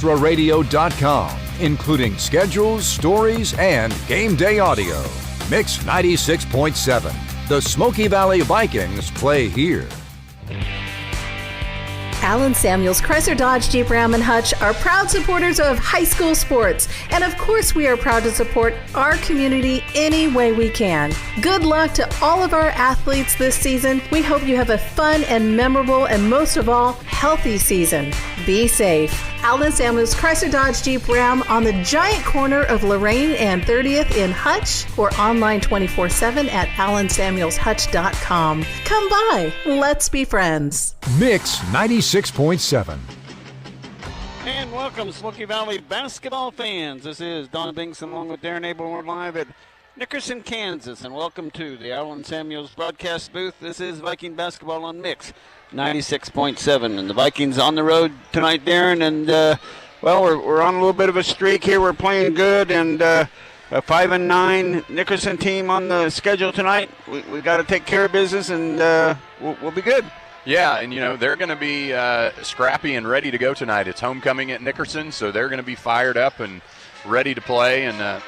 Radio.com, including schedules, stories, and game day audio. Mix 96.7. The Smoky Valley Vikings play here. Allen Samuels Chrysler Dodge Jeep Ram and Hutch are proud supporters of high school sports. And of course, we are proud to support our community any way we can. Good luck to all of our athletes this season. We hope you have a fun and memorable and most of all, healthy season. Be safe. Allen Samuels Chrysler Dodge Jeep Ram on the giant corner of Lorraine and 30th in Hutch, or online 24/7 at allensamuelshutch.com. Come by. Let's be friends. Mix 96.7. And welcome, Smoky Valley basketball fans. This is Don Binks along with Darren Abel. We're live at Nickerson, Kansas, and welcome to the Allen Samuels broadcast booth. This is Viking basketball on Mix 96.7, and the Vikings on the road tonight, Darren. And well, we're on a little bit of a streak here. We're playing good, and a 5-9 Nickerson team on the schedule tonight. We got to take care of business, and we'll be good. Yeah, and, you know, they're going to be scrappy and ready to go tonight. It's homecoming at Nickerson, so they're going to be fired up and ready to play. And,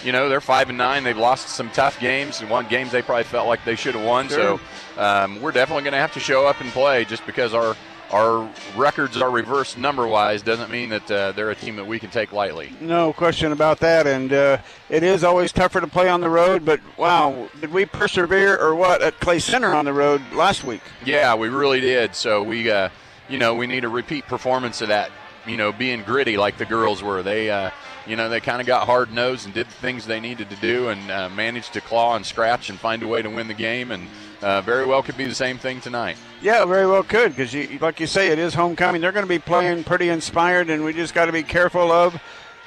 you know, they're 5-9. They've lost some tough games and won games they probably felt like they should have won. Sure. So we're definitely going to have to show up and play. Just because our records are reversed number-wise doesn't mean that they're a team that we can take lightly. No question about that, and it is always tougher to play on the road, but, wow, did we persevere or what at Clay Center on the road last week? Yeah, we really did. So we, you know, we need a repeat performance of that, you know, being gritty like the girls were. They, you know, they kind of got hard-nosed and did the things they needed to do and managed to claw and scratch and find a way to win the game, and very well could be the same thing tonight. Yeah, very well could, because like you say, it is homecoming. They're going to be playing pretty inspired, and we just got to be careful of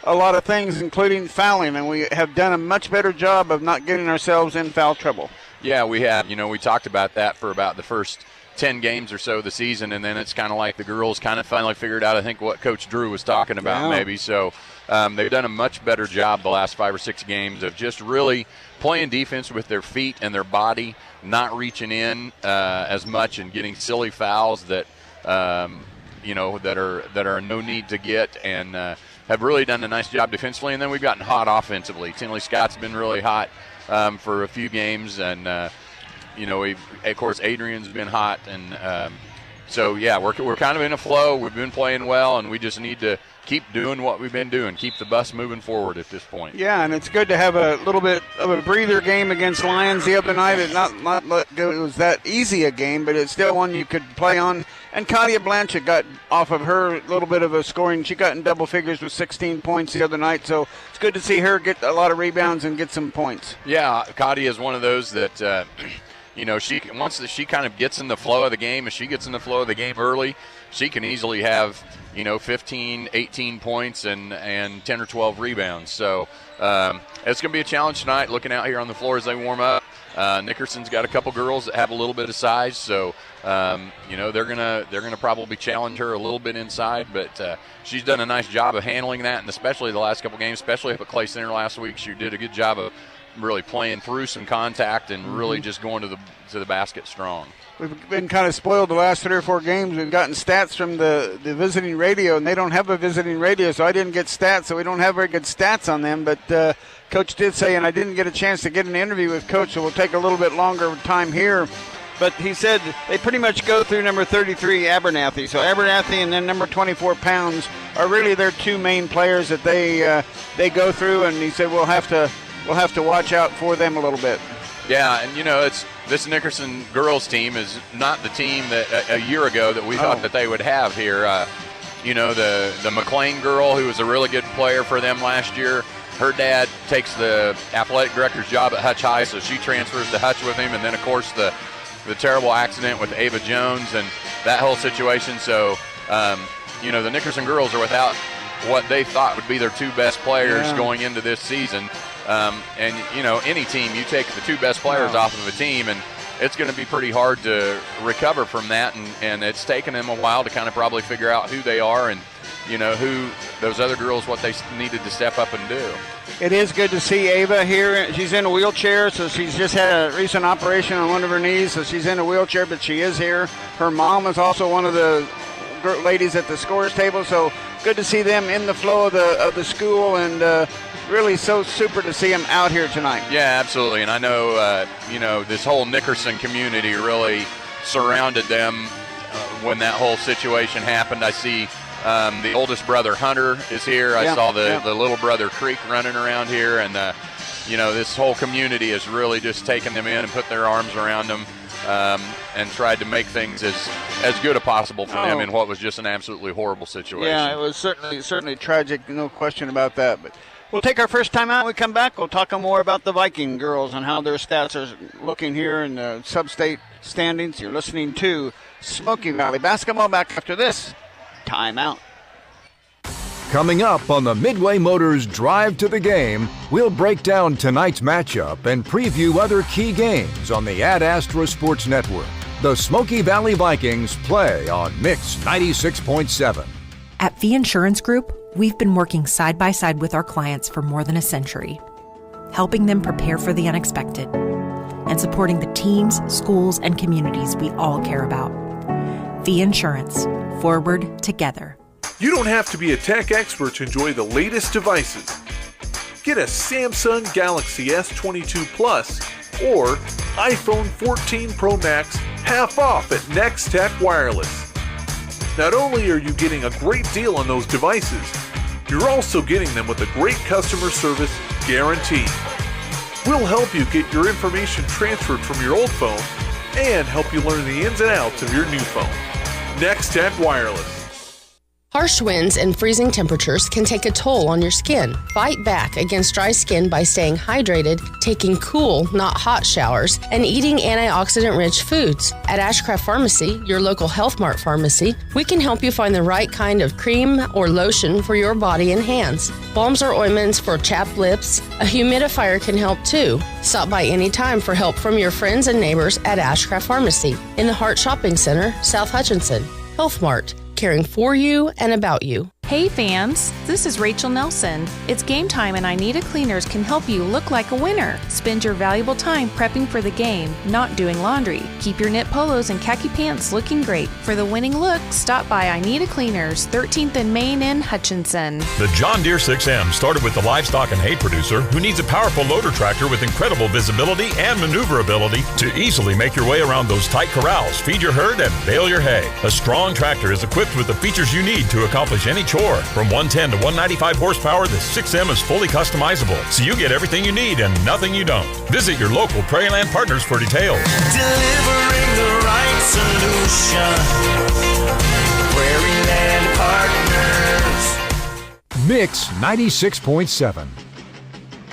a lot of things, including fouling, and we have done a much better job of not getting ourselves in foul trouble. Yeah, we have. You know, we talked about that for about the first 10 games or so of the season, and then it's kind of like the girls kind of finally figured out, I think, what Coach Drew was talking about maybe. So they've done a much better job the last 5 or 6 games of just really playing defense with their feet and their body, not reaching in as much and getting silly fouls that, you know, that are no need to get, and have really done a nice job defensively. And then we've gotten hot offensively. Tinley Scott's been really hot for a few games, and you know, of course, Adrian's been hot, and so yeah, we're kind of in a flow. We've been playing well, and we just need to keep doing what we've been doing, keep the bus moving forward at this point. Yeah, and it's good to have a little bit of a breather game against Lions the other night. It was that easy a game, but it's still one you could play on. And Katia Blanchett got off of her little bit of a scoring. She got in double figures with 16 points the other night, so it's good to see her get a lot of rebounds and get some points. Yeah, Katia is one of those that you know, once she kind of gets in the flow of the game, if she gets in the flow of the game early, she can easily have, you know, 15, 18 points and 10 or 12 rebounds. So it's going to be a challenge tonight, looking out here on the floor as they warm up. Nickerson's got a couple girls that have a little bit of size, so you know, they're gonna probably challenge her a little bit inside, but she's done a nice job of handling that, and especially the last couple games, especially up at Clay Center last week, she did a good job of really playing through some contact and really just going to the basket strong. We've been kind of spoiled the last 3 or 4 games. We've gotten stats from the visiting radio, and they don't have a visiting radio, so I didn't get stats, so we don't have very good stats on them. But Coach did say, and I didn't get a chance to get an interview with Coach, so we'll take a little bit longer time here. But he said they pretty much go through number 33, Abernathy. So Abernathy and then number 24, Pounds, are really their 2 main players that they go through, and he said we'll have to watch out for them a little bit. Yeah, and you know, this Nickerson girls team is not the team that a year ago that we thought that they would have here. You know, the McLean girl, who was a really good player for them last year, her dad takes the athletic director's job at Hutch High, so she transfers to Hutch with him. And then, of course, the terrible accident with Ava Jones and that whole situation. So, you know, the Nickerson girls are without what they thought would be their 2 best players going into this season. And, you know, any team, you take the 2 best players off of a team, and it's going to be pretty hard to recover from that. And it's taken them a while to kind of probably figure out who they are and, you know, who those other girls, what they needed to step up and do. It is good to see Ava here. She's in a wheelchair, so she's just had a recent operation on one of her knees, so she's in a wheelchair, but she is here. Her mom is also one of the ladies at the scorers table, so good to see them in the flow of the school, and really so super to see them out here tonight. Yeah, absolutely. And I know, this whole Nickerson community really surrounded them when that whole situation happened. I see the oldest brother, Hunter, is here. I saw the little brother, Creek, running around here. And, this whole community has really just taken them in and put their arms around them and tried to make things as good as possible for them in what was just an absolutely horrible situation. Yeah, it was certainly tragic, no question about that. But we'll take our first time out. When we come back, we'll talk more about the Viking girls and how their stats are looking here in the sub-state standings. You're listening to Smoky Valley Basketball. Back after this timeout. Coming up on the Midway Motors Drive to the Game, we'll break down tonight's matchup and preview other key games on the Ad Astra Sports Network. The Smoky Valley Vikings play on Mix 96.7. At Fee Insurance Group, we've been working side by side with our clients for more than a century, helping them prepare for the unexpected and supporting the teams, schools, and communities we all care about. Fee Insurance. Forward together. You don't have to be a tech expert to enjoy the latest devices. Get a Samsung Galaxy S22 Plus or iPhone 14 Pro Max half off at Next Tech Wireless. Not only are you getting a great deal on those devices, you're also getting them with a great customer service guarantee. We'll help you get your information transferred from your old phone and help you learn the ins and outs of your new phone. Next Tech Wireless. Harsh winds and freezing temperatures can take a toll on your skin. Fight back against dry skin by staying hydrated, taking cool, not hot showers, and eating antioxidant-rich foods. At Ashcraft Pharmacy, your local Health Mart pharmacy, we can help you find the right kind of cream or lotion for your body and hands. Balms or ointments for chapped lips. A humidifier can help too. Stop by anytime for help from your friends and neighbors at Ashcraft Pharmacy in the Hart Shopping Center, South Hutchinson. Health Mart, caring for you and about you. Hey fans, this is Rachel Nelson. It's game time and I Need a Cleaners can help you look like a winner. Spend your valuable time prepping for the game, not doing laundry. Keep your knit polos and khaki pants looking great. For the winning look, stop by I Need a Cleaners, 13th and Main in Hutchinson. The John Deere 6M started with the livestock and hay producer who needs a powerful loader tractor with incredible visibility and maneuverability to easily make your way around those tight corrals, feed your herd, and bale your hay. A strong tractor is equipped with the features you need to accomplish any chore. From 110 to 195 horsepower, the 6M is fully customizable, so you get everything you need and nothing you don't. Visit your local Prairie Land Partners for details. Delivering the right solution. Prairie Land Partners. Mix 96.7.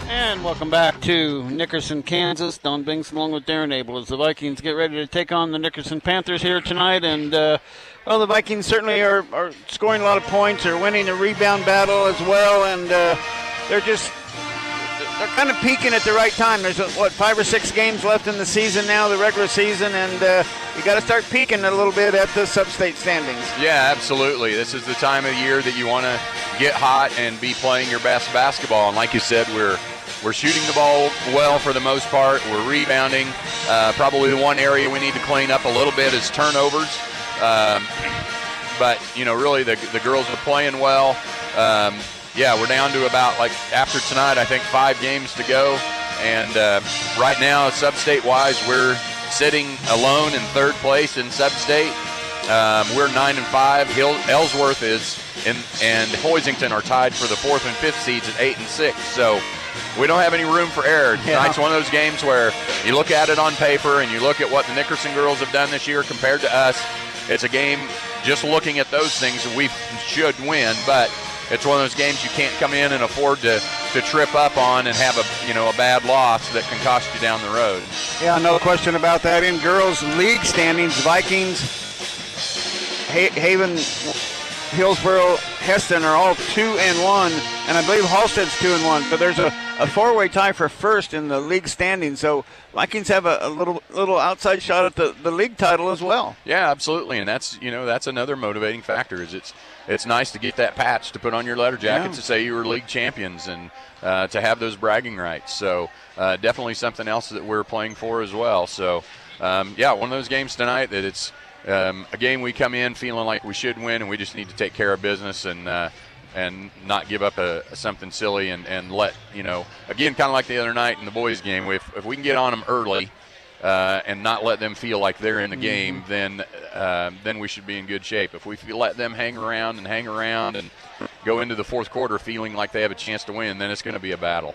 And welcome back to Nickerson, Kansas. Don Binks along with Darren Abel as the Vikings get ready to take on the Nickerson Panthers here tonight. And, the Vikings certainly are scoring a lot of points. They're winning the rebound battle as well. And they're kind of peaking at the right time. There's, 5 or 6 games left in the season now, the regular season. And you got to start peaking a little bit at the sub-state standings. Yeah, absolutely. This is the time of year that you want to get hot and be playing your best basketball. And like you said, we're shooting the ball well for the most part. We're rebounding. Probably the one area we need to clean up a little bit is turnovers. But, really the girls are playing well. We're down to about, after tonight, I think 5 games to go. And right now, sub-state-wise, we're sitting alone in 3rd place in sub-state. We're 9-5. Ellsworth and Hoisington are tied for the 4th and 5th seeds at 8 and 6. So we don't have any room for error. Tonight's one of those games where you look at it on paper and you look at what the Nickerson girls have done this year compared to us. It's a game just looking at those things that we should win, but it's one of those games you can't come in and afford to trip up on and have a bad loss that can cost you down the road. Yeah, no question about that. In girls' league standings, Vikings, Haven, Hillsboro, Heston are all 2-1, and I believe Halstead's 2-1. But there's a 4-way tie for first in the league standings. So Vikings have a little outside shot at the league title as well. Yeah, absolutely, and that's another motivating factor. Is it's nice to get that patch to put on your letter jacket to say you were league champions and to have those bragging rights. So definitely something else that we're playing for as well. So one of those games tonight that a game we come in feeling like we should win, and we just need to take care of business and not give up something silly and let, again, kind of like the other night in the boys' game, if we can get on them early and not let them feel like they're in the game, then we should be in good shape. If we let them hang around and go into the fourth quarter feeling like they have a chance to win, then it's going to be a battle.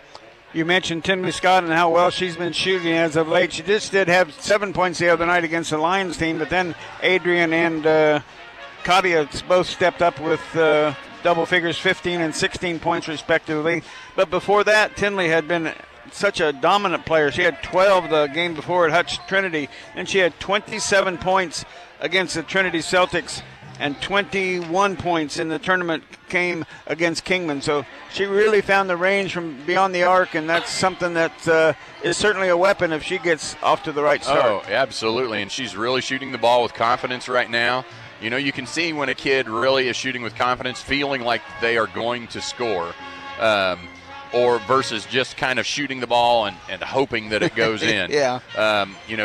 You mentioned Tinley Scott and how well she's been shooting as of late. She just did have 7 points the other night against the Lions team, but then Adrian and Katia both stepped up with double figures, 15 and 16 points respectively. But before that, Tinley had been such a dominant player. She had 12 the game before at Hutch Trinity, and she had 27 points against the Trinity Celtics and 21 points in the tournament came against Kingman. So she really found the range from beyond the arc, and that's something that is certainly a weapon if she gets off to the right start. Oh, absolutely, and she's really shooting the ball with confidence right now. You can see when a kid really is shooting with confidence, feeling like they are going to score, or versus just kind of shooting the ball and hoping that it goes in. Yeah.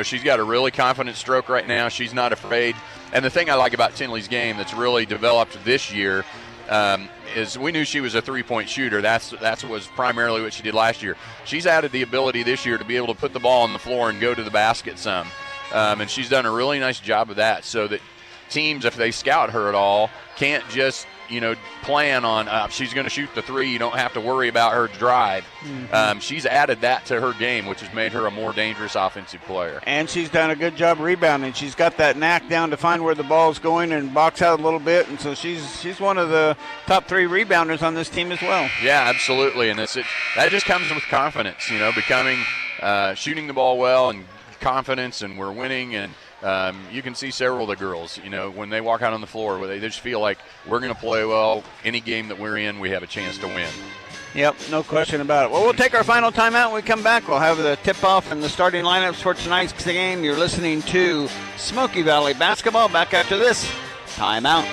She's got a really confident stroke right now. She's not afraid. And the thing I like about Tinley's game that's really developed this year is we knew she was a three-point shooter. That was primarily what she did last year. She's added the ability this year to be able to put the ball on the floor and go to the basket some. And she's done a really nice job of that so that teams, if they scout her at all, can't just plan on she's going to shoot the three. You don't have to worry about her drive. She's added that to her game, which has made her a more dangerous offensive player. And she's done a good job rebounding. She's got that knack down to find where the ball's going and box out a little bit. And so she's one of the top 3 rebounders on this team as well. Yeah, absolutely. And that just comes with confidence, becoming shooting the ball well and confidence, and we're winning. And you can see several of the girls, when they walk out on the floor, where they just feel like we're going to play well. Any game that we're in, we have a chance to win. Yep, no question about it. Well, we'll take our final timeout. When we come back, we'll have the tip-off and the starting lineups for tonight's game. You're listening to Smoky Valley Basketball. Back after this timeout.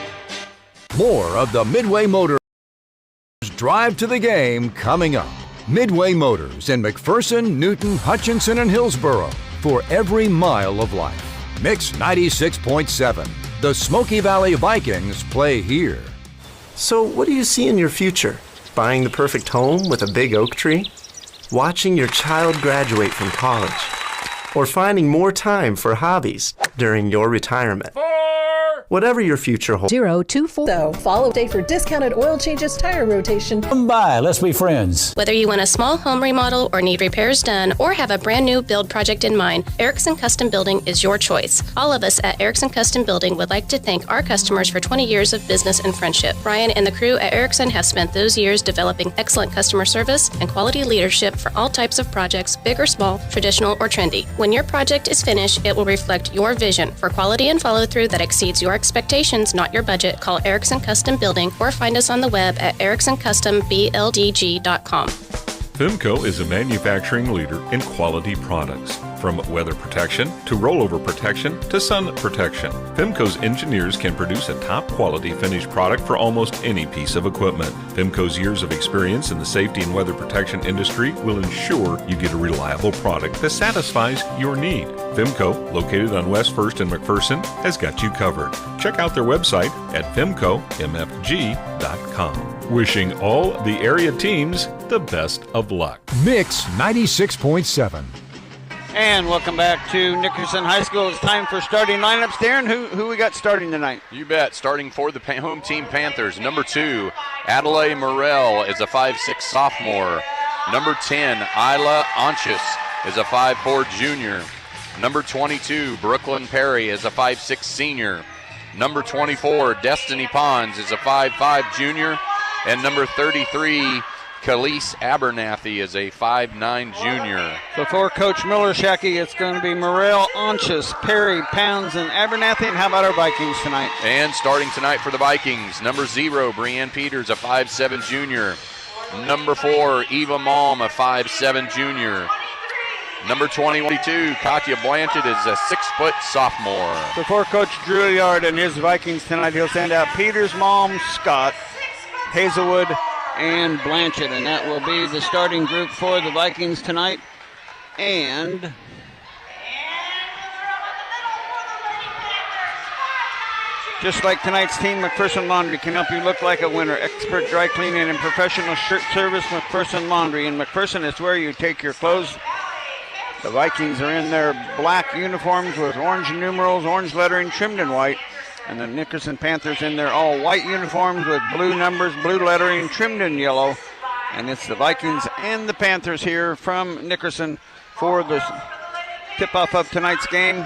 More of the Midway Motors Drive to the Game coming up. Midway Motors in McPherson, Newton, Hutchinson, and Hillsboro for every mile of life. Mix 96.7. The Smoky Valley Vikings play here. So what do you see in your future? Buying the perfect home with a big oak tree? Watching your child graduate from college? Or finding more time for hobbies during your retirement? Whatever your future holds. 024. So follow day for discounted oil changes, tire rotation. Come by, let's be friends. Whether you want a small home remodel or need repairs done or have a brand new build project in mind, Erickson Custom Building is your choice. All of us at Erickson Custom Building would like to thank our customers for 20 years of business and friendship. Brian and the crew at Erickson have spent those years developing excellent customer service and quality leadership for all types of projects, big or small, traditional or trendy. When your project is finished, it will reflect your vision for quality and follow-through that exceeds your expectations, not your budget. Call Erickson Custom Building or find us on the web at ericksoncustombldg.com. Femco is a manufacturing leader in quality products. From weather protection to rollover protection to sun protection, Femco's engineers can produce a top quality finished product for almost any piece of equipment. Femco's years of experience in the safety and weather protection industry will ensure you get a reliable product that satisfies your need. Femco, located on West 1st and McPherson, has got you covered. Check out their website at femcomfg.com. Wishing all the area teams the best of luck. Mix 96.7. And welcome back to Nickerson High School. It's time for starting lineups. Darren, who we got starting tonight? You bet. Starting for the home team Panthers, number 2, Adelaide Morrell is a 5'6" sophomore. Number 10, Isla Anchis is a 5'4" junior. Number 22, Brooklyn Perry is a 5'6" senior. Number 24, Destiny Pons is a 5'5" junior. And number 33, Khalees Abernathy is a 5'9" junior. So for Coach Miller-Shackey, it's going to be Morrell, Anchis, Perry, Pounds, and Abernathy. And how about our Vikings tonight? And starting tonight for the Vikings, number 0, Breanne Peters, a 5'7" junior. Number 4, Eva Malm, a 5'7" junior. Number 22, Katya Blanchett is a 6-foot sophomore. Before Coach Drouillard and his Vikings tonight, he'll send out Peters, Malm, Scott, Hazelwood, and Blanchett, and that will be the starting group for the Vikings tonight. And Just like tonight's team, McPherson Laundry can help you look like a winner. Expert dry cleaning and professional shirt service, McPherson Laundry. In McPherson is where you take your clothes. The Vikings are in their black uniforms with orange numerals, orange lettering, trimmed in white. And the Nickerson Panthers in their all-white uniforms with blue numbers, blue lettering, trimmed in yellow. And it's the Vikings and the Panthers here from Nickerson for the tip-off of tonight's game.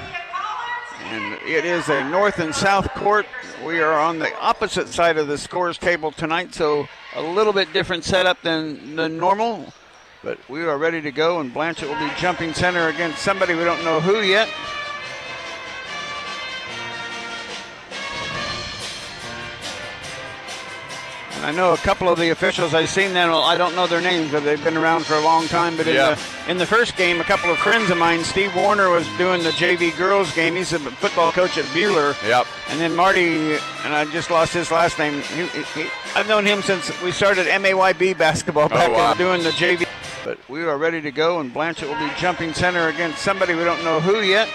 And it is a north and south court. We are on the opposite side of the scores table tonight, so a little bit different setup than normal. But we are ready to go, and Blanchett will be jumping center against somebody we don't know who yet. I know a couple of the officials I've seen them. I don't know their names, but they've been around for a long time. But in the first game, a couple of friends of mine, Steve Warner was doing the JV girls game. He's a football coach at Bueller. Yep. And then Marty, and I just lost his last name. I've known him since we started MAYB basketball back doing the JV. But we are ready to go, and Blanchett will be jumping center against somebody we don't know who yet.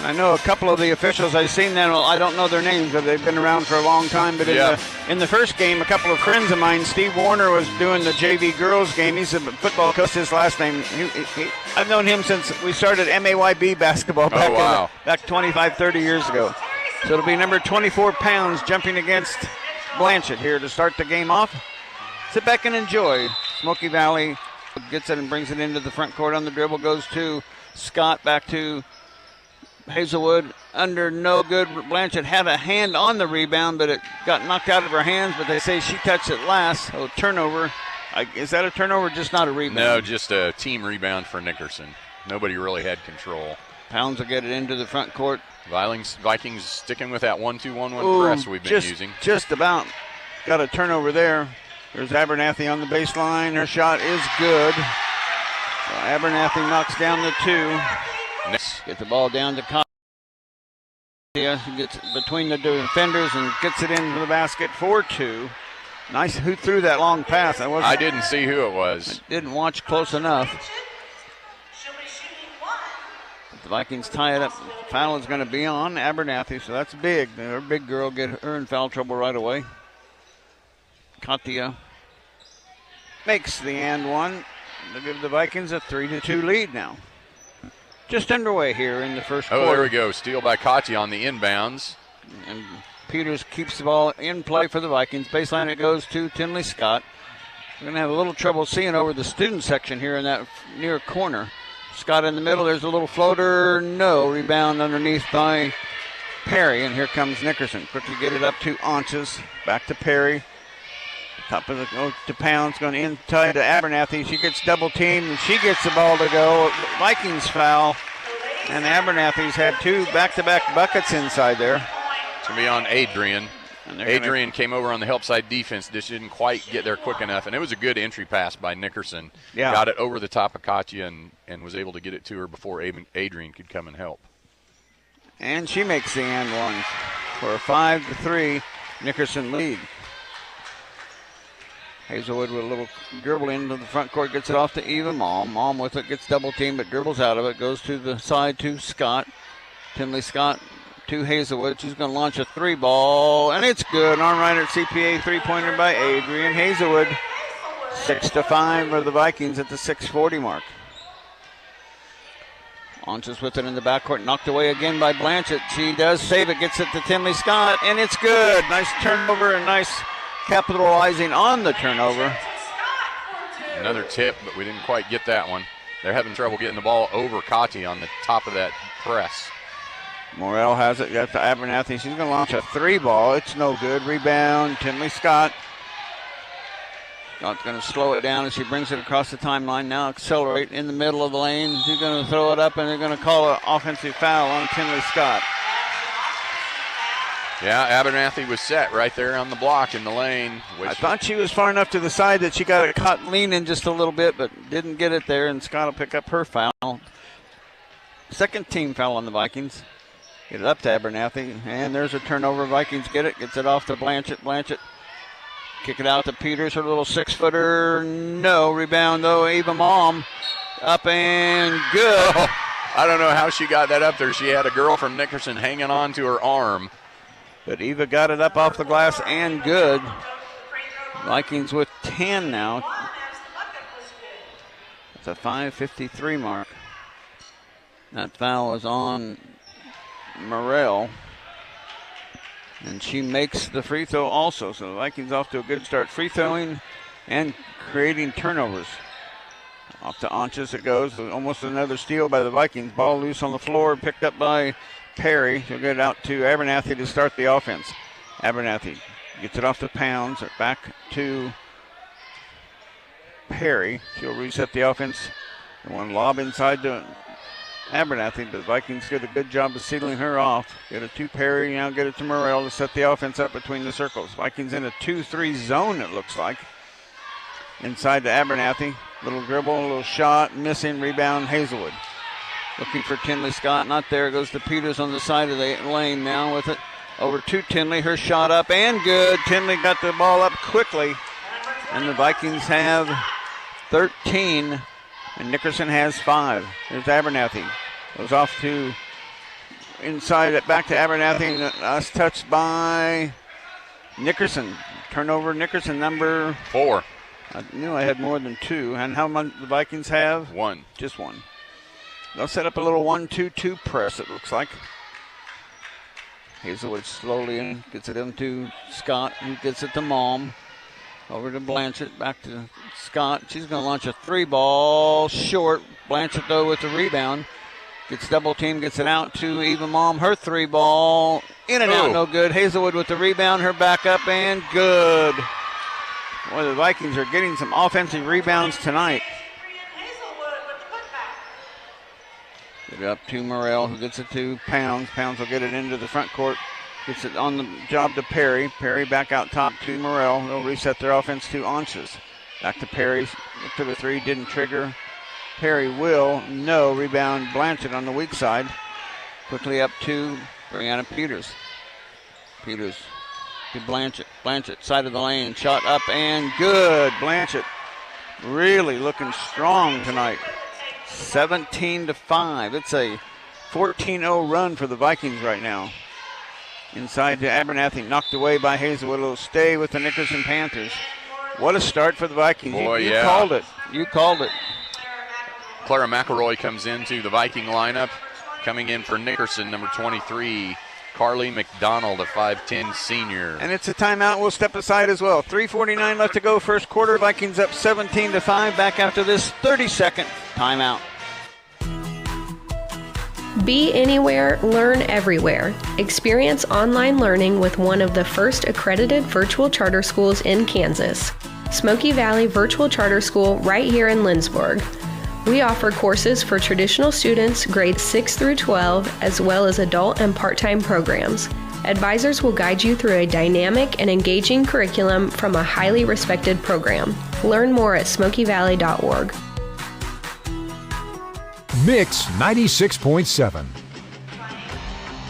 I know a couple of the officials I've seen them. I don't know their names, but they've been around for a long time. But in the first game, a couple of friends of mine, Steve Warner was doing the JV girls game. He's a football coach. His last name, I've known him since we started MAYB basketball back 25, 30 years ago. So it'll be number 24 pounds jumping against Blanchett here to start the game off. Sit back and enjoy. Smoky Valley gets it and brings it into the front court on the dribble. Goes to Scott, back to Hazelwood, under no good. Blanchett had a hand on the rebound, but it got knocked out of her hands, but they say she touched it last. Oh, turnover. Is that a turnover, just not a rebound? No, just a team rebound for Nickerson. Nobody really had control. Pounds will get it into the front court. Vikings sticking with that 1-2-1-1 press we've been using. Just about got a turnover there. There's Abernathy on the baseline. Her shot is good. So Abernathy knocks down the two. Get the ball down to Katia. He gets between the defenders and gets it into the basket for two. Nice. Who threw that long pass? I didn't see who it was. I didn't watch close enough. The Vikings tie it up. Foul is going to be on Abernathy, so that's big. Her big girl get her in foul trouble right away. Katia makes the and one. They give the Vikings a 3-2 lead now. Just underway here in the first quarter. Oh, there we go. Steal by Katia on the inbounds. And Peters keeps the ball in play for the Vikings. Baseline it goes to Tinley Scott. We're going to have a little trouble seeing over the student section here in that near corner. Scott in the middle. There's a little floater. No. Rebound underneath by Perry. And here comes Nickerson. Quickly get it up to Aunches. Back to Perry. Top of the go to Pounds. Going inside to Abernathy. She gets double teamed. And she gets the ball to go. Vikings foul. And Abernathy's had two back-to-back buckets inside there. It's going to be on Adrian. Adrian came over on the help side defense. Just didn't quite get there quick enough. And it was a good entry pass by Nickerson. Yeah. Got it over the top of Katia and was able to get it to her before Adrian could come and help. And she makes the and one for a 5-3 Nickerson lead. Hazelwood with a little dribble into the front court, gets it off to Eva Malm. Malm with it, gets double teamed, but dribbles out of it. Goes to the side to Scott. Tinley Scott to Hazelwood. She's going to launch a three ball, and it's good. Arm right at CPA, three-pointer by Adrian Hazelwood. 6-5 for the Vikings at the 6:40 mark. Launches with it in the backcourt, knocked away again by Blanchett. She does save it, gets it to Tinley Scott, and it's good. Nice turnover and nice capitalizing on the turnover. Another tip, but we didn't quite get that one. They're having trouble getting the ball over Katia on the top of that press. Morrell has it, got to Abernathy. She's going to launch a three ball. It's no good. Rebound, Tinley Scott. Scott's going to slow it down as she brings it across the timeline. Now accelerate in the middle of the lane. She's going to throw it up, and they're going to call an offensive foul on Tinley Scott. Yeah, Abernathy was set right there on the block in the lane. I thought she was far enough to the side that she got it caught leaning just a little bit, but didn't get it there, and Scott will pick up her foul. Second team foul on the Vikings. Get it up to Abernathy, and there's a turnover. Vikings get it, gets it off to Blanchett. Blanchett kick it out to Peters, her little 6-footer. No, rebound though, Eva Malm. Up and good. Oh, I don't know how she got that up there. She had a girl from Nickerson hanging on to her arm. But Eva got it up off the glass and good. Vikings with 10 now. It's a 5:53 mark. That foul is on Morrell. And she makes the free throw also. So the Vikings off to a good start. Free throwing and creating turnovers. Off to Anches it goes. Almost another steal by the Vikings. Ball loose on the floor. Picked up by Perry. She'll get it out to Abernathy to start the offense. Abernathy gets it off to Pounds. Back to Perry. She'll reset the offense. One lob inside to Abernathy, but the Vikings did a good job of sealing her off. Get it to Perry, now get it to Morrell to set the offense up between the circles. Vikings in a 2-3 zone, it looks like. Inside to Abernathy. Little dribble, a little shot, missing, rebound, Hazelwood. Looking for Tinley Scott, not there. Goes to Peters on the side of the lane now with it. Over to Tinley, her shot up and good. Tinley got the ball up quickly. And the Vikings have 13, and Nickerson has 5. There's Abernathy. Goes off to inside it, back to Abernathy. Last touched by Nickerson. Turnover, Nickerson, number 4. I knew I had more than 2. And how much the Vikings have? 1. Just 1. They'll set up a little 1-2-2 press, it looks like. Hazelwood slowly in, gets it into Scott, who gets it to Malm. Over to Blanchett, back to Scott. She's going to launch a 3-ball short. Blanchett, though, with the rebound. Gets double team, gets it out to Eva Malm. Her 3-ball in and out, no good. Hazelwood with the rebound, her back up and good. Boy, the Vikings are getting some offensive rebounds tonight. Get it up to Morrell, who gets it to Pounds. Pounds will get it into the front court. Gets it on the job to Perry. Perry back out top to Morrell. They'll reset their offense to Anches. Back to Perry. Look to the 3, didn't trigger. Perry will. No. Rebound Blanchett on the weak side. Quickly up to Brianna Peters. Peters to Blanchett. Blanchett, side of the lane. Shot up and good. Blanchett really looking strong tonight. 17-5. It's a 14-0 run for the Vikings right now. Inside to Abernathy, knocked away by Hazelwood. It'll stay with the Nickerson Panthers. What a start for the Vikings. Boy, you called it. You called it. Clara McElroy comes into the Viking lineup. Coming in for Nickerson, number 23, Carly McDonald, a 5'10 senior. And it's a timeout. We'll step aside as well. 3:49 left to go, first quarter. Vikings up 17-5. Back after this 30-second timeout. Be anywhere, learn everywhere. Experience online learning with one of the first accredited virtual charter schools in Kansas, Smoky Valley Virtual Charter School right here in Lindsborg. We offer courses for traditional students grades 6 through 12, as well as adult and part-time programs. Advisors will guide you through a dynamic and engaging curriculum from a highly respected program. Learn more at smokyvalley.org. Mix 96.7.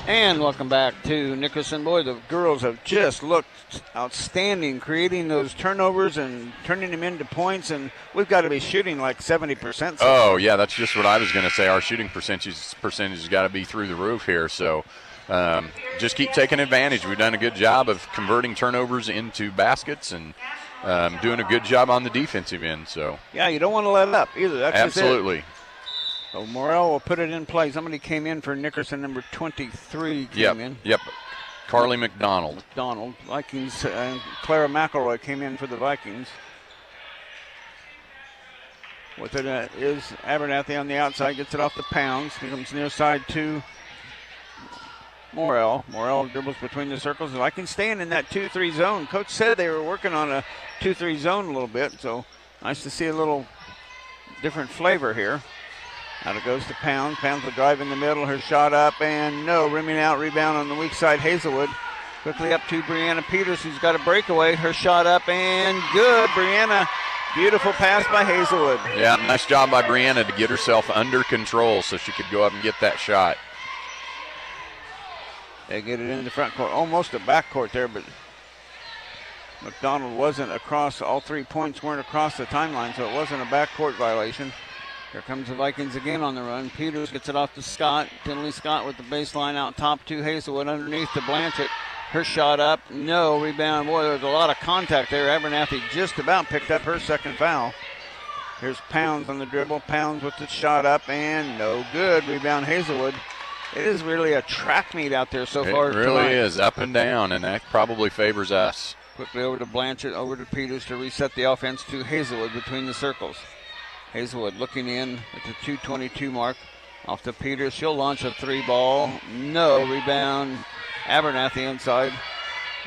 And welcome back to Nickerson. Boy, the girls have just looked outstanding, creating those turnovers and turning them into points, and we've got to be shooting like 70%. Oh, yeah, that's just what I was going to say. Our shooting percentage has got to be through the roof here, so just keep taking advantage. We've done a good job of converting turnovers into baskets and doing a good job on the defensive end. So yeah, you don't want to let it up either. That's absolutely. Just it. So Morrell will put it in play. Somebody came in for Nickerson, number 23 came in. Yep. Carly McDonald. Vikings, Clara McElroy came in for the Vikings. With it is Abernathy on the outside, gets it off the Pounds. He comes near side to Morrell. Morrell dribbles between the circles. The Vikings staying in that 2-3 zone. Coach said they were working on a 2-3 zone a little bit, so nice to see a little different flavor here. Now it goes to Pounds. Pounds will drive in the middle. Her shot up and no. Rimming out. Rebound on the weak side. Hazelwood. Quickly up to Brianna Peters, who's got a breakaway. Her shot up and good. Brianna, beautiful pass by Hazelwood. Yeah, nice job by Brianna to get herself under control so she could go up and get that shot. They get it in the front court. Almost a back court there, but McDonald wasn't across. All 3 points weren't across the timeline, so it wasn't a back court violation. Here comes the Vikings again on the run. Peters gets it off to Scott. Tinley Scott with the baseline out top to Hazelwood underneath to Blanchett. Her shot up. No. Rebound. Boy, there's a lot of contact there. Abernathy just about picked up her second foul. Here's Pounds on the dribble. Pounds with the shot up and no good. Rebound Hazelwood. It is really a track meet out there so far. It really is up and down, and that probably favors us. Quickly over to Blanchett, over to Peters to reset the offense to Hazelwood between the circles. Hazelwood looking in at the 2:22 mark. Off to Peters. She'll launch a three ball. No. Rebound. Abernathy inside.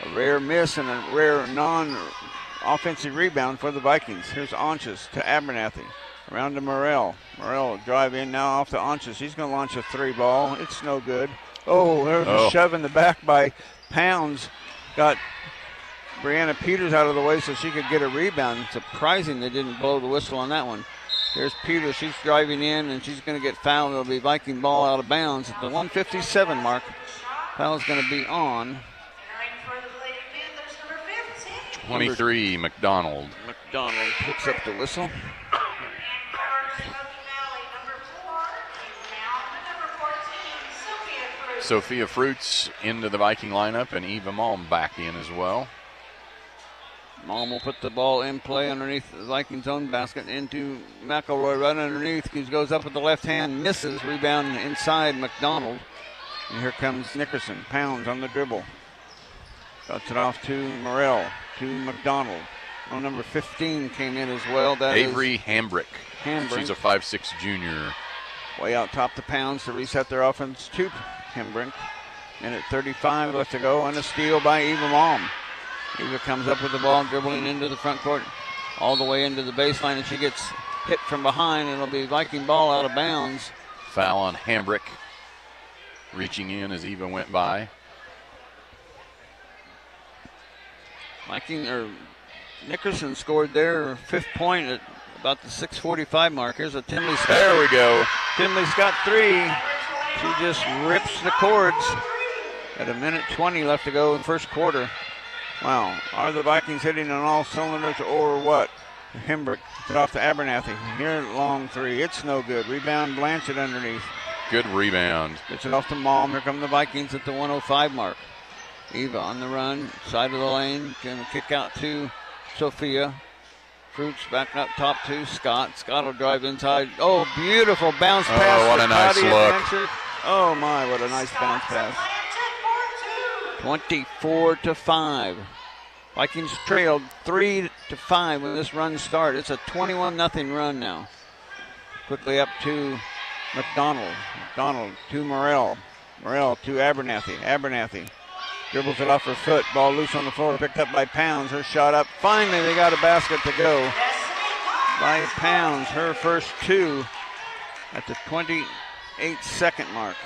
A rare miss and a rare non-offensive rebound for the Vikings. Here's Onches to Abernathy. Around to Morrell. Morrell drive in now off to Onches. He's going to launch a three ball. It's no good. Oh, there's a shove in the back by Pounds. Got Brianna Peters out of the way so she could get a rebound. Surprising they didn't blow the whistle on that one. Here's Peters. She's driving in, and she's going to get fouled. It'll be Viking ball out of bounds at the 1:57 mark. Foul's going to be on 23, McDonald. McDonald picks up the whistle. Sophia Fruits into the Viking lineup, and Eva Malm back in as well. Malm will put the ball in play underneath the Vikings' own basket into McElroy right underneath. He goes up with the left hand, misses. Rebound inside McDonald. And here comes Nickerson. Pounds on the dribble. Cuts it off to Morrell, to McDonald. Oh, number 15 came in as well. That Avery Hambrick. Hambrick. She's a 5'6" junior. Way out top the Pounds to reset their offense to Hambrick. Minute 35 left to go, and a steal by Eva Malm. Eva comes up with the ball, dribbling into the front court, all the way into the baseline, and she gets hit from behind, and it'll be Viking ball out of bounds. Foul on Hambrick. Reaching in as Eva went by. Nickerson scored their fifth point at about the 6:45 mark. Here's a Tinley Scott. There we go. Tinley Scott three. She just rips the cords at 1:20 left to go in the first quarter. Wow. Are the Vikings hitting on all cylinders or what? Hambrick it off to Abernathy. Here, long three. It's no good. Rebound Blanchett underneath. Good rebound. Gets it off to Malm. Here come the Vikings at the 1:05 mark. Eva on the run, side of the lane. Going to kick out to Sophia. Fruits back up top to Scott. Scott will drive inside. Oh, beautiful bounce pass. Oh, what a nice look. Oh, my, what a nice bounce pass. 24-5. Vikings trailed 3-5 when this run started. It's a 21-0 run now. Quickly up to McDonald. McDonald to Morrell. Morrell to Abernathy. Abernathy dribbles it off her foot. Ball loose on the floor. Picked up by Pounds. Her shot up. Finally, they got a basket to go by Pounds. Her first two at the 28-second mark.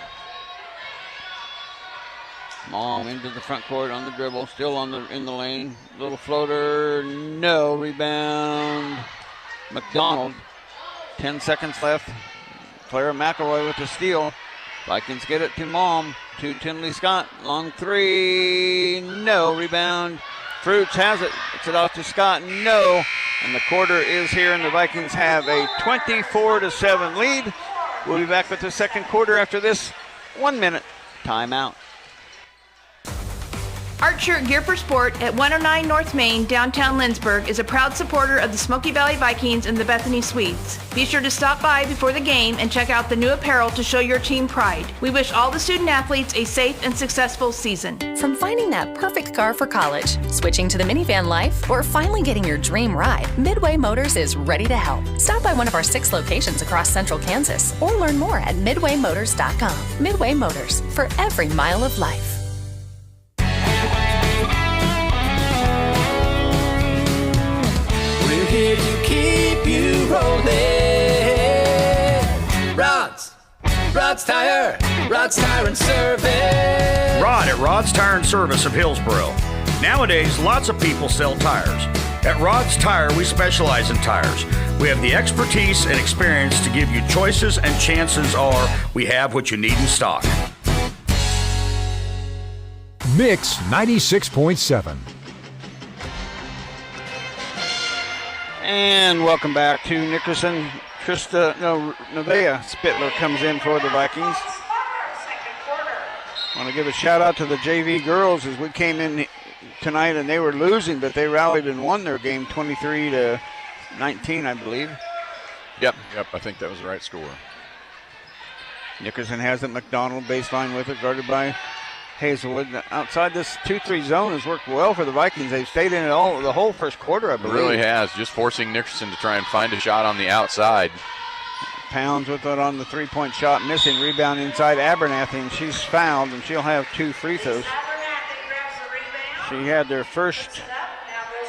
Malm into the front court on the dribble. Still in the lane. Little floater. No. Rebound. McDonald. 10 seconds left. Clara McElroy with the steal. Vikings get it to Malm. To Tinley Scott. Long three. No. Rebound. Fruits has it. Gets it off to Scott. No. And the quarter is here, and the Vikings have a 24-7 lead. We'll be back with the second quarter after this 1-minute timeout. Archer Gear for Sport at 109 North Main, downtown Lindsborg, is a proud supporter of the Smoky Valley Vikings and the Bethany Swedes. Be sure to stop by before the game and check out the new apparel to show your team pride. We wish all the student athletes a safe and successful season. From finding that perfect car for college, switching to the minivan life, or finally getting your dream ride, Midway Motors is ready to help. Stop by one of our 6 locations across central Kansas or learn more at midwaymotors.com. Midway Motors, for every mile of life. We're here to keep you rolling. Rod's Tire and Service. Rod at Rod's Tire and Service of Hillsboro. Nowadays, lots of people sell tires. At Rod's Tire, we specialize in tires. We have the expertise and experience to give you choices, and chances are we have what you need in stock. Mix 96.7. And welcome back to Nickerson Nevaeh Spittler comes in for the Vikings. I want to give a shout out to the JV girls as we came in tonight and they were losing, but they rallied and won their game 23-19, I believe. Yep, I think that was the right score. Nickerson has it. McDonald baseline with it, guarded by Hazelwood. Outside this 2-3 zone has worked well for the Vikings. They've stayed in it the whole first quarter, I believe. It really has, just forcing Nickerson to try and find a shot on the outside. Pounds with it on the three-point shot, missing. Rebound inside Abernathy, and she's fouled, and she'll have 2 free throws. She had their first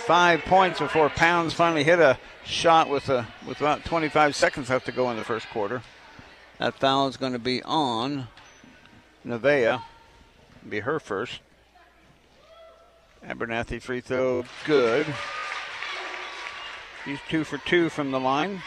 5 points before Pounds finally hit a shot with about 25 seconds left to go in the first quarter. That foul is going to be on Nevaeh. Be her first. Abernathy free throw, good. She's 2 for 2 from the line.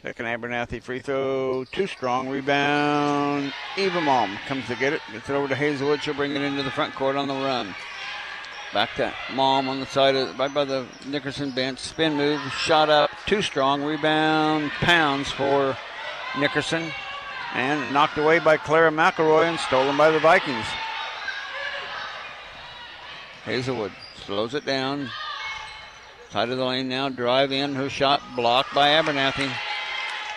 Second Abernathy free throw, too strong. Rebound. Eva Malm comes to get it. Gets it over to Hazelwood. She'll bring it into the front court on the run. Back to Malm on the side right by the Nickerson bench. Spin move, shot up, too strong. Rebound, Pounds for Nickerson. And knocked away by Clara McElroy and stolen by the Vikings. Hazelwood slows it down. Side of the lane now, drive in. Her shot blocked by Abernathy.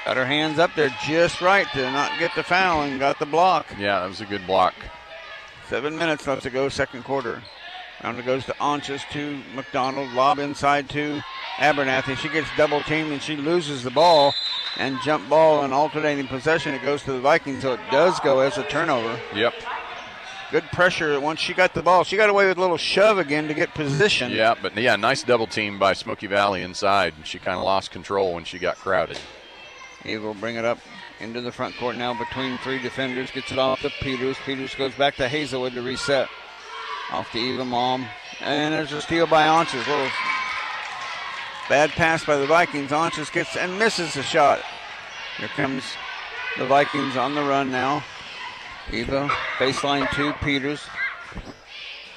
Got her hands up there just right to not get the foul and got the block. Yeah, that was a good block. 7 minutes left to go, second quarter. Round it goes to Onches to McDonald. Lob inside to Abernathy. She gets double teamed and she loses the ball. And jump ball and alternating possession. It goes to the Vikings, so it does go as a turnover. Yep. Good pressure once she got the ball. She got away with a little shove again to get position. Yeah, but nice double team by Smoky Valley inside. She kind of lost control when she got crowded. Eva will bring it up into the front court now between 3 defenders. Gets it off to Peters. Peters goes back to Hazelwood to reset. Off to Eva Malm. And there's a steal by Onches. Little bad pass by the Vikings. Onches gets and misses the shot. Here comes the Vikings on the run now. Eva, baseline 2, Peters.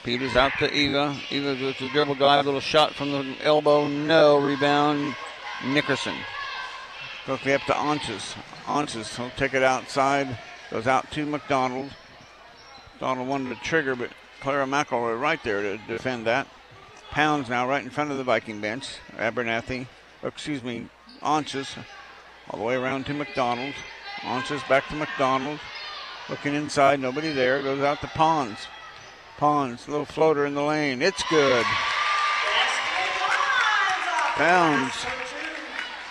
Peters out to Eva. Eva with the dribble drive, little shot from the elbow. No, rebound, Nickerson. Quickly up to Onches. Onches will take it outside. Goes out to McDonald. McDonald wanted to trigger, but Clara McElroy right there to defend that. Pounds now right in front of the Viking bench. Onches, all the way around to McDonald. Onches back to McDonald. Looking inside, nobody there. Goes out to Pons. Pons, little floater in the lane. It's good. Pounds.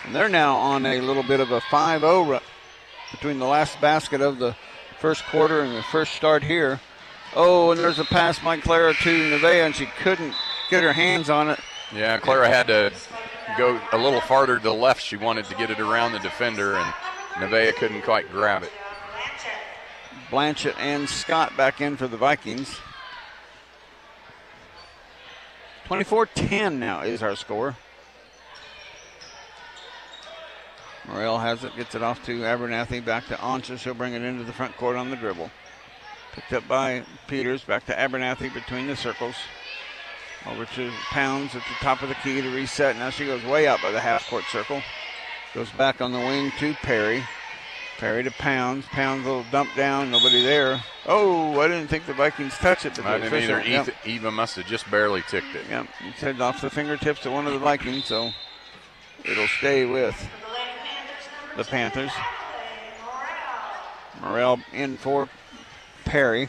And they're now on a little bit of a 5-0 run between the last basket of the first quarter and the first start here. Oh, and there's a pass by Clara to Nevaeh, and she couldn't get her hands on it. Yeah, Clara had to go a little farther to the left. She wanted to get it around the defender, and Nevaeh couldn't quite grab it. Blanchett and Scott back in for the Vikings. 24-10 now is our score. Morrell has it, gets it off to Abernathy, back to Onches. She'll bring it into the front court on the dribble. Picked up by Peters, back to Abernathy between the circles. Over to Pounds at the top of the key to reset. Now she goes way out by the half-court circle. Goes back on the wing to Perry. Perry to Pounds. Pounds a little dump down, nobody there. Oh, I didn't think the Vikings touched it. But I didn't either. Yep. Eva must have just barely ticked it. Yep, it's headed off the fingertips of one of the Vikings, so it'll stay with the Panthers. Morrell in for Perry.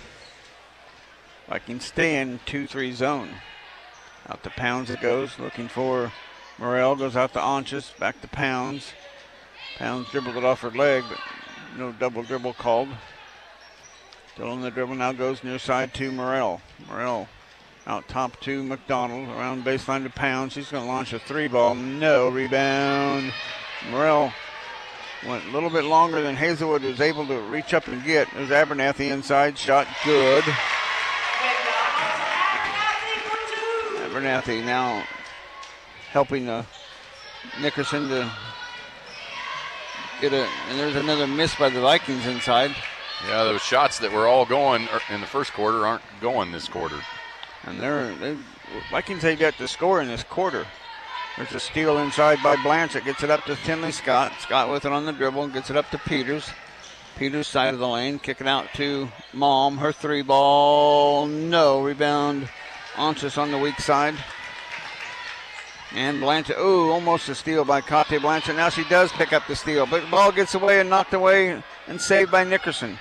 Vikings stay in 2-3 zone. Out to Pounds it goes, looking for Morrell. Goes out to Onches, back to Pounds. Pounds dribbled it off her leg, but no double dribble called. Still on the dribble, now goes near side to Morrell. Morrell out top to McDonald, around baseline to Pounds. She's going to launch a 3-ball. No, rebound. Morrell went a little bit longer than Hazelwood was able to reach up and get. There's Abernathy inside, shot good. Abernathy now helping Nickerson to get and there's another miss by the Vikings inside. Yeah, those shots that were all going in the first quarter aren't going this quarter. And Vikings have got to score in this quarter. There's a steal inside by Blanchett. Gets it up to Tinley Scott. Scott with it on the dribble. Gets it up to Peters. Peters side of the lane. Kicking out to Malm. Her 3 ball. No. Rebound. Onchus on the weak side. And Blanchett. Ooh, almost a steal by Kate Blanchett. Now she does pick up the steal. But the ball gets away and knocked away and saved by Nickerson.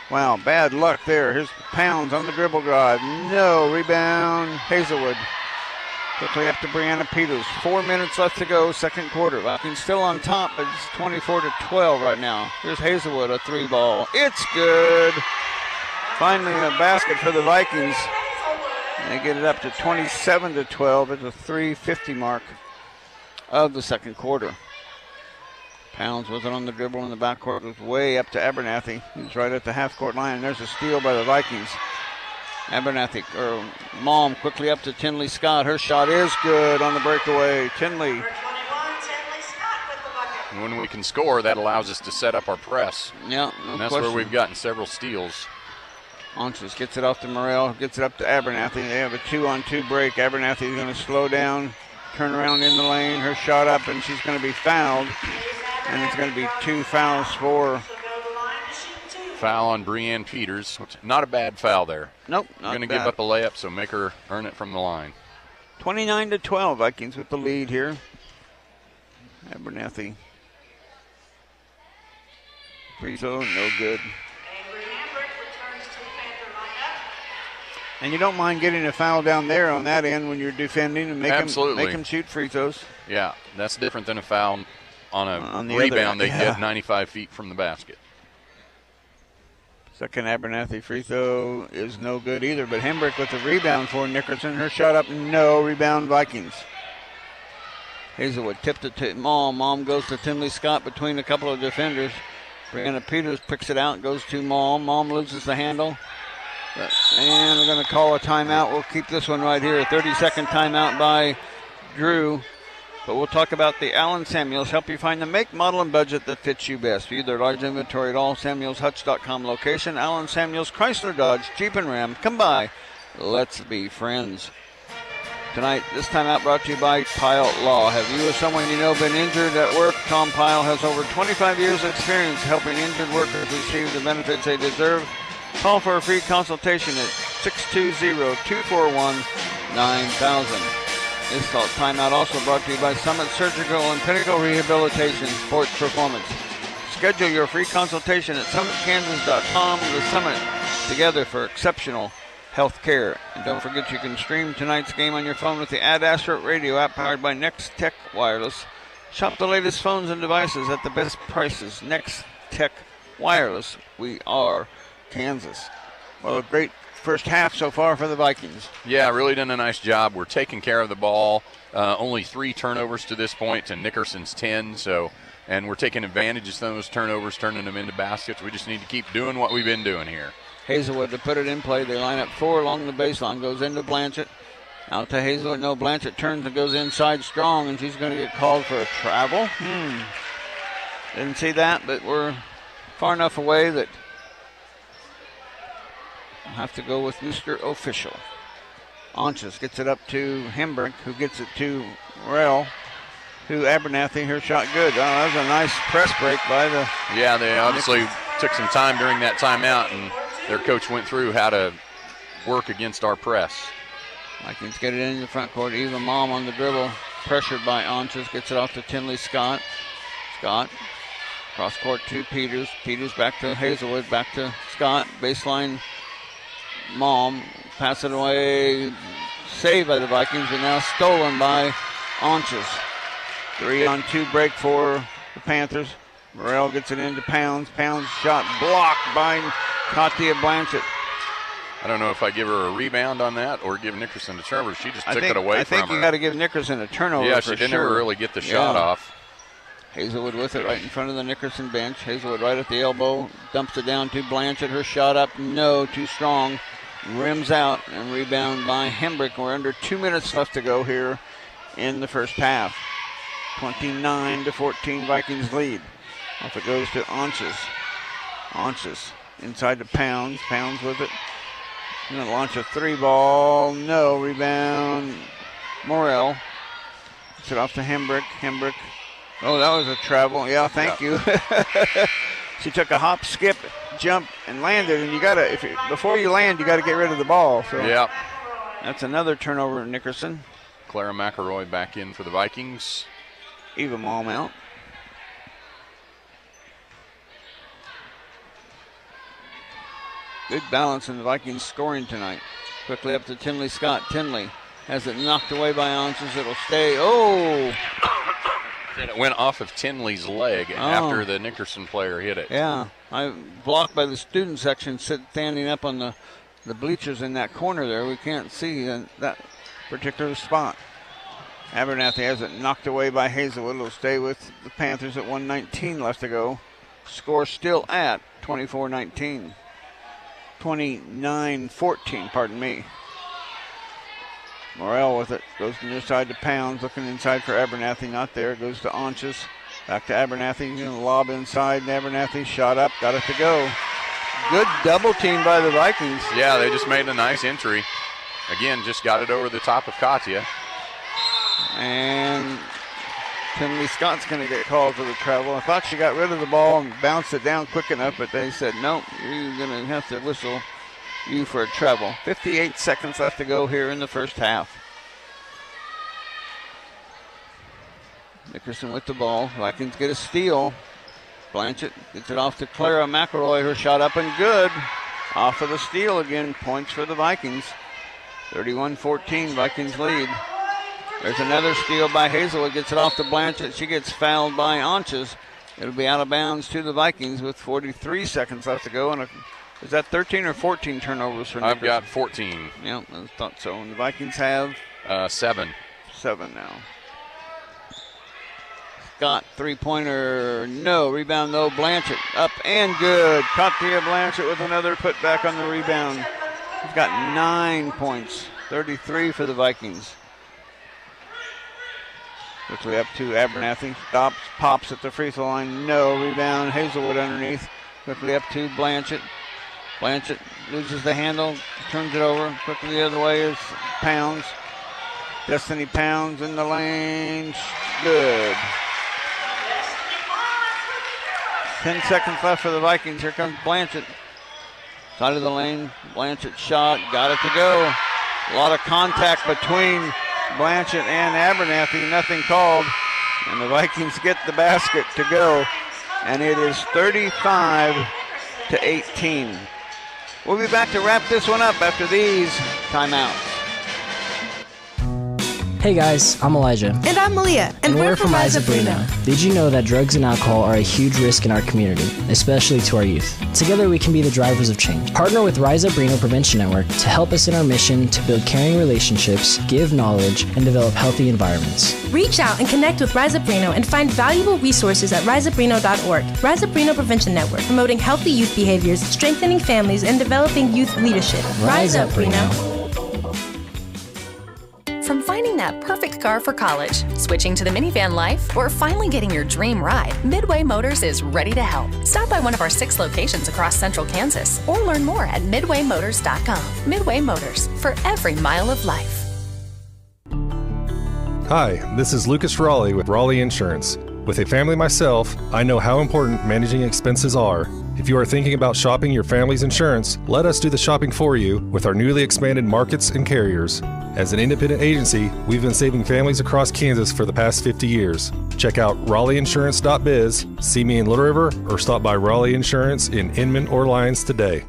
Wow, bad luck there. Here's Pounds on the dribble drive. No. Rebound. Hazelwood. Quickly up to Brianna Peters. 4 minutes left to go, second quarter. Vikings still on top, but it's 24-12 right now. Here's Hazelwood, a 3 ball. It's good. Finally a basket for the Vikings. And they get it up to 27-12 at the 3:50 mark of the second quarter. Pounds was it on the dribble in the backcourt. It was way up to Abernathy. He's right at the half-court line. There's a steal by the Vikings. Abernathy, or Malm quickly up to Tinley Scott. Her shot is good on the breakaway. Tinley. When we can score, that allows us to set up our press. Yeah, and that's where we've gotten several steals. Onchus gets it off to Morrell, gets it up to Abernathy. They have a 2-on-2 break. Abernathy is going to slow down, turn around in the lane. Her shot up, and she's going to be fouled. And it's going to be 2 fouls for... Foul on Brianne Peters. Not a bad foul there. Nope, not going to give up a layup, so make her earn it from the line. 29-12, Vikings with the lead here. Abernathy. Free throw, no good. And you don't mind getting a foul down there on that end when you're defending and make them shoot free throws. Yeah, that's different than a foul on a rebound they get 95 feet from the basket. Second Abernathy free throw is no good either, but Hembrick with the rebound for Nickerson. Her shot up, no. Rebound Vikings. Hazelwood tipped it to Malm. Malm goes to Tinley Scott between a couple of defenders. Brianna Peters picks it out, goes to Malm. Malm loses the handle. And we're going to call a timeout. We'll keep this one right here. A 30-second timeout by Drew. But we'll talk about the Allen Samuels. Help you find the make, model, and budget that fits you best. View their large inventory at all SamuelsHutch.com location. Allen Samuels, Chrysler, Dodge, Jeep, and Ram. Come by. Let's be friends. Tonight, this timeout brought to you by Pyle Law. Have you or someone you know been injured at work? Tom Pyle has over 25 years of experience helping injured workers receive the benefits they deserve. Call for a free consultation at 620-241-9000. This timeout also brought to you by Summit Surgical and Pinnacle Rehabilitation Sports Performance. Schedule your free consultation at summitkansas.com. The Summit, together for exceptional health care. And don't forget you can stream tonight's game on your phone with the Ad Astra Radio app powered by Next Tech Wireless. Shop the latest phones and devices at the best prices. Next Tech Wireless. We are Kansas. Well, a great first half so far for the Vikings. Yeah, really done a nice job. We're taking care of the ball. Only 3 turnovers to this point, and Nickerson's 10. And we're taking advantage of those turnovers, turning them into baskets. We just need to keep doing what we've been doing here. Hazelwood to put it in play. They line up 4 along the baseline. Goes into Blanchett. Out to Hazelwood. No, Blanchett turns and goes inside strong, and she's going to get called for a travel. Didn't see that, but we're far enough away that I'll have to go with Mr. Official. Onchus gets it up to Hembrick, who gets it to Rell, to Abernathy. Her shot good. Oh, that was a nice press break by the... Yeah, they obviously took some time during that timeout, and their coach went through how to work against our press. Vikings get it in the front court. Eva Malm on the dribble, pressured by Onchus, gets it off to Tinley Scott. Scott, cross court to Peters. Peters back to Hazelwood, back to Scott. Baseline, Malm, pass it away, saved by the Vikings, but now stolen by Onchus. 3-on-2 break for the Panthers. Morrell gets it into Pounds. Pounds shot blocked by Katia Blanchett. I don't know if I give her a rebound on that or give Nickerson a turnover. She just took it away from her. I think you got to give Nickerson a turnover. Yeah, she didn't ever really get the shot off. Hazelwood with it right in front of the Nickerson bench. Hazelwood right at the elbow, dumps it down to Blanchett. Her shot up, no, too strong. Rims out and rebound by Hembrick. We're under 2 minutes left to go here in the first half. 29-14 Vikings lead. Off it goes to Onchus. Onchus inside to Pounds. Pounds with it. Going to launch a 3-ball. No. Rebound. Morrell. Gets it off to Hembrick. Oh, that was a travel. Yeah, thank you. She took a hop, skip, jump, and landed. And you got to, before you land, you got to get rid of the ball. So yep. That's another turnover at Nickerson. Clara McElroy back in for the Vikings. Eva Malm out. Good balance in the Vikings scoring tonight. Quickly up to Tinley Scott. Tinley has it knocked away by Ounces. It'll stay. Oh! And it went off of Tinley's leg after the Nickerson player hit it. Yeah. I blocked by the student section standing up on the bleachers in that corner there. We can't see that particular spot. Abernathy has it knocked away by Hazelwood. It'll stay with the Panthers at 1:19 left to go. Score still at 24-19. 29-14, pardon me. Morrell with it. Goes to the near side to Pounds. Looking inside for Abernathy. Not there. Goes to Onches. Back to Abernathy. Going to lob inside. And Abernathy shot up. Got it to go. Good double team by the Vikings. Yeah, they just made a nice entry. Again, just got it over the top of Katya. And Tinley Scott's going to get called for the travel. I thought she got rid of the ball and bounced it down quick enough, but they said, nope, you're going to have to whistle you for a travel. 58 seconds left to go here in the first half. Nickerson with the ball. Vikings get a steal. Blanchett gets it off to Clara McElroy. Her shot up and good. Off of the steal again. Points for the Vikings. 31-14, Vikings lead. There's another steal by Hazelwood. Gets it off to Blanchett. She gets fouled by Onches. It'll be out of bounds to the Vikings with 43 seconds left to go. And is that 13 or 14 turnovers for Nickerson? I've got 14. Yeah, I thought so. And the Vikings have? 7. 7 now. Scott, three-pointer, no. Rebound, no. Blanchett, up and good. Katya Blanchett with another putback on the rebound. He's got 9 points, 33 for the Vikings. Quickly up to Abernathy. Stops, pops at the free throw line. No. Rebound. Hazelwood underneath. Quickly up to Blanchett. Blanchett loses the handle. Turns it over. Quickly the other way is Pounds. Destiny Pounds in the lane. Good. 10 seconds left for the Vikings. Here comes Blanchett. Side of the lane. Blanchett shot. Got it to go. A lot of contact between Blanchett and Abernathy, nothing called, and the Vikings get the basket to go, and it is 35-18. We'll be back to wrap this one up after these timeouts. Hey guys, I'm Elijah. And I'm Malia. And we're from Rise Up Reno. Did you know that drugs and alcohol are a huge risk in our community, especially to our youth? Together we can be the drivers of change. Partner with Rise Up Reno Prevention Network to help us in our mission to build caring relationships, give knowledge, and develop healthy environments. Reach out and connect with Rise Up Reno and find valuable resources at riseupreno.org. Rise Up Reno Prevention Network, promoting healthy youth behaviors, strengthening families, and developing youth leadership. Rise Up Reno. From finding that perfect car for college, switching to the minivan life, or finally getting your dream ride, Midway Motors is ready to help. Stop by one of our 6 locations across central Kansas or learn more at midwaymotors.com. Midway Motors, for every mile of life. Hi, this is Lucas Raleigh with Raleigh Insurance. With a family myself, I know how important managing expenses are. If you are thinking about shopping your family's insurance, let us do the shopping for you with our newly expanded markets and carriers. As an independent agency, we've been saving families across Kansas for the past 50 years. Check out RaleighInsurance.biz, see me in Little River, or stop by Raleigh Insurance in Inman or Lyons today.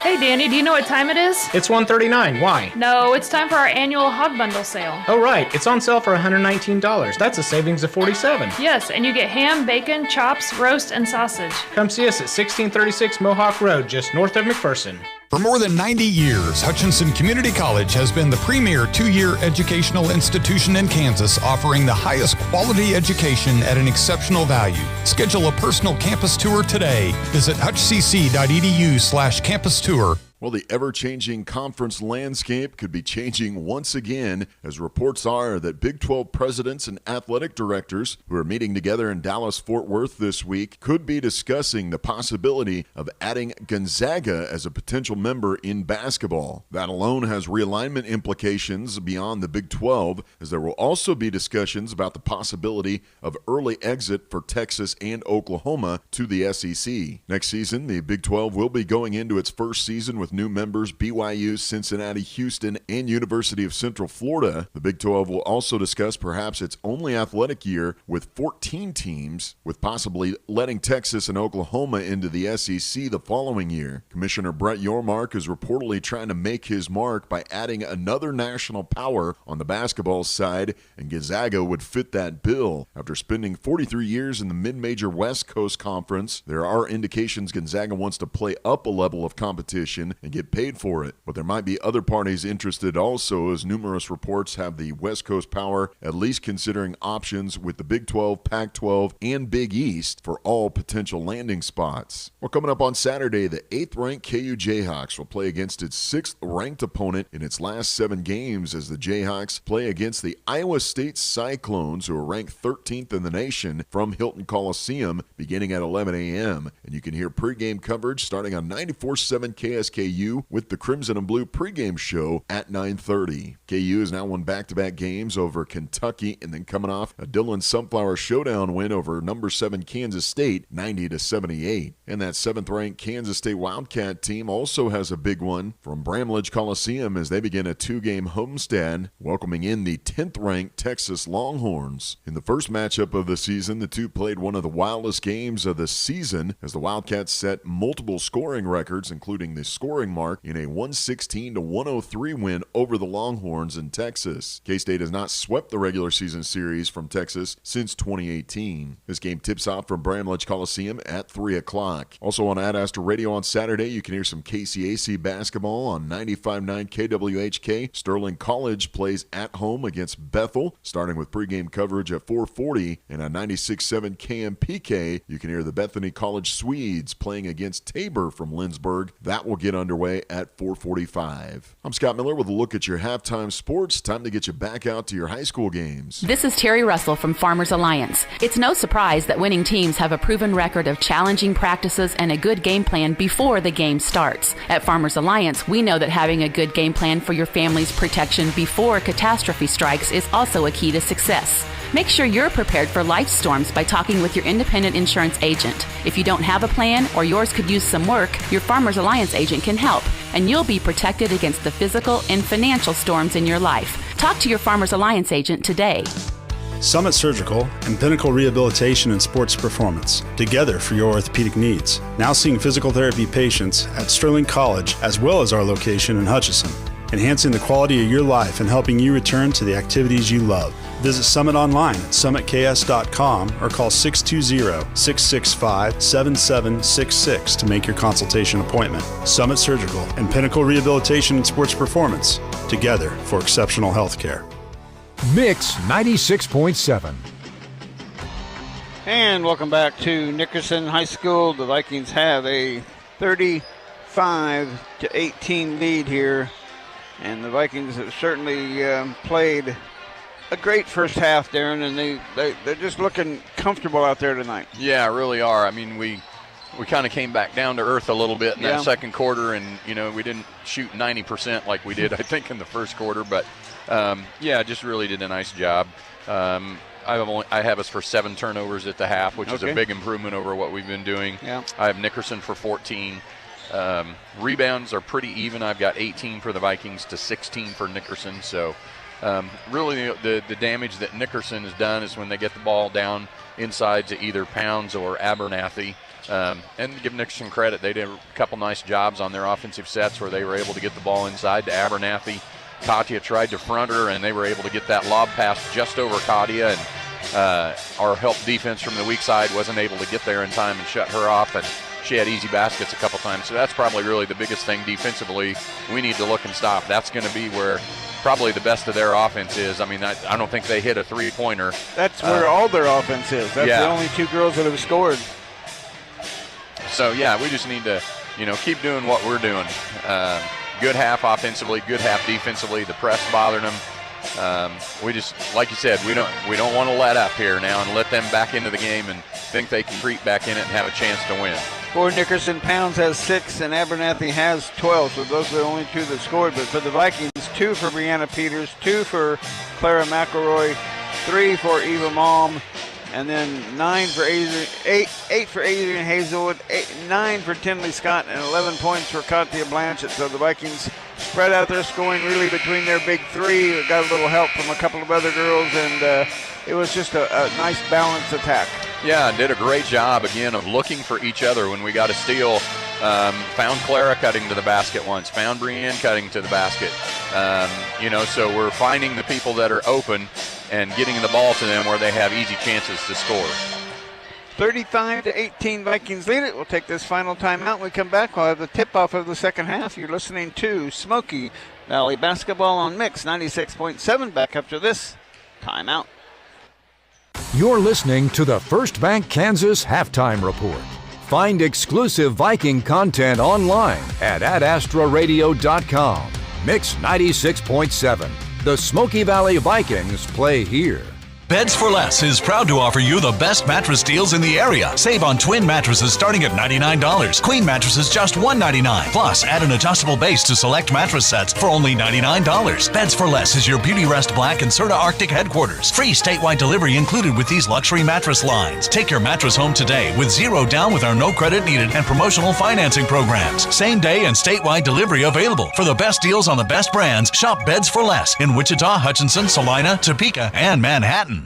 Hey Danny, do you know what time it is? It's 1:39. Why? No, it's time for our annual Hog Bundle sale. Oh right, it's on sale for $119. That's a savings of $47. Yes, and you get ham, bacon, chops, roast, and sausage. Come see us at 1636 Mohawk Road, just north of McPherson. For more than 90 years, Hutchinson Community College has been the premier 2-year educational institution in Kansas, offering the highest quality education at an exceptional value. Schedule a personal campus tour today. Visit hutchcc.edu/campus tour Well, the ever-changing conference landscape could be changing once again, as reports are that Big 12 presidents and athletic directors who are meeting together in Dallas-Fort Worth this week could be discussing the possibility of adding Gonzaga as a potential member in basketball. That alone has realignment implications beyond the Big 12, as there will also be discussions about the possibility of early exit for Texas and Oklahoma to the SEC. Next season, the Big 12 will be going into its first season with new members BYU, Cincinnati, Houston, and University of Central Florida. The Big 12 will also discuss perhaps its only athletic year with 14 teams, with possibly letting Texas and Oklahoma into the SEC the following year. Commissioner Brett Yormark is reportedly trying to make his mark by adding another national power on the basketball side, and Gonzaga would fit that bill. After spending 43 years in the mid-major West Coast Conference, there are indications Gonzaga wants to play up a level of competition and get paid for it. But there might be other parties interested also, as numerous reports have the West Coast power at least considering options with the Big 12, Pac-12, and Big East for all potential landing spots. Well, coming up on Saturday, the 8th-ranked KU Jayhawks will play against its 6th-ranked opponent in its last 7 games, as the Jayhawks play against the Iowa State Cyclones, who are ranked 13th in the nation, from Hilton Coliseum beginning at 11 a.m. And you can hear pregame coverage starting on 94.7 KSKU with the Crimson and Blue pregame show at 9:30. KU has now won back-to-back games over Kentucky, and then coming off a Dillon Sunflower Showdown win over number 7 Kansas State 90-78. And that 7th-ranked Kansas State Wildcat team also has a big one from Bramlage Coliseum as they begin a 2-game homestand, welcoming in the 10th-ranked Texas Longhorns. In the first matchup of the season, the two played one of the wildest games of the season, as the Wildcats set multiple scoring records, including the scoring mark in a 116-103 win over the Longhorns in Texas. K-State has not swept the regular season series from Texas since 2018. This game tips off from Bramlage Coliseum at 3 o'clock. Also on Ad Astra Radio on Saturday, you can hear some KCAC basketball on 95.9 KWHK. Sterling College plays at home against Bethel, starting with pregame coverage at 4:40, and on 96.7 KMPK, you can hear the Bethany College Swedes playing against Tabor from Lindsborg. That will get underway at 4:45. I'm Scott Miller with a look at your halftime sports. Time to get you back out to your high school games. This is Terry Russell from Farmers Alliance. It's no surprise that winning teams have a proven record of challenging practices and a good game plan before the game starts. At Farmers Alliance, we know that having a good game plan for your family's protection before catastrophe strikes is also a key to success. Make sure you're prepared for life storms by talking with your independent insurance agent. If you don't have a plan or yours could use some work, your Farmers Alliance agent can help, and you'll be protected against the physical and financial storms in your life. Talk to your Farmers Alliance agent today. Summit Surgical and Pinnacle Rehabilitation and Sports Performance, together for your orthopedic needs. Now seeing physical therapy patients at Sterling College as well as our location in Hutchinson, enhancing the quality of your life and helping you return to the activities you love. Visit Summit online at summitks.com or call 620-665-7766 to make your consultation appointment. Summit Surgical and Pinnacle Rehabilitation and Sports Performance, together for exceptional health care. Mix 96.7. And welcome back to Nickerson High School. The Vikings have a 35-18 lead here, and the Vikings have certainly played a great first half, Darren, and they're just looking comfortable out there tonight. Yeah, really are. I mean, we kind of came back down to earth a little bit in that second quarter, and we didn't shoot 90% like we did, I think, in the first quarter, but just really did a nice job. I have us for 7 turnovers at the half, which is a big improvement over what we've been doing. Yeah. I have Nickerson for 14. Rebounds are pretty even. I've got 18 for the Vikings to 16 for Nickerson. So really the damage that Nickerson has done is when they get the ball down inside to either Pounds or Abernathy. And give Nickerson credit. They did a couple nice jobs on their offensive sets where they were able to get the ball inside to Abernathy. Katia tried to front her, and they were able to get that lob pass just over Katia, and our help defense from the weak side wasn't able to get there in time and shut her off, and she had easy baskets a couple times. So that's probably really the biggest thing defensively we need to look and stop. That's going to be where probably the best of their offense is. I mean, I don't think they hit a three-pointer. That's where all their offense is. That's the only 2 girls that have scored. So, yeah, we just need to keep doing what we're doing. Good half offensively, good half defensively. The press bothered them. We just, like you said, we don't want to let up here now and let them back into the game and think they can creep back in it and have a chance to win. For Nickerson, Pounds has 6 and Abernathy has 12, so those are the only 2 that scored. But for the Vikings, 2 for Brianna Peters, 2 for Clara McElroy, 3 for Eva Malm, and then 9 for Adrian, 8 for Adrian Hazelwood, 9 for Tinley Scott, and 11 points for Katia Blanchett. So the Vikings spread out their scoring really between their big 3. Got a little help from a couple of other girls, and it was just a nice balanced attack. Yeah, did a great job, again, of looking for each other when we got a steal. Found Clara cutting to the basket once, found Brienne cutting to the basket. So we're finding the people that are open and getting the ball to them where they have easy chances to score. 35-18, Vikings lead it. We'll take this final timeout. When we come back, we'll have the tip-off of the second half. You're listening to Smoky Valley Basketball on Mix 96.7. Back after this timeout. You're listening to the First Bank Kansas Halftime Report. Find exclusive Viking content online at adastraradio.com. Mix 96.7. The Smoky Valley Vikings play here. Beds for Less is proud to offer you the best mattress deals in the area. Save on twin mattresses starting at $99. Queen mattresses just $199. Plus, add an adjustable base to select mattress sets for only $99. Beds for Less is your Beauty Rest Black and Serta Arctic headquarters. Free statewide delivery included with these luxury mattress lines. Take your mattress home today with 0 down with our no credit needed and promotional financing programs. Same day and statewide delivery available. For the best deals on the best brands, shop Beds for Less in Wichita, Hutchinson, Salina, Topeka, and Manhattan.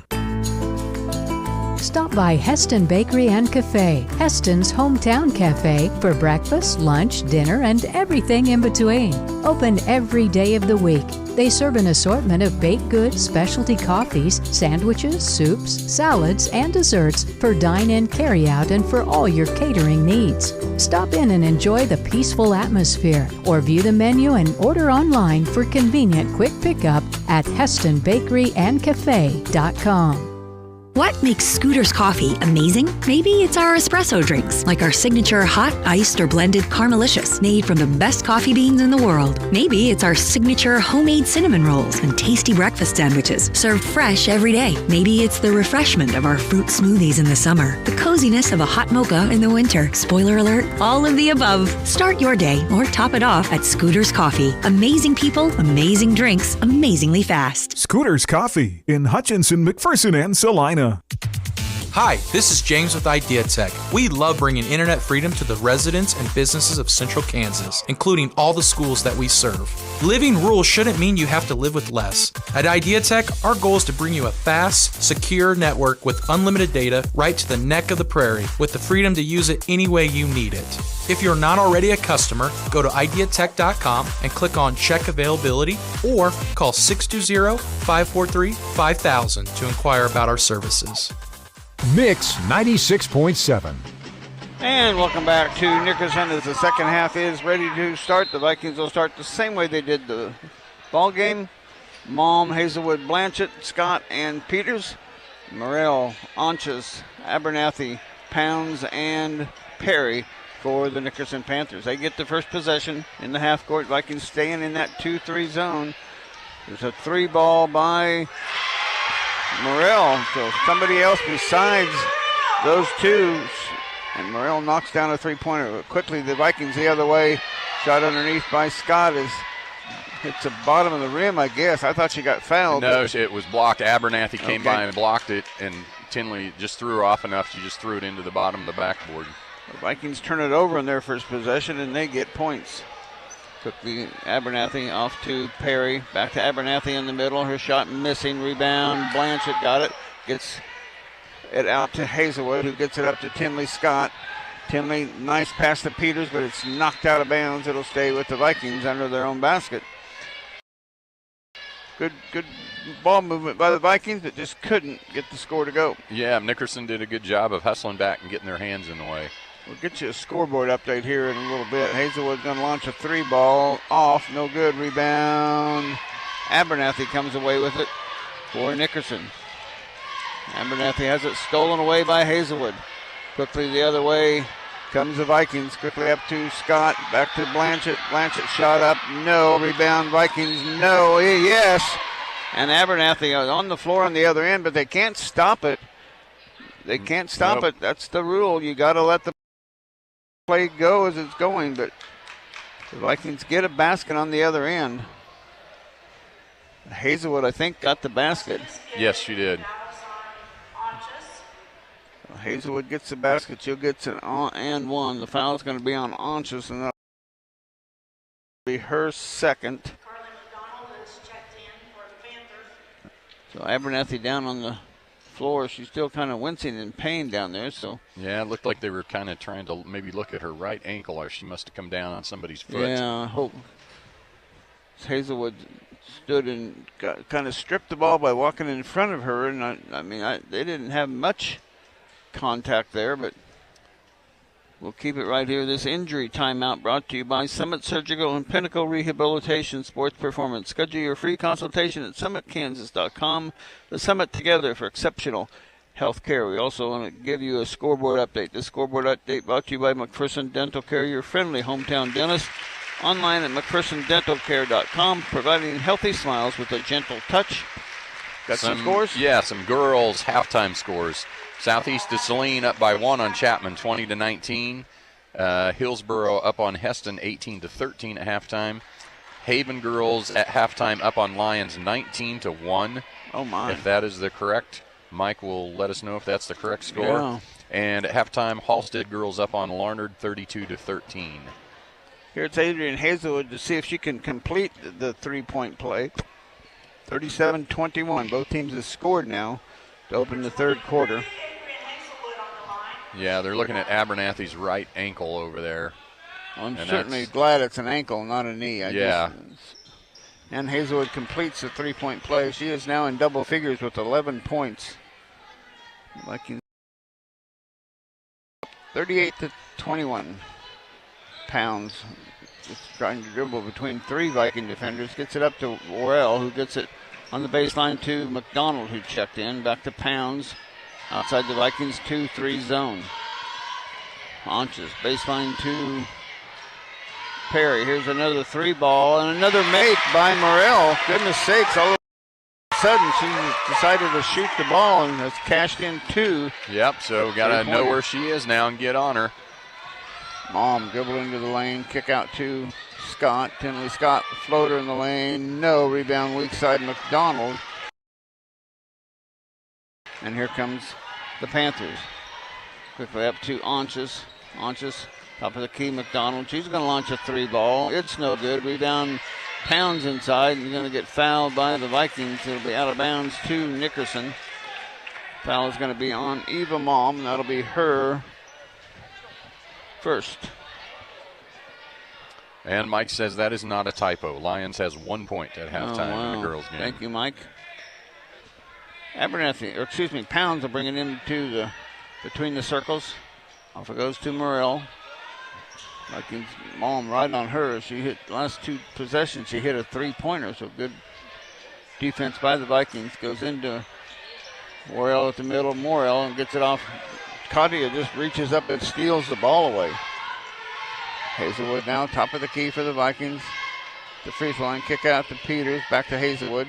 Stop by Heston Bakery and Cafe, Heston's hometown cafe, for breakfast, lunch, dinner, and everything in between. Open every day of the week. They serve an assortment of baked goods, specialty coffees, sandwiches, soups, salads, and desserts for dine-in, carry-out, and for all your catering needs. Stop in and enjoy the peaceful atmosphere, or view the menu and order online for convenient quick pickup at HestonBakeryAndCafe.com. What makes Scooter's coffee amazing? Maybe it's our espresso drinks, like our signature hot, iced, or blended Caramelicious, made from the best coffee beans in the world. Maybe it's our signature homemade cinnamon rolls and tasty breakfast sandwiches, served fresh every day. Maybe it's the refreshment of our fruit smoothies in the summer, the coziness of a hot mocha in the winter. Spoiler alert, all of the above. Start your day or top it off at Scooter's Coffee. Amazing people, amazing drinks, amazingly fast. Scooter's Coffee in Hutchinson, McPherson, and Salina. Hi, this is James with Idea Tech. We love bringing internet freedom to the residents and businesses of Central Kansas, including all the schools that we serve. Living rural shouldn't mean you have to live with less. At Idea Tech, our goal is to bring you a fast, secure network with unlimited data right to the neck of the prairie, with the freedom to use it any way you need it. If you're not already a customer, go to ideatech.com and click on Check Availability, or call 620-543-5000 to inquire about our services. Mix 96.7. And welcome back to Nickerson as the second half is ready to start. The Vikings will start the same way they did the ball game. Malm, Hazelwood, Blanchett, Scott, and Peters. Morrell, Anches, Abernathy, Pounds, and Perry for the Nickerson Panthers. They get the first possession in the half court. Vikings staying in that 2-3 zone. There's a 3 ball by Morrell, so somebody else besides those two, and Morrell knocks down a 3-pointer. Quickly, the Vikings the other way. Shot underneath by Scott is hits the bottom of the rim, I guess. I thought she got fouled. No, it was blocked. Abernathy came by and blocked it, and Tinley just threw her off enough. She just threw it into the bottom of the backboard. The Vikings turn it over in their first possession, and they get points. Quickly, Abernathy off to Perry. Back to Abernathy in the middle. Her shot missing. Rebound. Blanchett got it. Gets it out to Hazelwood, who gets it up to Tinley Scott. Tinley, nice pass to Peters, but it's knocked out of bounds. It'll stay with the Vikings under their own basket. Good ball movement by the Vikings, but just couldn't get the score to go. Yeah, Nickerson did a good job of hustling back and getting their hands in the way. We'll get you a scoreboard update here in a little bit. Hazelwood's going to launch a 3 ball off. No good. Rebound. Abernathy comes away with it for Nickerson. Abernathy has it stolen away by Hazelwood. Quickly the other way Comes the Vikings quickly up to Scott. Back to Blanchett. Blanchett shot up. No. Rebound Vikings. No. Yes. And Abernathy on the floor on the other end, but they can't stop it. They can't stop it. That's the rule. You got to let the play go as it's going, but the Vikings get a basket on the other end. Hazelwood, I think, got the basket. Yes, she did. Hazelwood gets the basket. She'll get an and one. The foul is going to be on Onches, and that'll be her second. So Abernathy down on the floor. She's still kind of wincing in pain down there. So yeah, it looked like they were kind of trying to maybe look at her right ankle, or she must have come down on somebody's foot. Yeah, I hope. Hazelwood stood and kind of stripped the ball by walking in front of her, and they didn't have much contact there, but we'll keep it right here. This injury timeout brought to you by Summit Surgical and Pinnacle Rehabilitation Sports Performance. Schedule your free consultation at summitkansas.com. The Summit together for exceptional health care. We also want to give you a scoreboard update. This scoreboard update brought to you by McPherson Dental Care, your friendly hometown dentist. Online at McPhersonDentalCare.com, providing healthy smiles with a gentle touch. Got some scores? Yeah, some girls' halftime scores. Southeast de Saline up by 1 on Chapman, 20-19. Hillsboro up on Heston, 18-13 at halftime. Haven girls at halftime up on Lyons, 19-1. Oh my! If that is the correct, Mike will let us know if that's the correct score. Yeah. And at halftime, Halstead girls up on Larnard, 32-13. Here it's Adrian Hazelwood to see if she can complete the three-point play. 37-21. Both teams have scored now to open the third quarter. Yeah, they're looking at Abernathy's right ankle over there. I'm certainly glad it's an ankle, not a knee. And Hazelwood completes the three-point play. She is now in double figures with 11 points. 38-21. Pounds just trying to dribble between three Viking defenders. Gets it up to Worrell, who gets it on the baseline to McDonald, who checked in. Back to Pounds. Outside the Vikings 2-3 zone. Launches baseline to Perry. Here's another three ball and another make by Morrell. Goodness sakes, all of a sudden she decided to shoot the ball and has cashed in two. Yep, so got to know where she is now and get on her. Mom dribble into the lane, kick out to Scott. Tinley Scott, floater in the lane. No, rebound weak side McDonald. And here comes the Panthers. Quickly up to Onches. Onches, top of the key, McDonald. She's going to launch a three ball. It's no good. Rebound Pounds inside. You're going to get fouled by the Vikings. It'll be out of bounds to Nickerson. Foul is going to be on Eva Malm. That'll be her first. And Mike says that is not a typo. Lions has 1 point at halftime in the girls' game. Thank you, Mike. Pounds will bring it into between the circles. Off it goes to Morrell. Vikings Malm right on her. She hit last two possessions. She hit a three-pointer, so good defense by the Vikings. Goes into Morrell at the middle. Morrell and gets it off. Katia just reaches up and steals the ball away. Hazelwood now top of the key for the Vikings. The free throw line, kick out to Peters. Back to Hazelwood.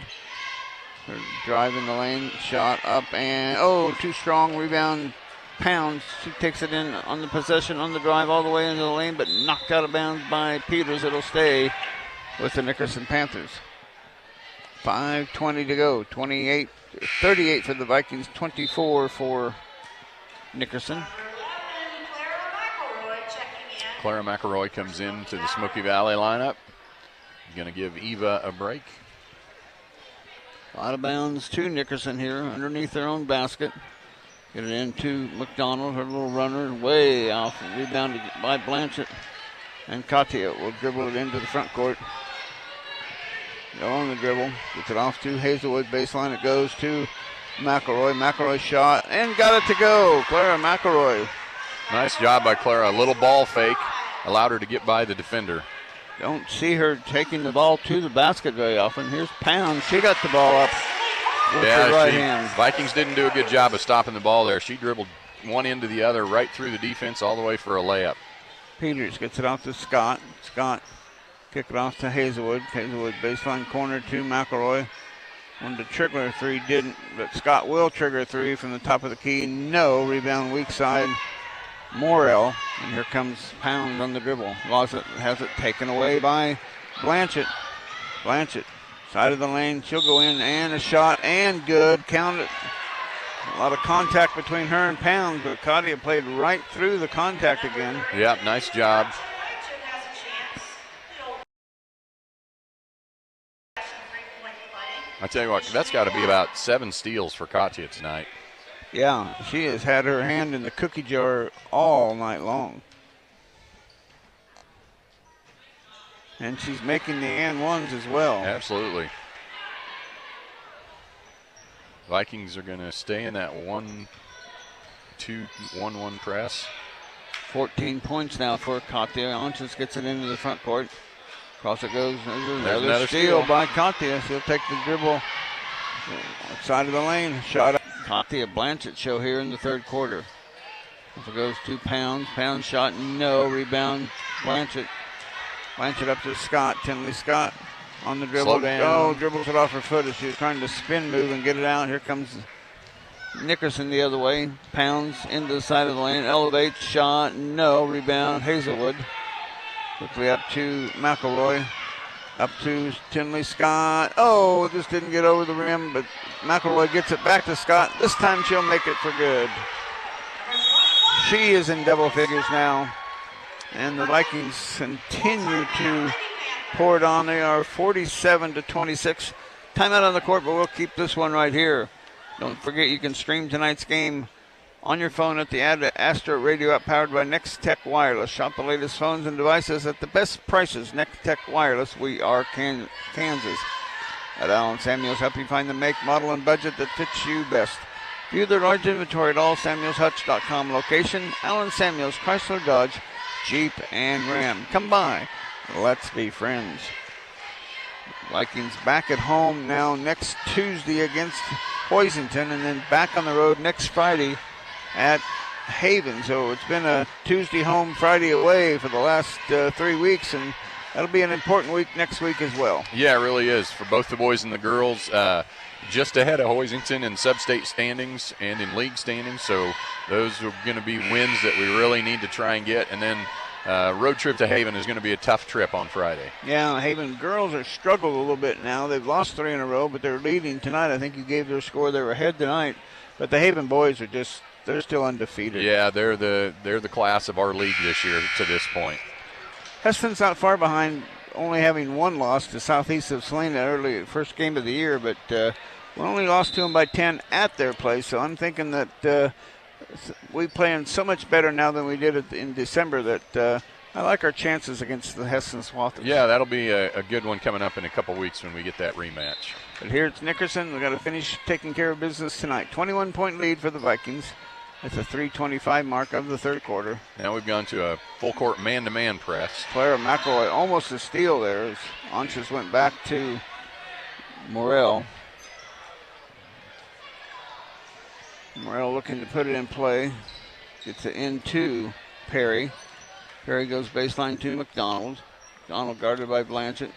Her drive in the lane, shot up and too strong. Rebound Pounds. She takes it in on the possession, on the drive all the way into the lane, but knocked out of bounds by Peters. It'll stay with the Nickerson Panthers. 5:20 to go. 38 for the Vikings, 24 for Nickerson. Clara McElroy comes into the Smoky Valley lineup. Going to give Eva a break. Out of bounds to Nickerson here, underneath their own basket. Get it into McDonald, her little runner, way off. Rebounded by Blanchett. And Katia will dribble it into the front court. Go on the dribble. Gets it off to Hazelwood. Baseline, it goes to McElroy. McElroy shot and got it to go. Clara McElroy. Nice job by Clara. A little ball fake. Allowed her to get by the defender. Don't see her taking the ball to the basket very often. Here's Pounds. She got the ball up with her right hand. Vikings didn't do a good job of stopping the ball there. She dribbled one end to the other, right through the defense, all the way for a layup. Peters gets it off to Scott. Scott kick it off to Hazelwood. Hazelwood baseline corner to McElroy. Wanted to trigger a three, didn't, but Scott will trigger a three from the top of the key. No, rebound weak side. Morrell, and here comes Pound on the dribble. Lost it, has it taken away by Blanchett. Blanchett, side of the lane, she'll go in, and a shot, and good. Count it. A lot of contact between her and Pound, but Katia played right through the contact again. Yep, nice job. I tell you what, that's got to be about 7 steals for Katia tonight. Yeah, she has had her hand in the cookie jar all night long. And she's making the and ones as well. Absolutely. Vikings are going to stay in that 1-2-1-1 press. 14 points now for Katia. Onches gets it into the front court. Across it goes. There's another steal by Katia. She'll take the dribble. Outside of the lane. Shot up. Katia Blanchett show here in the third quarter. If it goes 2 Pounds. Pound shot, no. Rebound. Blanchett. Blanchett up to Scott. Tinley Scott on the dribble. Slow down. Oh, dribbles it off her foot as she was trying to spin move and get it out. Here comes Nickerson the other way. Pounds into the side of the lane. Elevates. Shot, no. Rebound. Hazelwood. Quickly up to McElroy. Up to Tinley Scott. Oh, just didn't get over the rim, but McElroy gets it back to Scott. This time she'll make it for good. She is in double figures now. And the Vikings continue to pour it on. They are 47-26. Timeout on the court, but we'll keep this one right here. Don't forget you can stream tonight's game on your phone at the Astro Radio app powered by Next Tech Wireless. Shop the latest phones and devices at the best prices. Next Tech Wireless. We are Kansas. At Allen Samuels, help you find the make, model, and budget that fits you best. View their large inventory at allsamuelshutch.com location. Allen Samuels, Chrysler, Dodge, Jeep, and Ram. Come by. Let's be friends. Vikings back at home now next Tuesday against Hoisington, and then back on the road next Friday at Haven. So it's been a Tuesday home, Friday away for the last 3 weeks, and that'll be an important week next week as well. Yeah, it really is for both the boys and the girls. Just ahead of Hoisington in sub-state standings and in league standings, so those are going to be wins that we really need to try and get. And then road trip to Haven is going to be a tough trip on Friday. Yeah, Haven girls are struggled a little bit now. They've lost 3 in a row, but they're leading tonight. I think you gave their score. They were ahead tonight, but the Haven boys are they're still undefeated. Yeah, they're the class of our league this year to this point. Heston's not far behind, only having 1 loss to Southeast of Salina early first game of the year, but we only lost to them by 10 at their place. So I'm thinking that we playing so much better now than we did in December that I like our chances against the Heston Swathers. Yeah, that'll be a good one coming up in a couple weeks when we get that rematch. But here it's Nickerson. We've got to finish taking care of business tonight. 21-point lead for the Vikings. It's a 3:25 mark of the third quarter. Now we've gone to a full-court man-to-man press. Clara McElroy almost a steal there as Anches went back to Morrell. Morrell looking to put it in play. Gets it into Perry. Perry goes baseline to McDonald. McDonald guarded by Blanchett.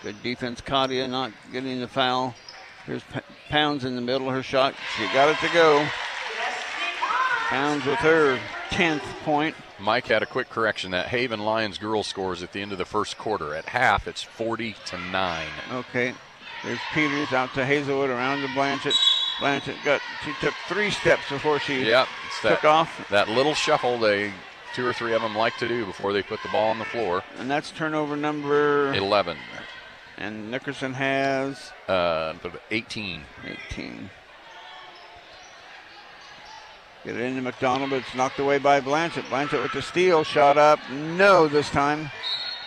Good defense. Katia not getting the foul. Here's Pounds in the middle. Her shot. She got it to go. Pounds with her 10th point. Mike had a quick correction. That Haven Lions girls scores at the end of the first quarter. At half, it's 40-9. Okay. There's Peters out to Hazelwood around to Blanchett. Blanchett she took 3 steps before she took off. That little shuffle 2 or 3 of them like to do before they put the ball on the floor. And that's turnover number 11. And Nickerson has 18. Get it into McDonald, but it's knocked away by Blanchett. Blanchett with the steal, shot up, no this time.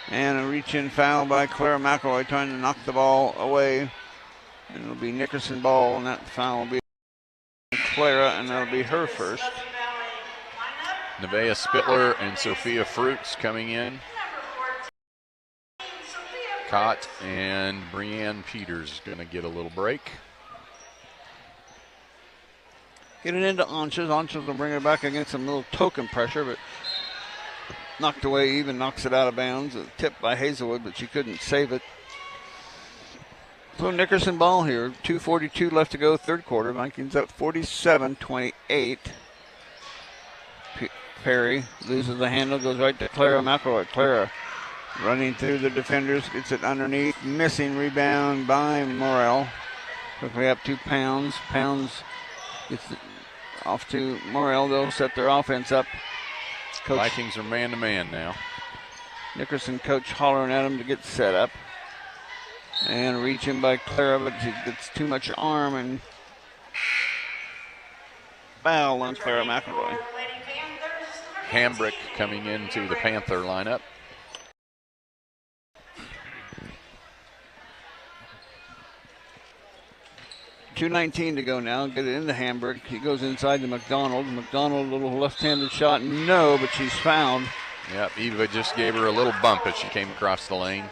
And a reach-in foul by Clara McElroy trying to knock the ball away. And it'll be Nickerson ball, and that foul will be Clara, and that'll be her first. Nevaeh Spittler and Sophia Fruits coming in. Cott and Brianne Peters going to get a little break. Get it into Anches. Anches will bring it back against some little token pressure, but knocked away. Even knocks it out of bounds. A tip by Hazelwood, but she couldn't save it. So Nickerson ball here. 2:42 left to go, third quarter. Vikings up 47-28. Perry loses the handle, goes right to Clara McElroy. Clara running through the defenders, gets it underneath. Missing rebound by Morrell. Quickly up to Pounds. Pounds gets it off to Morrell. They'll set their offense up. Coach Vikings are man-to-man now. Nickerson coach hollering at him to get set up. And reaching by Clara, but she gets too much arm and foul on Clara McElroy. Hambrick coming into the Panther lineup. $2:19 to go now. Get it into Hambrick. He goes inside to McDonald. McDonald, a little left-handed shot. No, but she's fouled. Yep, Eva just gave her a little bump as she came across the lane.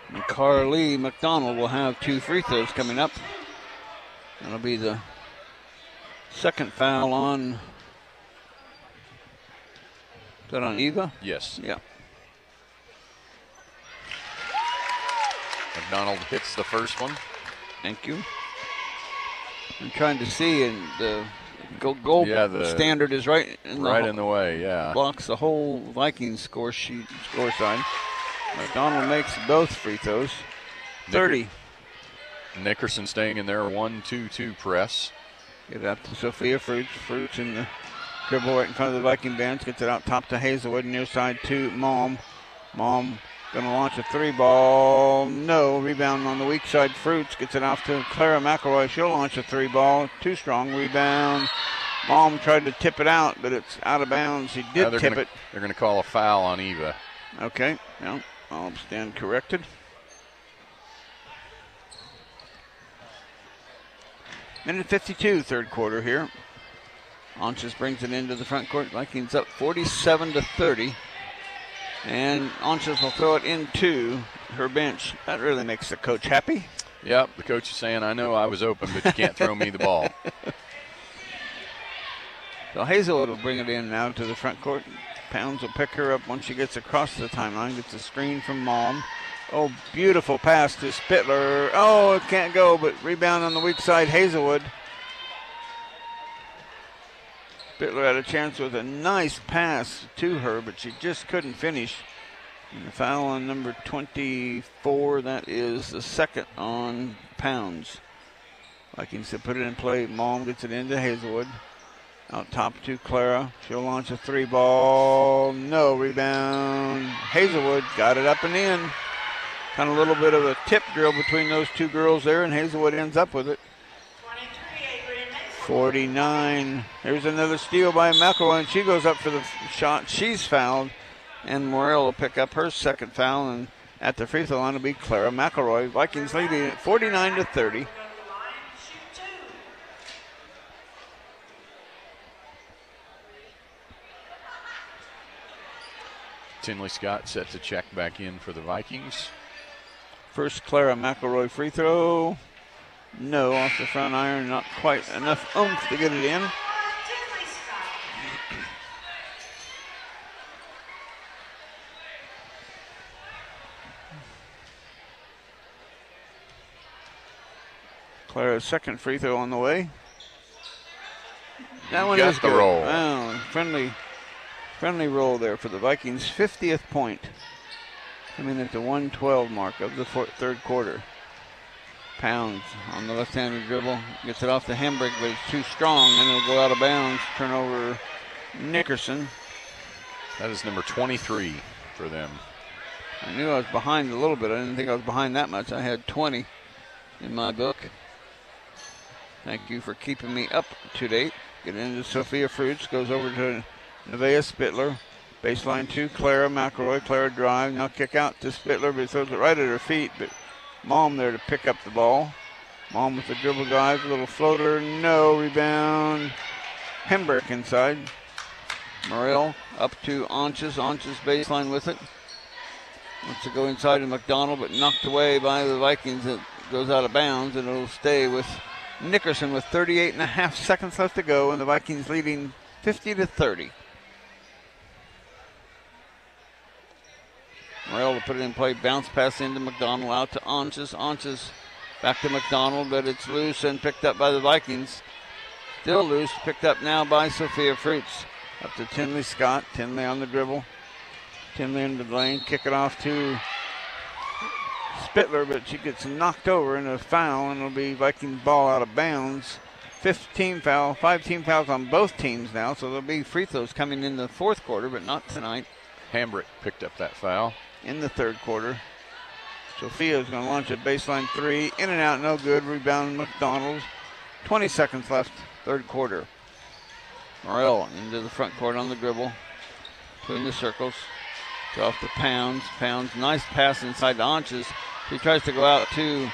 And Carly McDonald will have 2 free throws coming up. That'll be the second foul on. Is that on Eva? Yes. Yeah. McDonald hits the first one. Thank you. I'm trying to see, and the goal standard is right in the way. Yeah, blocks the whole Vikings score side. McDonald makes both free throws. 30. Nickerson staying in their 1-2-2 press. Get it up to Sophia Fruits. Fruits in the dribble right in front of the Viking bench. Gets it out top to Hazelwood. Near side to Mom. Mom going to launch a 3-ball. No. Rebound on the weak side. Fruits gets it off to Clara McElroy. She'll launch a 3-ball. Too strong. Rebound. Mom tried to tip it out, but it's out of bounds. He did tip it. They're going to call a foul on Eva. Okay. No, I'll stand corrected. Minute 52, third quarter here. Anches brings it into the front court. Vikings up 47-30. And Anches will throw it into her bench. That really makes the coach happy. Yep, the coach is saying, I know I was open, but you can't throw me the ball. So Hazelwood will bring it in now to the front court. Pounds will pick her up once she gets across the timeline. Gets a screen from Mom. Oh, beautiful pass to Spittler. Oh, it can't go, but rebound on the weak side, Hazelwood. Spittler had a chance with a nice pass to her, but she just couldn't finish. And the foul on number 24, that is the second on Pounds. Vikings to put it in play. Mom gets it into Hazelwood. Out top to Clara. She'll launch a 3-ball. No, rebound. Hazelwood got it up and in. Kind of a little bit of a tip drill between those two girls there, and Hazelwood ends up with it. 49. Here's another steal by McElroy, and she goes up for the shot. She's fouled, and Morrell will pick up her second foul, and at the free throw line will be Clara McElroy. Vikings leading at 49-30. Tinley Scott set to check back in for the Vikings. First Clara McElroy free throw. No, off the front iron. Not quite enough oomph to get it in. Clara's second free throw on the way. That one is the good. roll. Oh, friendly roll there for the Vikings. 50th point. Coming at the 1:12 mark of the third quarter. Pounds on the left-handed dribble. Gets it off the Hambrick, but it's too strong, and it'll go out of bounds. Turnover Nickerson. That is number 23 for them. I knew I was behind a little bit. I didn't think I was behind that much. I had 20 in my book. Thank you for keeping me up to date. Get into Sophia Fruits. Goes over to Nevaeh Spittler. Baseline to Clara McElroy. Clara drive. Now kick out to Spittler, but he throws it right at her feet. But Mom there to pick up the ball. Mom with the dribble drive. Little floater. No. Rebound. Hembrick inside. Morrell up to Anches. Anches baseline with it. Wants to go inside to McDonald, but knocked away by the Vikings. It goes out of bounds, and it'll stay with Nickerson with 38.5 seconds left to go, and the Vikings leading 50-30. Morrell to put it in play, bounce pass into McDonald, out to Onches. Onches back to McDonald, but it's loose and picked up by the Vikings. Still loose, picked up now by Sophia Fruits. Up to Tinley Scott. Tinley on the dribble. Tinley into the lane, kick it off to Spittler, but she gets knocked over in a foul, and it'll be Vikings ball out of bounds. 5 team fouls on both teams now, so there'll be free throws coming in the fourth quarter, but not tonight. Hambrick picked up that foul. In the third quarter. Sophia's going to launch a baseline three. In and out, no good. Rebound McDonald. 20 seconds left, third quarter. Morrell into the front court on the dribble. Between the circles. It's off to Pounds. Pounds, nice pass inside to Onches. He tries to go out to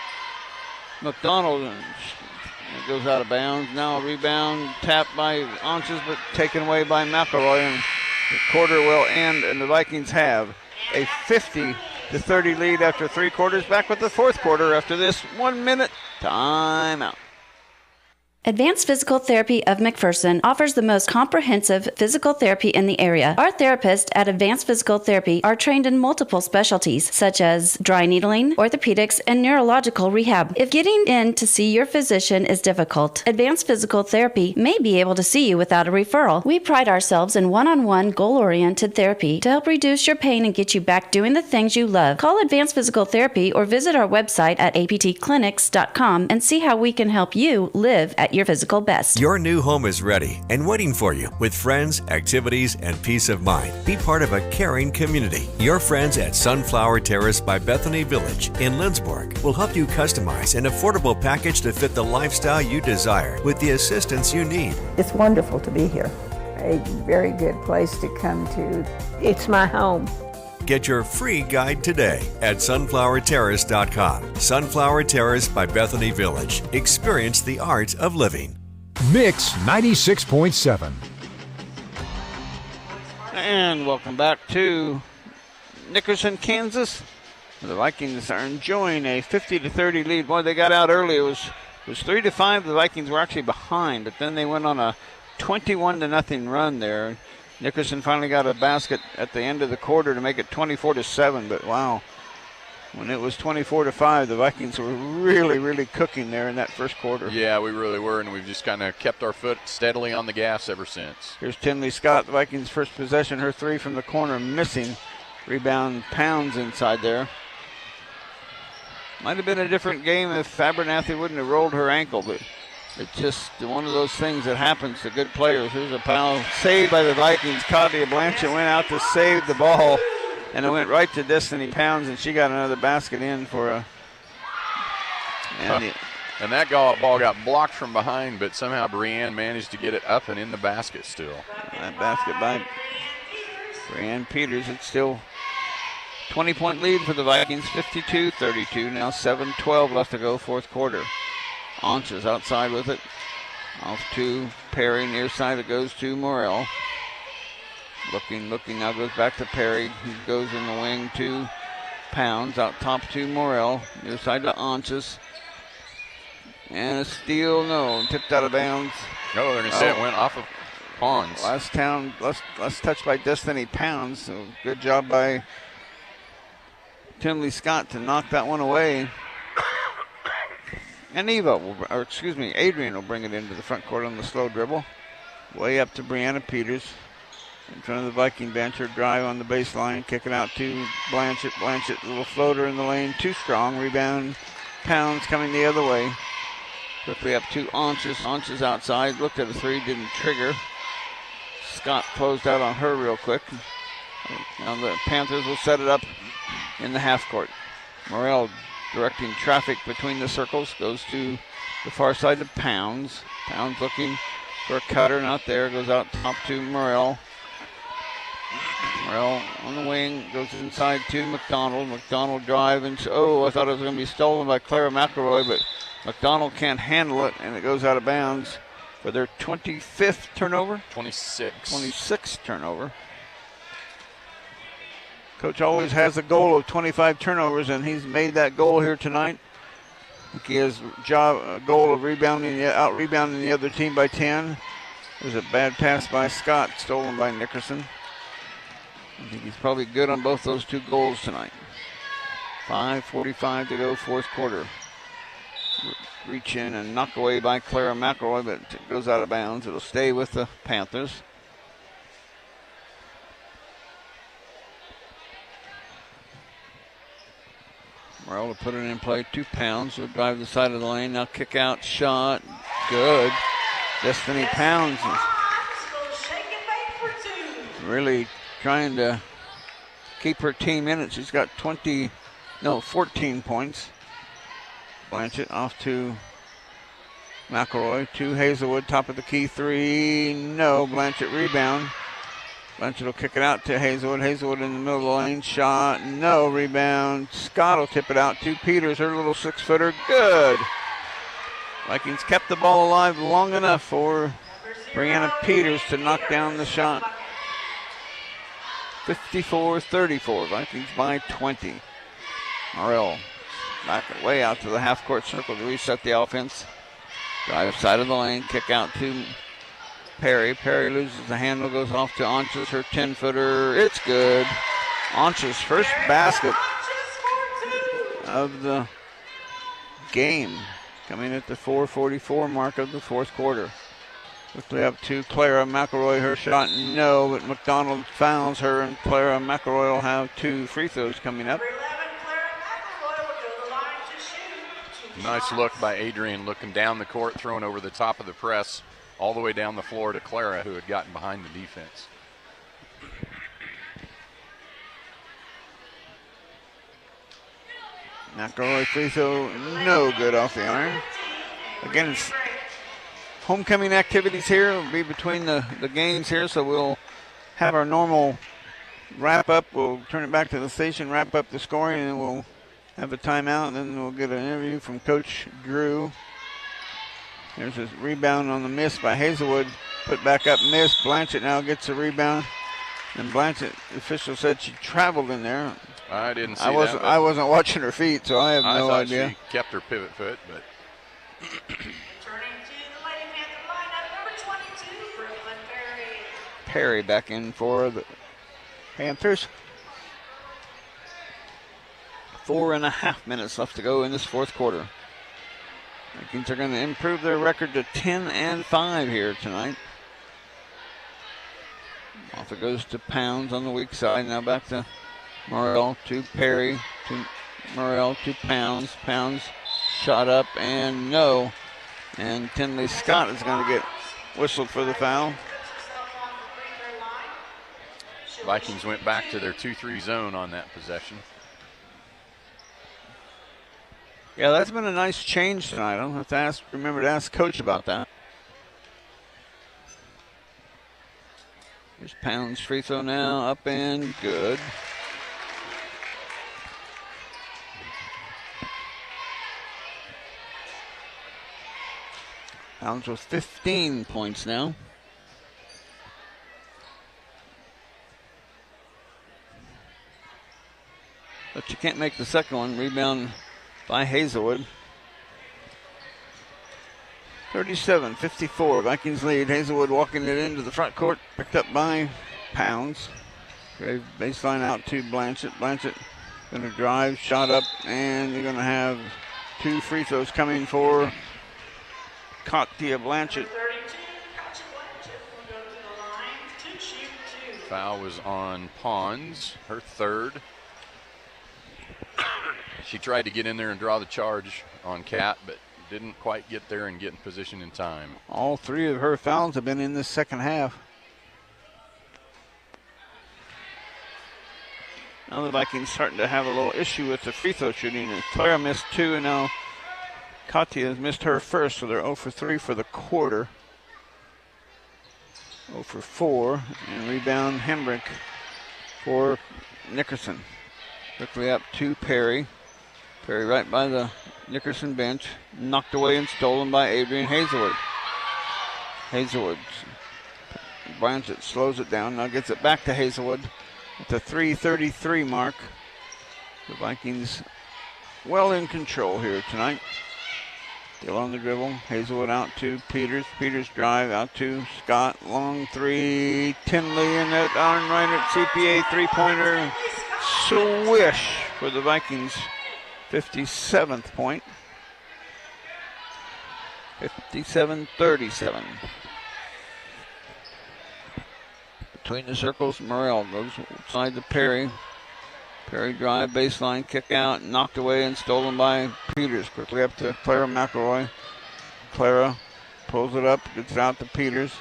McDonald, and it goes out of bounds. Now a rebound, tapped by Onches, but taken away by McElroy. And the quarter will end, and the Vikings have a 50-30 lead after 3 quarters. Back with the fourth quarter after this 1 minute timeout. Advanced Physical Therapy of McPherson offers the most comprehensive physical therapy in the area. Our therapists at Advanced Physical Therapy are trained in multiple specialties, such as dry needling, orthopedics, and neurological rehab. If getting in to see your physician is difficult, Advanced Physical Therapy may be able to see you without a referral. We pride ourselves in one-on-one, goal-oriented therapy to help reduce your pain and get you back doing the things you love. Call Advanced Physical Therapy or visit our website at aptclinics.com and see how we can help you live at your physical best. Your new home is ready and waiting for you with friends, activities, and peace of mind. Be part of a caring community. Your friends at Sunflower Terrace by Bethany Village in Lindsborg will help you customize an affordable package to fit the lifestyle you desire with the assistance you need. It's wonderful to be here. A very good place to come to. It's my home. Get your free guide today at sunflowerterrace.com. Sunflower Terrace by Bethany Village. Experience the art of living. Mix 96.7. And welcome back to Nickerson, Kansas. The Vikings are enjoying a 50-30 lead. Boy, they got out early. It was 3-5. The Vikings were actually behind, but then they went on a 21-0 run there. Nickerson finally got a basket at the end of the quarter to make it 24-7, but wow. When it was 24-5, the Vikings were really, really cooking there in that first quarter. Yeah, we really were, and we've just kind of kept our foot steadily on the gas ever since. Here's Tinley Scott, the Vikings' first possession. Her three from the corner missing. Rebound Pounds inside there. Might have been a different game if Abernathy wouldn't have rolled her ankle, but it's just one of those things that happens to good players. Here's a foul saved by the Vikings. Claudia Blanchett went out to save the ball, and it went right to Destiny Pounds, and she got another basket in for a. And that ball got blocked from behind, but somehow Brianne managed to get it up and in the basket still. That basket by Brianne Peters. It's still 20-point lead for the Vikings, 52-32. Now 7:12 left to go, fourth quarter. Onches outside with it. Off to Perry, near side. It goes to Morrell. Looking, now goes back to Perry. He goes in the wing to Pounds. Out top to Morrell. Near side to Onches. And a steal, no. Tipped out of bounds. No, they're going to say it went off of Pawns. Last touch by Destiny Pounds. So good job by Tinley Scott to knock that one away. And Adrian will bring it into the front court on the slow dribble. Way up to Brianna Peters. In front of the Viking bench, her drive on the baseline. Kick it out to Blanchett. Blanchett, little floater in the lane. Too strong. Rebound. Pounds coming the other way. Quickly up to Onches. Onches outside. Looked at a three. Didn't trigger. Scott closed out on her real quick. Now the Panthers will set it up in the half court. Morrell directing traffic between the circles, goes to the far side to Pounds. Pounds looking for a cutter, not there, goes out top to Morrell. Morrell on the wing, goes inside to McDonald. McDonald drive, and I thought it was going to be stolen by Clara McElroy, but McDonald can't handle it, and it goes out of bounds for their 25th turnover. 26th turnover. Coach always has a goal of 25 turnovers, and he's made that goal here tonight. He has a goal of out-rebounding the other team by 10. There's a bad pass by Scott, stolen by Nickerson. I think he's probably good on both those 2 goals tonight. 5:45 to go, fourth quarter. Reach in and knock away by Clara McElroy, but it goes out of bounds. It'll stay with the Panthers. Morrell to put it in play, 2 pounds. Will drive the side of the lane. Now kick out, shot, good. Destiny Pounds is really trying to keep her team in it. She's got 14 points. Blanchett off to McElroy, to Hazelwood, top of the key, 3. No, Blanchett rebound. Blanchett will kick it out to Hazelwood. Hazelwood in the middle of the lane, shot, no, rebound. Scott will tip it out to Peters, her little 6-footer, good. Vikings kept the ball alive long enough for Brianna Peters to knock down the shot. 54-34, Vikings by 20. Morrell back way out to the half-court circle to reset the offense. Drive side of the lane, kick out to Perry. Perry loses the handle, goes off to Anches, her 10-footer. It's good. Anches' first basket of the game, coming at the 4:44 mark of the fourth quarter. Quickly up to Clara McElroy, her shot, no, but McDonald fouls her, and Clara McElroy will have 2 free throws coming up. Nice look by Adrian, looking down the court, throwing over the top of the press, all the way down the floor to Clara, who had gotten behind the defense. McElroy free throw, no good off the iron. Again, it's homecoming activities here. It'll be between the games here, so we'll have our normal wrap up. We'll turn it back to the station, wrap up the scoring, and then we'll have a timeout, and then we'll get an interview from Coach Drew. There's a rebound on the miss by Hazelwood. Put back up, miss. Blanchett now gets a rebound. And Blanchett, the official said she traveled in there. I didn't see that. I wasn't watching her feet, so I have no idea. She kept her pivot foot, but. Perry back in for the Panthers. 4.5 minutes left to go in this fourth quarter. Vikings are going to improve their record to 10-5 here tonight. Off it goes to Pounds on the weak side. Now back to Morrell, to Perry, to Morrell, to Pounds. Pounds shot up and no. And Tinley Scott is going to get whistled for the foul. Vikings went back to their 2-3 zone on that possession. Yeah, that's been a nice change tonight. I don't have to remember to ask Coach about that. Here's Pounds free throw now, up and good. Pounds with 15 points now. But you can't make the second one. Rebound by Hazelwood. 37-54, Vikings lead. Hazelwood walking it into the front court, picked up by Pounds. Great baseline out to Blanchett. Blanchett going to drive, shot up, and you're going to have 2 free throws coming for Katia Blanchett. Foul was on Pons, her third. She tried to get in there and draw the charge on Kat, but didn't quite get there and get in position in time. All 3 of her fouls have been in this second half. Now the Vikings starting to have a little issue with the free throw shooting. And Clara missed 2, and now Katia has missed her first, so they're 0 for 3 for the quarter. 0 for 4, and rebound Hembrick for Nickerson. Quickly up to Perry. Perry right by the Nickerson bench. Knocked away and stolen by Adrian Hazelwood. Hazelwood. Blanchett slows it down. Now gets it back to Hazelwood at the 3:33 mark. The Vikings well in control here tonight. Still on the dribble. Hazelwood out to Peters. Peters drive out to Scott. Long three. Tinley in that on right at CPA three-pointer. Swish for the Vikings. 57th point. 57-37. Between the circles, Morrell goes outside to Perry. Perry drive, baseline, kick out, knocked away and stolen by Peters. Quickly up to Clara McElroy. Clara pulls it up, gets it out to Peters.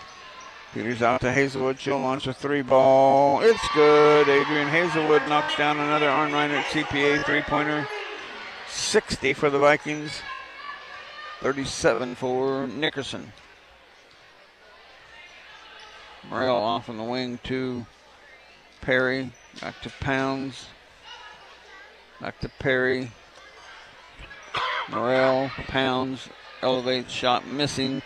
Peters out to Hazelwood. She'll launch a three ball. It's good. Adrian Hazelwood knocks down another Arnreiner CPA three-pointer. 60 for the Vikings. 37 for Nickerson. Morrell off on the wing to Perry. Back to Pounds. Back to Perry. Morrell, Pounds, elevates, shot missing.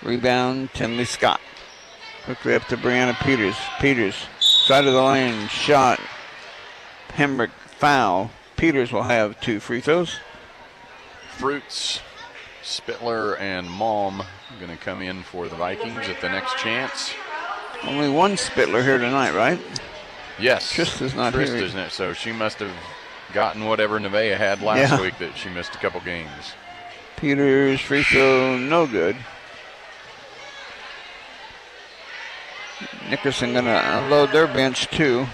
Rebound, Tinley Scott. Quickly up to Brianna Peters. Peters, side of the lane, shot. Hembrick, foul. Peters will have 2 free throws. Fruits, Spittler, and Malm going to come in for the Vikings at the next chance. Only one Spittler here tonight, right? Yes. Trista's not here. Trista's not, so she must have gotten whatever Nevaeh had last week that she missed a couple games. Peters, free throw, no good. Nickerson going to unload their bench, too.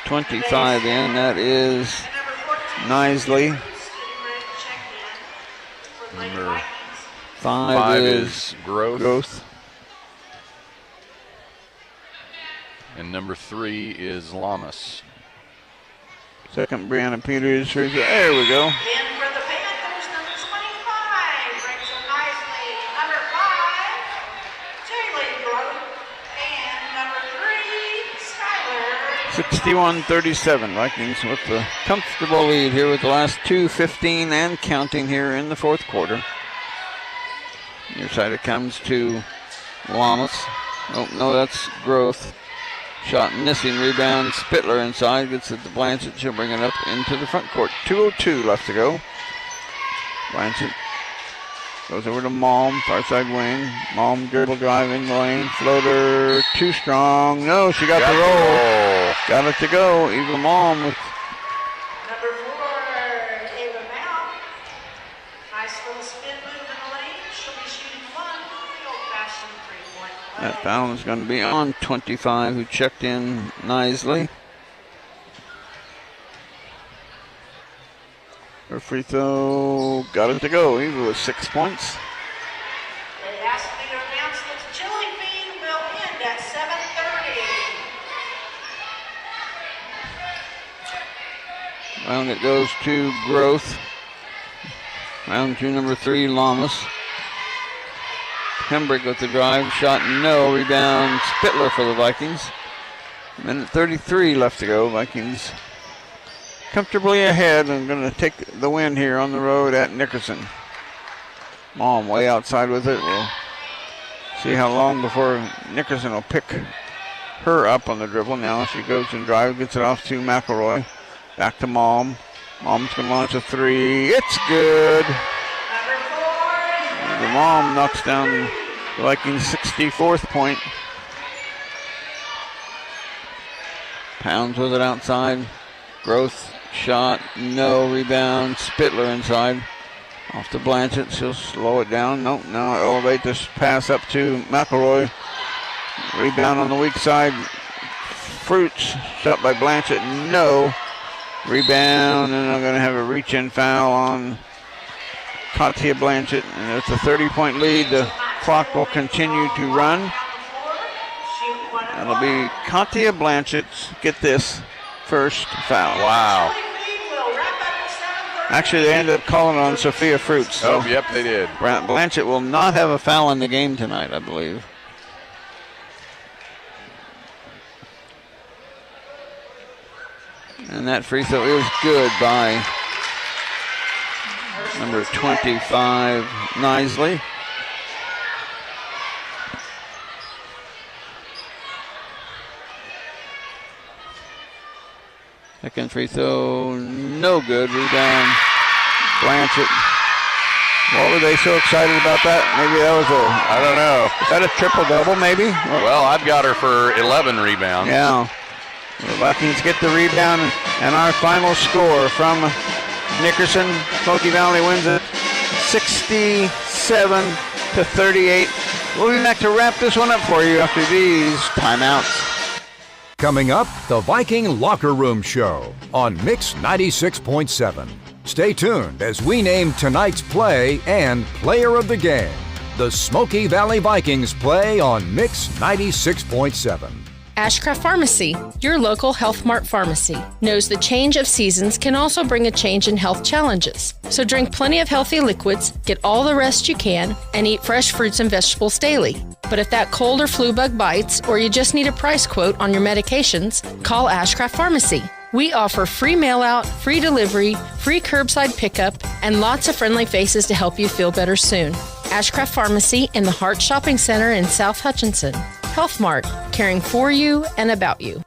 25 in, that is Nisley. Number 5 is Groth. And number 3 is Lamas. Second, Brianna Peters. There we go. In for the Panthers, number 25, Rachel Nisley. Number 5, Jaylee Groth. And number 3, Skyler. 61-37. Vikings with the comfortable lead here with the last 2:15 and counting here in the fourth quarter. Near side it comes to Lamas. Oh, no, that's Groth. Shot missing, rebound. Spittler inside, gets it to Blanchett. She'll bring it up into the front court. 2:02 left to go. Blanchett goes over to Malm, far side wing. Malm dribble drive in the lane. Floater, too strong. No, she got the roll. Got it to go. Eva Malm with number 4, Ava Mal. Nice little spin move in the lane. She'll be shooting 1 the old-fashioned 3-point play. that foul is going to be on 25, who checked in Nisley. Her free throw, got it to go. Eva with 6 points. It has to be announced that the chili feed will end at 7:30. Round it goes to Groth. Round to number 3, Lamas. Hembrick with the drive, shot no, rebound, Spittler for the Vikings. Minute 33 left to go. Vikings comfortably ahead and going to take the win here on the road at Nickerson. Malm way outside with it. We'll see how long before Nickerson will pick her up on the dribble. Now she goes and drives, gets it off to McElroy. Back to Malm. Malm's going to launch a 3. It's good. The Malm knocks down the Vikings' 64th point. Pounds with it outside. Groth shot, no, rebound. Spittler inside. Off to Blanchett. She'll slow it down. Nope, now elevate this pass up to McElroy. Rebound on the weak side. Fruits shot by Blanchett, no. Rebound, and I'm going to have a reach-in foul on Katia Blanchett, and it's a 30-point lead. The clock will continue to run. That'll be Katia Blanchett's, get this, first foul. Wow. Actually, they ended up calling on Sophia Fruits. So oh, yep, they did. Blanchett will not have a foul in the game tonight, I believe. And that free throw is good by number 25, Nisley. Second free throw, no good. Rebound, Blanchett. What were they so excited about that? Maybe that was I don't know. Is that a triple-double, maybe? Well, I've got her for 11 rebounds. Yeah. The Vikings get the rebound, and our final score from Nickerson. Smoky Valley wins it 67-38. We'll be back to wrap this one up for you after these timeouts. Coming up, the Viking Locker Room Show on Mix 96.7. Stay tuned as we name tonight's play and player of the game. The Smoky Valley Vikings play on Mix 96.7. Ashcraft Pharmacy, your local Health Mart pharmacy, knows the change of seasons can also bring a change in health challenges. So drink plenty of healthy liquids, get all the rest you can, and eat fresh fruits and vegetables daily. But if that cold or flu bug bites, or you just need a price quote on your medications, call Ashcraft Pharmacy. We offer free mail-out, free delivery, free curbside pickup, and lots of friendly faces to help you feel better soon. Ashcraft Pharmacy in the Hart Shopping Center in South Hutchinson. Health Mart, caring for you and about you.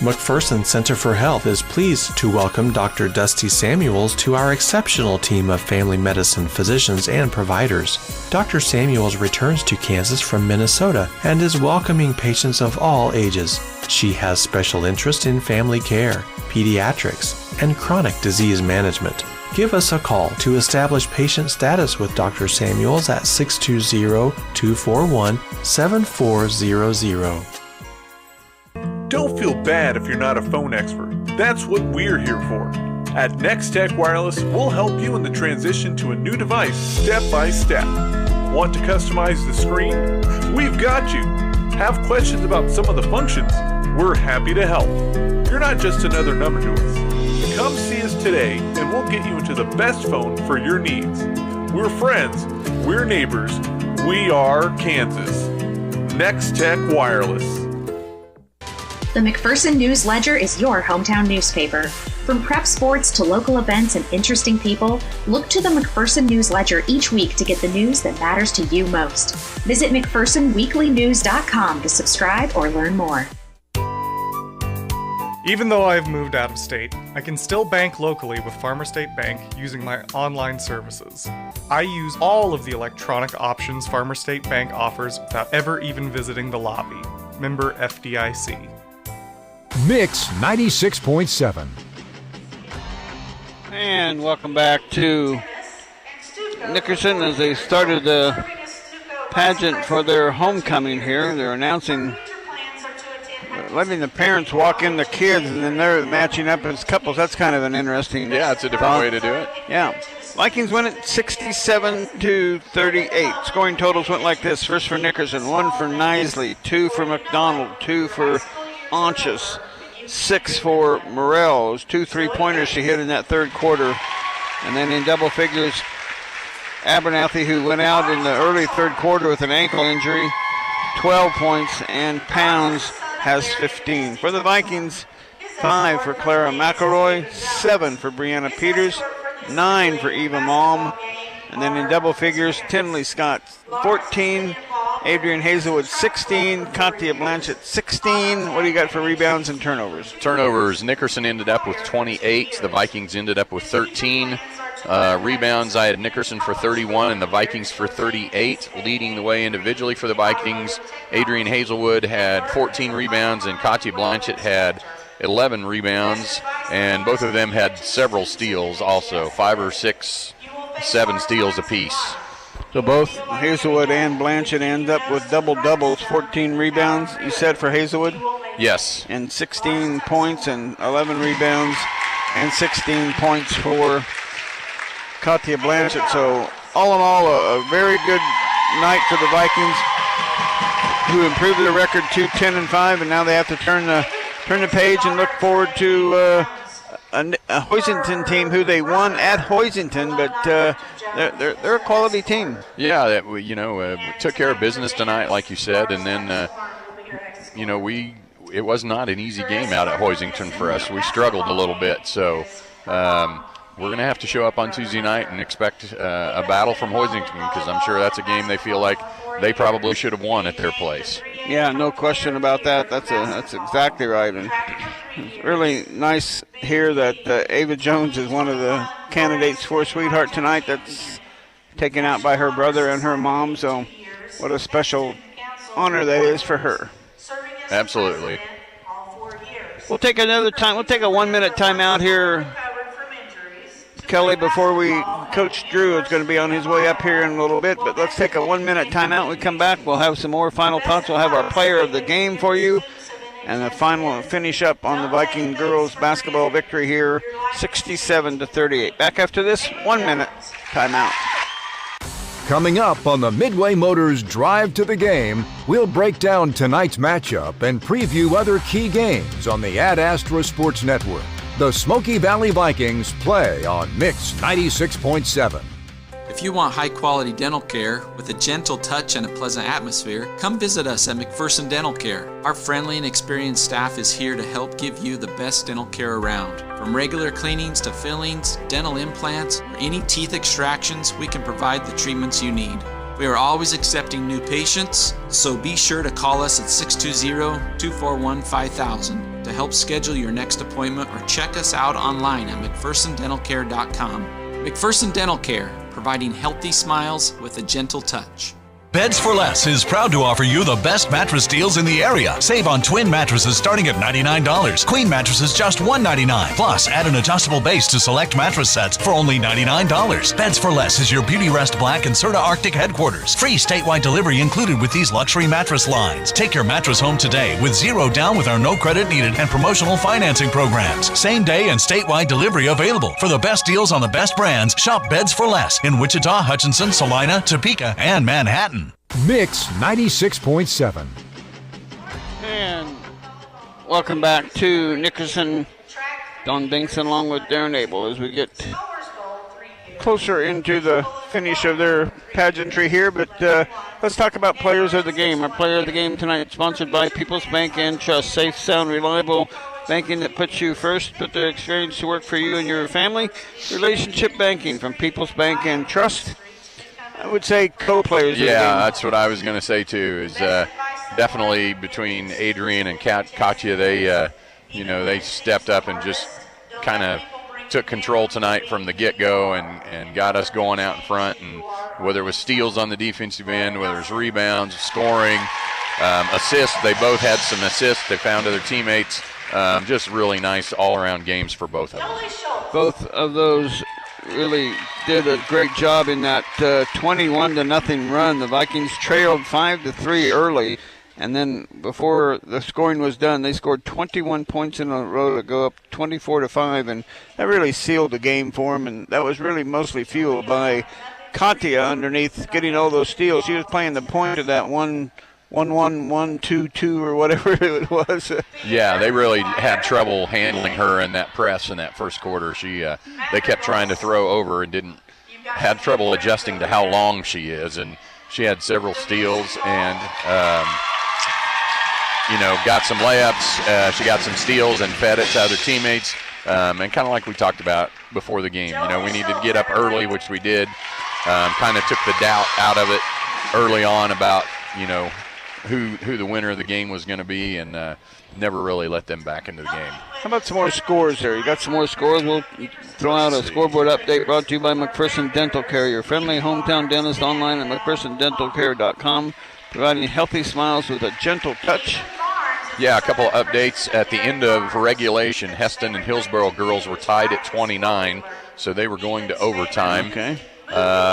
McPherson Center for Health is pleased to welcome Dr. Dusty Samuels to our exceptional team of family medicine physicians and providers. Dr. Samuels returns to Kansas from Minnesota and is welcoming patients of all ages. She has special interest in family care, pediatrics, and chronic disease management. Give us a call to establish patient status with Dr. Samuels at 620-241-7400. Don't feel bad if you're not a phone expert. That's what we're here for. At NextTech Wireless, we'll help you in the transition to a new device step by step. Want to customize the screen? We've got you. Have questions about some of the functions? We're happy to help. You're not just another number to us. Come see us today and we'll get you into the best phone for your needs. We're friends. We're neighbors. We are Kansas. NextTech Wireless. The McPherson News Ledger is your hometown newspaper. From prep sports to local events and interesting people, look to the McPherson News Ledger each week to get the news that matters to you most. Visit McPhersonWeeklyNews.com to subscribe or learn more. Even though I've moved out of state, I can still bank locally with Farmer State Bank using my online services. I use all of the electronic options Farmer State Bank offers without ever even visiting the lobby. Member FDIC. Mix 96.7. And welcome back to Nickerson as they started the pageant for their homecoming here. They're announcing, letting the parents walk in the kids, and then they're matching up as couples. That's kind of an interesting. Yeah, it's a different way to do it. Yeah. Vikings win it 67-38. Scoring totals went like this. First for Nickerson, 1 for Nisley, 2 for McDonald, 2 for Onchus, 6 for Morrell. Those 2 3-pointers she hit in that third quarter. And then in double figures, Abernathy, who went out in the early third quarter with an ankle injury, 12 points, and Pounds has 15. For the Vikings, 5 for Clara McElroy, 7 for Brianna Peters, 9 for Eva Malm, and then in double figures, Tinley Scott 14, Adrian Hazelwood 16, Katia Blanchett 16. What do you got for rebounds and turnovers? Turnovers, Nickerson ended up with 28. The Vikings ended up with 13. Rebounds, I had Nickerson for 31 and the Vikings for 38. Leading the way individually for the Vikings, Adrian Hazelwood had 14 rebounds and Katia Blanchett had 11 rebounds, and both of them had several steals also, 5 or 6, 7 steals apiece. So both Hazelwood and Blanchett end up with double-doubles, 14 rebounds, you said, for Hazelwood? Yes. And 16 points and 11 rebounds and 16 points for Katia Blanchett. So all in all, a very good night for the Vikings, who improved their record to 10-5, and now they have to turn the page and look forward to a Hoisington team who they won at Hoisington, but they're a quality team. Yeah, we took care of business tonight, like you said, and then it was not an easy game out at Hoisington for us. We struggled a little bit, so we're going to have to show up on Tuesday night and expect a battle from Hoisington, because I'm sure that's a game they feel like they probably should have won at their place. Yeah, no question about that. That's exactly right. And It's really nice here that Ava Jones is one of the candidates for Sweetheart tonight. That's taken out by her brother and her mom. So what a special honor that is for her. Absolutely. We'll take another time. We'll take a 1-minute timeout here, Kelly, before Coach Drew is going to be on his way up here in a little bit. But let's take a 1-minute timeout. When we come back, we'll have some more final thoughts. We'll have our player of the game for you. And the final finish up on the Viking girls basketball victory here, 67-38. Back after this 1-minute timeout. Coming up on the Midway Motors Drive to the Game, we'll break down tonight's matchup and preview other key games on the Ad Astra Sports Network. The Smoky Valley Vikings play on Mix 96.7. If you want high-quality dental care with a gentle touch and a pleasant atmosphere, come visit us at McPherson Dental Care. Our friendly and experienced staff is here to help give you the best dental care around. From regular cleanings to fillings, dental implants, or any teeth extractions, we can provide the treatments you need. We are always accepting new patients, so be sure to call us at 620-241-5000 to help schedule your next appointment or check us out online at McPhersonDentalCare.com. McPherson Dental Care, providing healthy smiles with a gentle touch. Beds for Less is proud to offer you the best mattress deals in the area. Save on twin mattresses starting at $99. Queen mattresses just $199. Plus, add an adjustable base to select mattress sets for only $99. Beds for Less is your Beauty Rest Black and Serta Arctic headquarters. Free statewide delivery included with these luxury mattress lines. Take your mattress home today with zero down with our no credit needed and promotional financing programs. Same day and statewide delivery available. For the best deals on the best brands, shop Beds for Less in Wichita, Hutchinson, Salina, Topeka, and Manhattan. Mix 96.7. And welcome back to Nickerson. Don Binkson along with Darren Abel as we get closer into the finish of their pageantry here. But let's talk about players of the game. Our player of the game tonight sponsored by People's Bank and Trust. Safe, sound, reliable banking that puts you first, put their experience to work for you and your family. Relationship banking from People's Bank and Trust. I would say co-players. Yeah, that's what I was going to say too. Is definitely between Adrian and Katya, they stepped up and just kind of took control tonight from the get-go and got us going out in front. And whether it was steals on the defensive end, whether it was rebounds, scoring, assists, they both had some assists. They found other teammates. Just really nice all-around games for both of them. Both of those really did a great job in that 21-0 run. The Vikings trailed 5-3 early, and then before the scoring was done, they scored 21 points in a row to go up 24-5, and that really sealed the game for them. And that was really mostly fueled by Katya underneath getting all those steals. She was playing the point of that 1-1-1-2-2 or whatever it was. Yeah, they really had trouble handling her in that press in that first quarter. They kept trying to throw over and had trouble adjusting to how long she is. And she had several steals and, got some layups. She got some steals and fed it to other teammates. And kind of like we talked about before the game, we needed to get up early, which we did. Kind of took the doubt out of it early on about, who the winner of the game was going to be, and never really let them back into the game. How about some more scores there? You got some more scores? We'll throw out a scoreboard update brought to you by McPherson Dental Care, your friendly hometown dentist online at McPhersonDentalCare.com, providing healthy smiles with a gentle touch. Yeah, a couple of updates. At the end of regulation, Heston and Hillsboro girls were tied at 29, so they were going to overtime. Okay.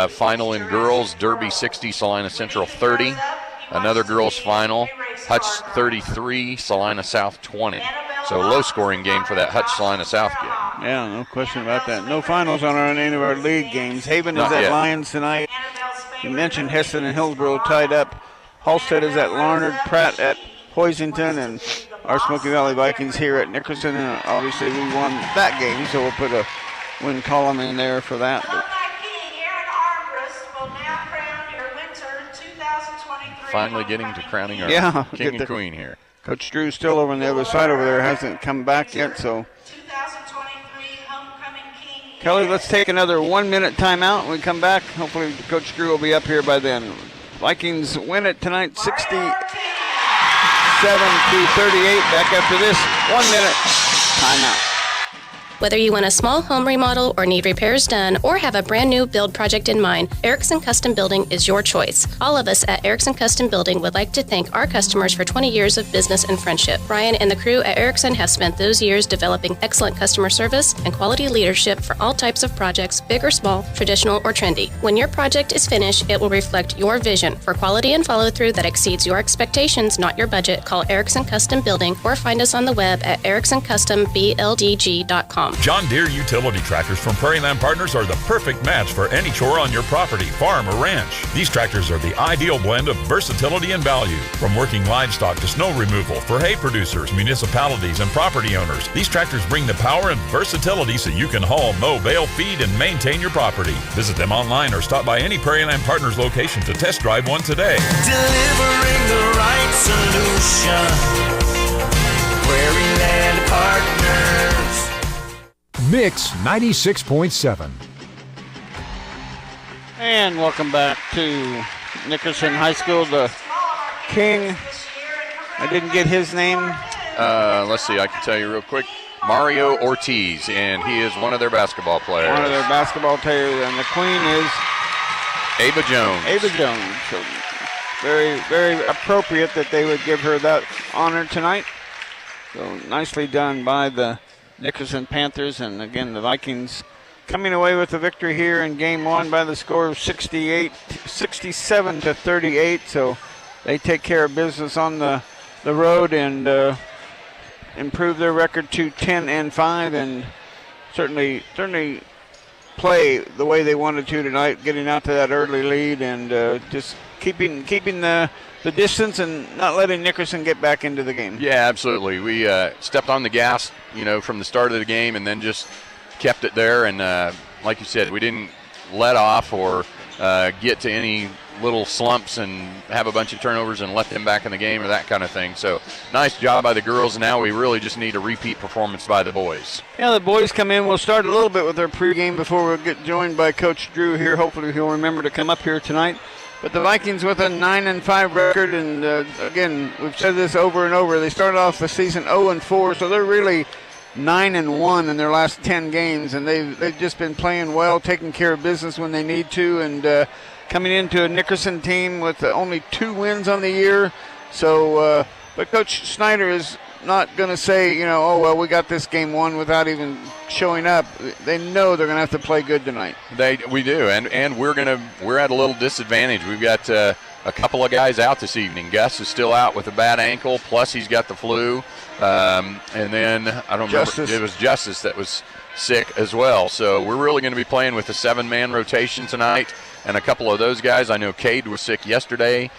Final in girls, Derby 60, Salina Central 30. Another girls' final, Hutch 33, Salina South 20. So low-scoring game for that Hutch Salina South game. Yeah, no question about that. No finals on any of our league games. Haven is at Lions tonight. You mentioned Heston and Hillsboro tied up. Halstead is at Larned, Pratt at Hoisington, and our Smoky Valley Vikings here at Nickerson. And obviously we won that game, so we'll put a win column in there for that. Finally getting to crowning our king and queen here. Coach Drew's still over on the other side over there, hasn't come back yet. So, Kelly, let's take another 1-minute timeout. When we come back, hopefully Coach Drew will be up here by then. Vikings win it tonight, 67-38. Back after this 1 minute. timeout. Whether you want a small home remodel or need repairs done or have a brand new build project in mind, Erickson Custom Building is your choice. All of us at Erickson Custom Building would like to thank our customers for 20 years of business and friendship. Brian and the crew at Erickson have spent those years developing excellent customer service and quality leadership for all types of projects, big or small, traditional or trendy. When your project is finished, it will reflect your vision. For quality and follow-through that exceeds your expectations, not your budget, call Erickson Custom Building or find us on the web at ericksoncustombldg.com. John Deere utility tractors from Prairie Land Partners are the perfect match for any chore on your property, farm, or ranch. These tractors are the ideal blend of versatility and value. From working livestock to snow removal for hay producers, municipalities, and property owners, these tractors bring the power and versatility so you can haul, mow, bale, feed, and maintain your property. Visit them online or stop by any Prairie Land Partners location to test drive one today. Delivering the right solution. Prairie Land Partners. Mix 96.7. And welcome back to Nickerson High School. The King, I didn't get his name. Let's see, I can tell you real quick. Mario Ortiz, and he is one of their basketball players. One of their basketball players, and the Queen is Ava Jones. Ava Jones. So very, very appropriate that they would give her that honor tonight. So nicely done by the Nickerson Panthers, and again the Vikings coming away with the victory here in game one by the score of 67-38. So they take care of business on the road and improve their record to 10-5, and certainly play the way they wanted to tonight, getting out to that early lead and just keeping the distance and not letting Nickerson get back into the game. Yeah, absolutely. We stepped on the gas, from the start of the game, and then just kept it there. And like you said, we didn't let off or get to any little slumps and have a bunch of turnovers and let them back in the game or that kind of thing. So nice job by the girls. Now we really just need a repeat performance by the boys. Yeah, the boys come in. We'll start a little bit with our pregame before we'll get joined by Coach Drew here. Hopefully he'll remember to come up here tonight. But the Vikings with a 9-5 record, and again, we've said this over and over. They started off the season 0-4, so they're really 9-1 in their last 10 games, and they've just been playing well, taking care of business when they need to, and coming into a Nickerson team with only 2 wins on the year. So, but Coach Snyder is not going to say, oh, well, we got this game won without even showing up. They know they're going to have to play good tonight. We do, and we're at a little disadvantage. We've got a couple of guys out this evening. Gus is still out with a bad ankle, plus he's got the flu. And then, I don't remember, it was Justice that was sick as well. So we're really going to be playing with a 7-man rotation tonight, and a couple of those guys. I know Cade was sick yesterday.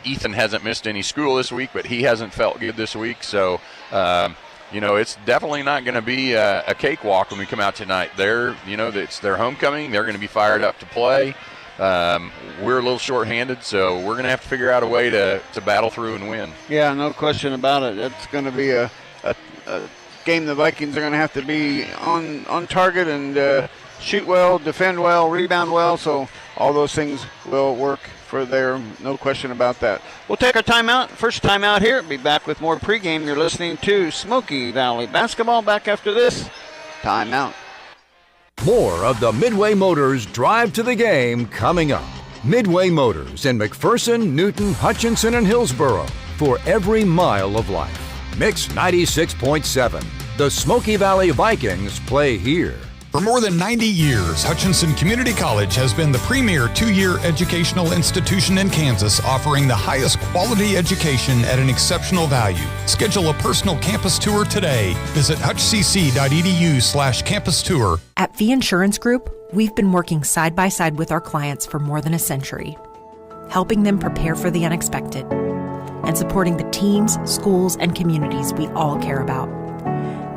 Ethan hasn't missed any school this week, but he hasn't felt good this week. So, it's definitely not going to be a cakewalk when we come out tonight. It's their homecoming. They're going to be fired up to play. We're a little short-handed, so we're going to have to figure out a way to battle through and win. Yeah, no question about it. It's going to be a game the Vikings are going to have to be on target and shoot well, defend well, rebound well. So all those things will work for there, no question about that. We'll take our timeout. First timeout here. Be back with more pregame. You're listening to Smoky Valley Basketball. Back after this timeout. More of the Midway Motors Drive to the Game coming up. Midway Motors in McPherson, Newton, Hutchinson, and Hillsboro for every mile of life. Mix 96.7. The Smoky Valley Vikings play here. For more than 90 years, Hutchinson Community College has been the premier 2-year educational institution in Kansas, offering the highest quality education at an exceptional value. Schedule a personal campus tour today. Visit hutchcc.edu/campus tour. At Fee Insurance Group, we've been working side by side with our clients for more than a century, helping them prepare for the unexpected and supporting the teams, schools, and communities we all care about.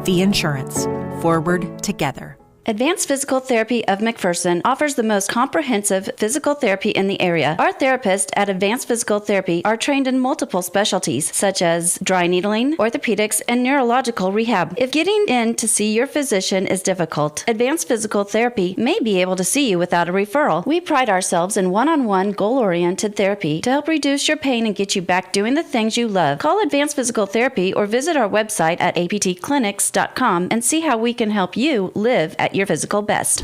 Fee Insurance. Forward together. Advanced Physical Therapy of McPherson offers the most comprehensive physical therapy in the area. Our therapists at Advanced Physical Therapy are trained in multiple specialties, such as dry needling, orthopedics, and neurological rehab. If getting in to see your physician is difficult, Advanced Physical Therapy may be able to see you without a referral. We pride ourselves in one-on-one, goal-oriented therapy to help reduce your pain and get you back doing the things you love. Call Advanced Physical Therapy or visit our website at aptclinics.com and see how we can help you live at your physical best.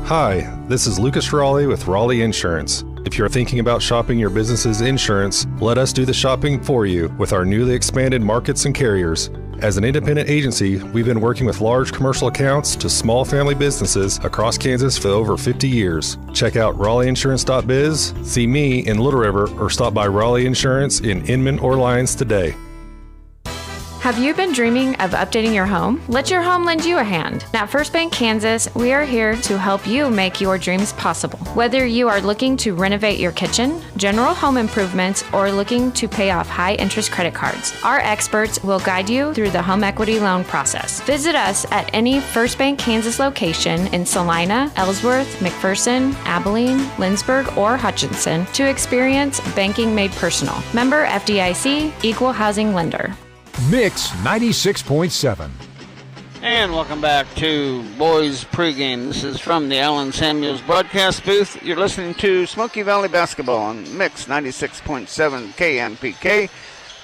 Hi, this is Lucas Raleigh with Raleigh Insurance. If you're thinking about shopping your business's insurance, let us do the shopping for you with our newly expanded markets and carriers. As an independent agency, we've been working with large commercial accounts to small family businesses across Kansas for over 50 years. Check out RaleighInsurance.biz, see me in Little River, or stop by Raleigh Insurance in Inman or Lyons today. Have you been dreaming of updating your home? Let your home lend you a hand. At First Bank Kansas, we are here to help you make your dreams possible. Whether you are looking to renovate your kitchen, general home improvements, or looking to pay off high-interest credit cards, our experts will guide you through the home equity loan process. Visit us at any First Bank Kansas location in Salina, Ellsworth, McPherson, Abilene, Lindsborg, or Hutchinson to experience banking made personal. Member FDIC, Equal Housing Lender. Mix 96.7. And welcome back to Boys Pregame. This is from the Allen Samuels broadcast booth. You're listening to Smoky Valley Basketball on Mix 96.7 KMPK.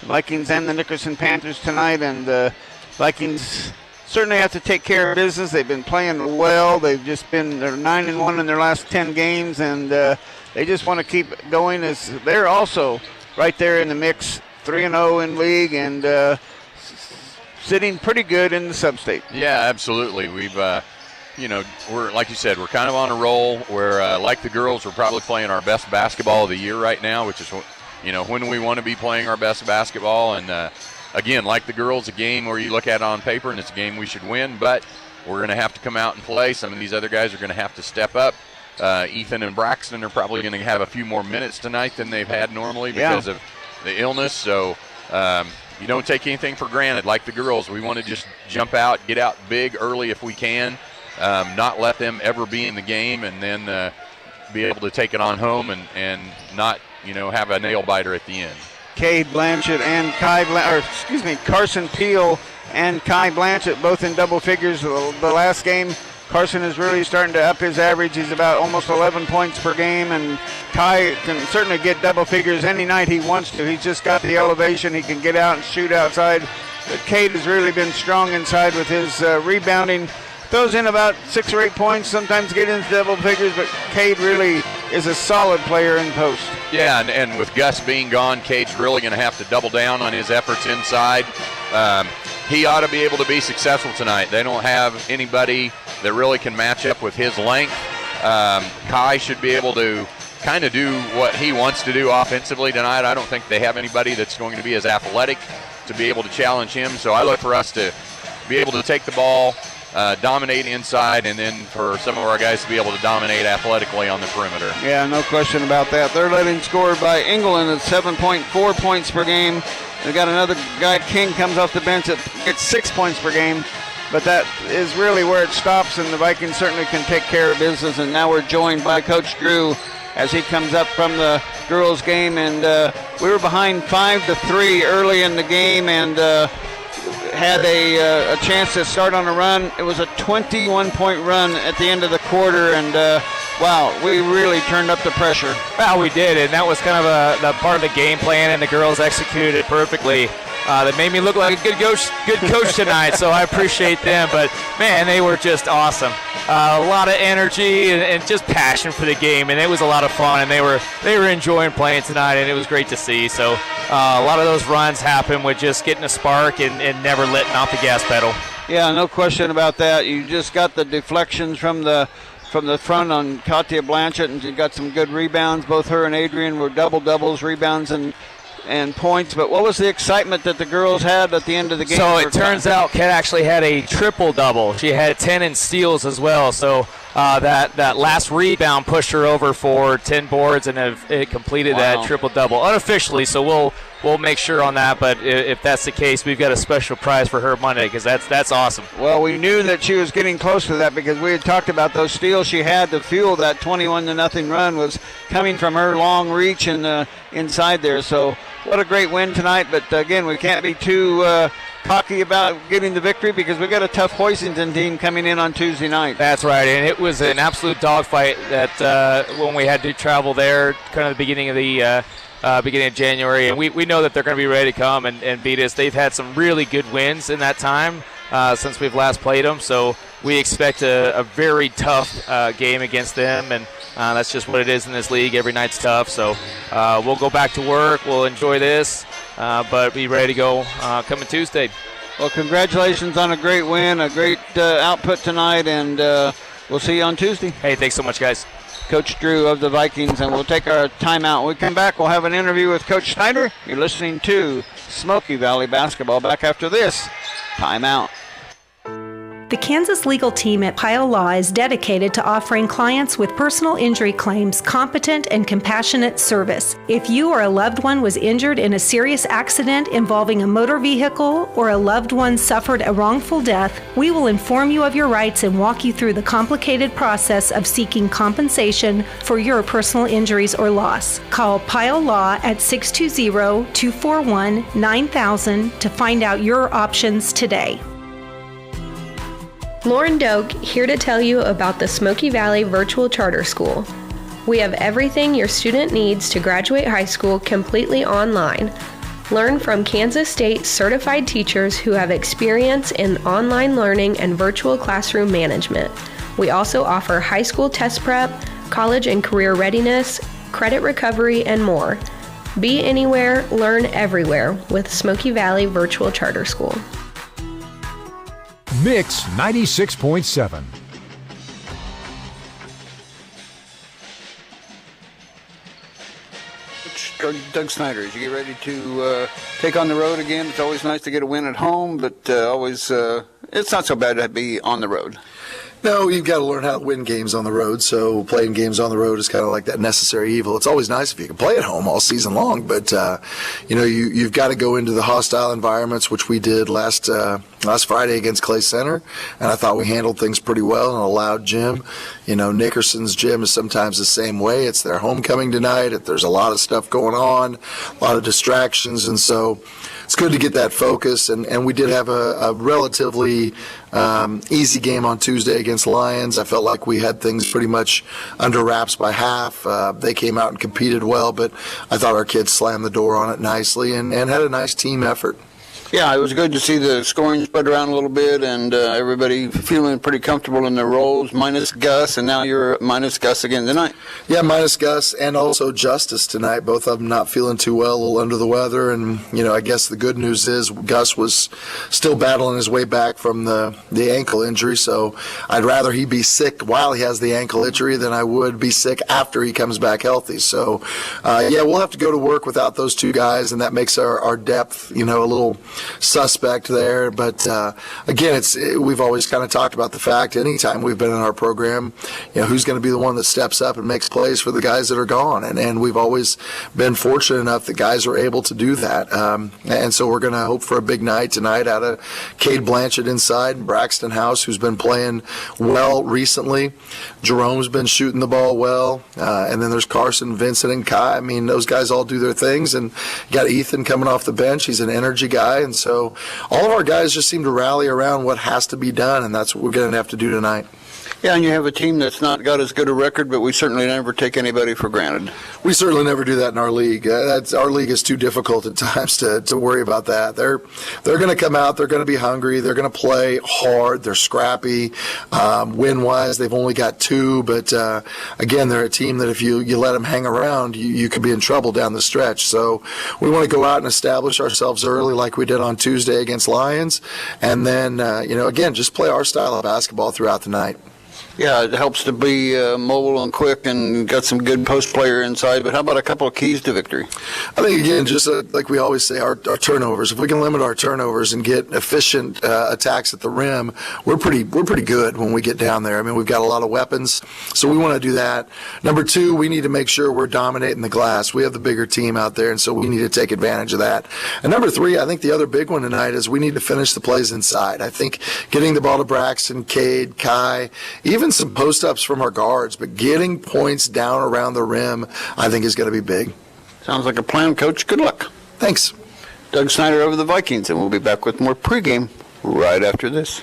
The Vikings and the Nickerson Panthers tonight, and the Vikings certainly have to take care of business. They've been playing well. They're 9-1 in their last 10 games, and they just want to keep going. As they're also right there in the mix, 3-0 in league, and sitting pretty good in the sub-state. Yeah, absolutely. We've, we're, like you said, we're kind of on a roll where, like the girls, we're probably playing our best basketball of the year right now, which is, when we want to be playing our best basketball. And, again, like the girls, a game where you look at it on paper and it's a game we should win, but we're going to have to come out and play. Some of these other guys are going to have to step up. Ethan and Braxton are probably going to have a few more minutes tonight than they've had normally because of the illness. So you don't take anything for granted. Like the girls, we want to just jump out, get out big early if we can, not let them ever be in the game, and then be able to take it on home and not have a nail biter at the end. Cade Blanchett and Carson Peel and Kai Blanchett both in double figures the last game. Carson is really starting to up his average. He's about almost 11 points per game, and Kai can certainly get double figures any night he wants to. He's just got the elevation. He can get out and shoot outside. But Cade has really been strong inside with his rebounding. Throws in about 6 or 8 points, sometimes get into double figures, but Cade really is a solid player in post. Yeah, and with Gus being gone, Cade's really going to have to double down on his efforts inside. He ought to be able to be successful tonight. They don't have anybody that really can match up with his length. Kai should be able to kind of do what he wants to do offensively tonight. I don't think they have anybody that's going to be as athletic to be able to challenge him. So I look for us to be able to take the ball, dominate inside, and then for some of our guys to be able to dominate athletically on the perimeter. Yeah, no question about that. They're letting score by England at 7.4 points per game. They got another guy, King, comes off the bench that gets 6 points per game. But that is really where it stops, and the Vikings certainly can take care of business. And now we're joined by Coach Drew as he comes up from the girls' game. And we were behind 5-3 early in the game, and had a chance to start on a run. It was a 21-point run at the end of the quarter, and wow, we really turned up the pressure. Well, we did, and that was kind of the part of the game plan, and the girls executed it perfectly. That made me look like a good coach tonight, so I appreciate them. But, man, they were just awesome. A lot of energy and just passion for the game, and it was a lot of fun, and they were enjoying playing tonight, and it was great to see. So a lot of those runs happen with just getting a spark and never letting off the gas pedal. Yeah, no question about that. You just got the deflections from the front on Katia Blanchett, and she got some good rebounds. Both her and Adrian were doubles, rebounds, and points. But what was the excitement that the girls had at the end of the game? So it turns out Kat actually had a triple-double. She had 10 in steals as well. So that last rebound pushed her over for 10 boards and have completed that triple-double unofficially. So we'll make sure on that. But if that's the case, we've got a special prize for her Monday because that's awesome. Well, we knew that she was getting close to that because we had talked about those steals she had to fuel that 21-0 run was coming from her long reach and inside there. So what a great win tonight. But, again, we can't be too cocky about getting the victory because we got a tough Hoisington team coming in on Tuesday night. That's right, and it was an absolute dogfight that when we had to travel there kind of the beginning of January, and we know that they're going to be ready to come and beat us. They've had some really good wins in that time since we've last played them, so we expect a very tough game against them, and that's just what it is in this league. Every night's tough, so we'll go back to work. We'll enjoy this, but be ready to go coming Tuesday. Well, congratulations on a great win, a great output tonight, and we'll see you on Tuesday. Hey, thanks so much, guys. Coach Drew of the Vikings, and we'll take our timeout. When we come back, we'll have an interview with Coach Snyder. You're listening to Smoky Valley Basketball. Back after this timeout. The Kansas legal team at Pyle Law is dedicated to offering clients with personal injury claims competent and compassionate service. If you or a loved one was injured in a serious accident involving a motor vehicle or a loved one suffered a wrongful death, we will inform you of your rights and walk you through the complicated process of seeking compensation for your personal injuries or loss. Call Pyle Law at 620-241-9000 to find out your options today. Lauren Doak here to tell you about the Smoky Valley Virtual Charter School. We have everything your student needs to graduate high school completely online. Learn from Kansas State certified teachers who have experience in online learning and virtual classroom management. We also offer high school test prep, college and career readiness, credit recovery, and more. Be anywhere, learn everywhere with Smoky Valley Virtual Charter School. Mix 96.7. Doug Snyder, as you get ready to take on the road again, it's always nice to get a win at home, but it's not so bad to be on the road. No, you've got to learn how to win games on the road, so playing games on the road is kind of like that necessary evil. It's always nice if you can play at home all season long, but you've got to go into the hostile environments, which we did last Friday against Clay Center, and I thought we handled things pretty well in a loud gym. Nickerson's gym is sometimes the same way. It's their homecoming tonight. There's a lot of stuff going on, a lot of distractions, and so it's good to get that focus, and we did have a relatively easy game on Tuesday against Lions. I felt like we had things pretty much under wraps by half. They came out and competed well, but I thought our kids slammed the door on it nicely and had a nice team effort. Yeah, it was good to see the scoring spread around a little bit and everybody feeling pretty comfortable in their roles, minus Gus, and now you're minus Gus again tonight. Yeah, minus Gus and also Justice tonight. Both of them not feeling too well, a little under the weather. And, I guess the good news is Gus was still battling his way back from the ankle injury. So I'd rather he be sick while he has the ankle injury than I would be sick after he comes back healthy. So, we'll have to go to work without those two guys, and that makes our depth, a little suspect there, but again, we've always kind of talked about the fact anytime we've been in our program, who's going to be the one that steps up and makes plays for the guys that are gone, and we've always been fortunate enough that guys are able to do that, and so we're going to hope for a big night tonight out of Cade Blanchett inside, and Braxton House, who's been playing well recently. Jerome's been shooting the ball well, and then there's Carson, Vincent, and Kai. I mean, those guys all do their things, and you got Ethan coming off the bench. He's an energy guy. And so all of our guys just seem to rally around what has to be done, and that's what we're going to have to do tonight. Yeah, and you have a team that's not got as good a record, but we certainly never take anybody for granted. We certainly never do that in our league. Our league is too difficult at times to worry about that. They're going to come out. They're going to be hungry. They're going to play hard. They're scrappy. Win-wise, they've only got 2, but again, they're a team that if you let them hang around, you could be in trouble down the stretch. So we want to go out and establish ourselves early like we did on Tuesday against Lions, and then, again, just play our style of basketball throughout the night. Yeah, it helps to be mobile and quick and got some good post player inside. But how about a couple of keys to victory? I think, again, just like we always say, our turnovers. If we can limit our turnovers and get efficient attacks at the rim, we're pretty good when we get down there. I mean, we've got a lot of weapons, so we want to do that. Number two, we need to make sure we're dominating the glass. We have the bigger team out there, and so we need to take advantage of that. And number three, I think the other big one tonight is we need to finish the plays inside. I think getting the ball to Braxton, Cade, Kai, even some post-ups from our guards, but getting points down around the rim, I think, is going to be big. Sounds like a plan, Coach. Good luck. Thanks. Doug Snyder over the Vikings, and we'll be back with more pregame right after this.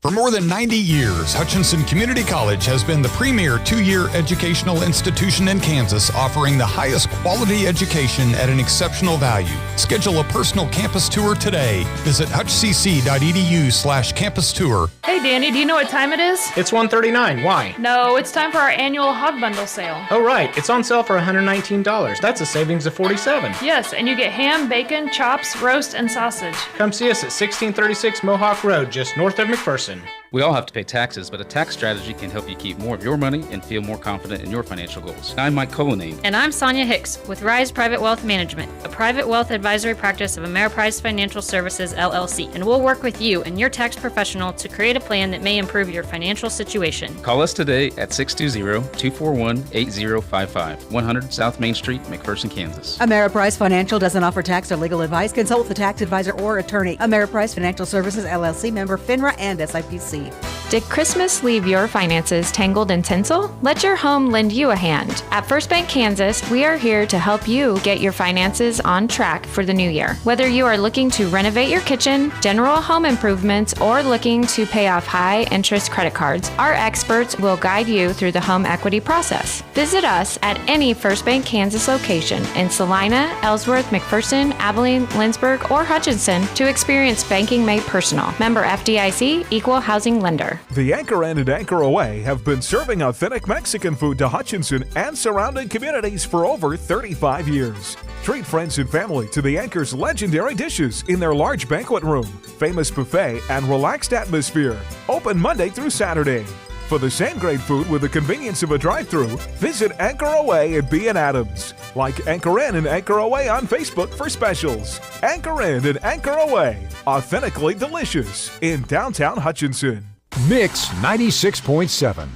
For more than 90 years, Hutchinson Community College has been the premier two-year educational institution in Kansas, offering the highest quality education at an exceptional value. Schedule a personal campus tour today. Visit hutchcc.edu/campus tour. Hey, Danny, do you know what time it is? It's 1:39. Why? No, it's time for our annual Hog Bundle sale. Oh, right. It's on sale for $119. That's a savings of $47. Yes, and you get ham, bacon, chops, roast, and sausage. Come see us at 1636 Mohawk Road, just north of McPherson. We all have to pay taxes, but a tax strategy can help you keep more of your money and feel more confident in your financial goals. I'm Mike Colonane. And I'm Sonia Hicks with Rise Private Wealth Management, a private wealth advisory practice of Ameriprise Financial Services, LLC. And we'll work with you and your tax professional to create a plan that may improve your financial situation. Call us today at 620-241-8055, 100 South Main Street, McPherson, Kansas. Ameriprise Financial doesn't offer tax or legal advice. Consult with a tax advisor or attorney. Ameriprise Financial Services, LLC, member FINRA and SIPC. Did Christmas leave your finances tangled in tinsel? Let your home lend you a hand. At First Bank Kansas, we are here to help you get your finances on track for the new year. Whether you are looking to renovate your kitchen, general home improvements, or looking to pay off high-interest credit cards, our experts will guide you through the home equity process. Visit us at any First Bank Kansas location in Salina, Ellsworth, McPherson, Abilene, Lindsborg, or Hutchinson to experience banking made personal. Member FDIC, Equal Housing Lender. The Anchor Inn and Anchor Away have been serving authentic Mexican food to Hutchinson and surrounding communities for over 35 years. Treat friends and family to the Anchor's legendary dishes in their large banquet room, famous buffet, and relaxed atmosphere. Open Monday through Saturday. For the same great food with the convenience of a drive-thru, visit Anchor Away at B and Adams. Like Anchor Inn and Anchor Away on Facebook for specials. Anchor Inn and Anchor Away, authentically delicious in downtown Hutchinson. Mix 96.7.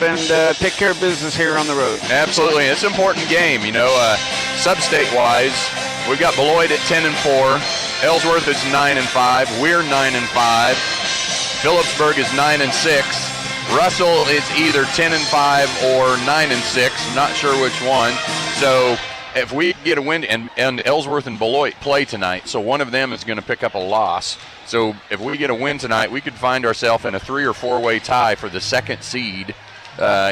And take care of business here on the road. Absolutely. It's an important game. You know, sub-state-wise, we've got Beloit at 10-4. Ellsworth is 9-5. We're 9-5. Phillipsburg is 9-6. Russell is either 10-5 or 9-6. I'm not sure which one. So if we get a win, and Ellsworth and Beloit play tonight, so one of them is going to pick up a loss. So if we get a win tonight, we could find ourselves in a 3- or 4-way tie for the second seed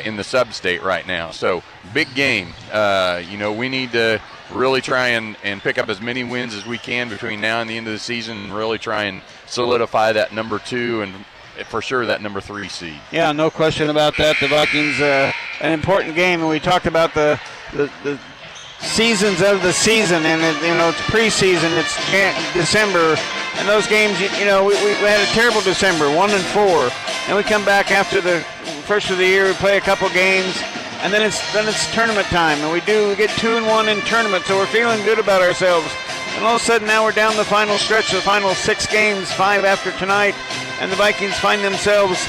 in the sub-state right now. So big game. You know, we need to really try and pick up as many wins as we can between now and the end of the season and really try and solidify that number 2 and for sure that number 3 seed. Yeah, no question about that. The Vikings, an important game, and we talked about the seasons of the season, and it's preseason, it's December, and those games, we had a terrible December, 1-4, and we come back after the first of the year, we play a couple games, and then it's tournament time, and we get 2-1 in tournament, so we're feeling good about ourselves, and all of a sudden now we're down the final stretch, the final 6 games, 5 after tonight, and the Vikings find themselves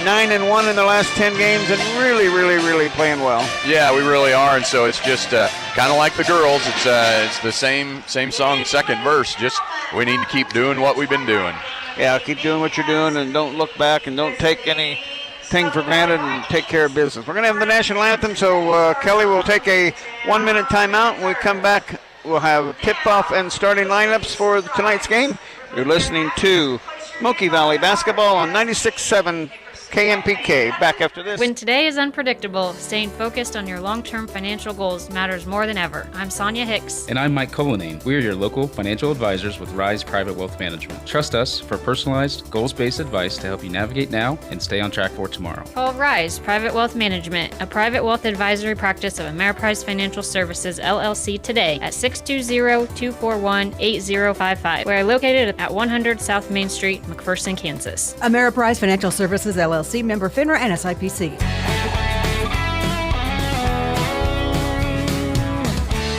9-1 in the last 10 games and really, really, really playing well. Yeah, we really are, and so it's just kind of like the girls. It's the same song, second verse. Just we need to keep doing what we've been doing. Yeah, keep doing what you're doing and don't look back and don't take anything for granted and take care of business. We're going to have the national anthem, so Kelly will take a 1-minute timeout. When we come back, we'll have tip-off and starting lineups for tonight's game. You're listening to Smoky Valley basketball on 96.7 KMPK. Back after this. When today is unpredictable, staying focused on your long-term financial goals matters more than ever. I'm Sonia Hicks. And I'm Mike Colonane. We are your local financial advisors with Rise Private Wealth Management. Trust us for personalized, goals-based advice to help you navigate now and stay on track for tomorrow. Call Rise Private Wealth Management, a private wealth advisory practice of Ameriprise Financial Services, LLC, today at 620-241-8055. We're located at 100 South Main Street, McPherson, Kansas. Ameriprise Financial Services, LLC, member FINRA and SIPC.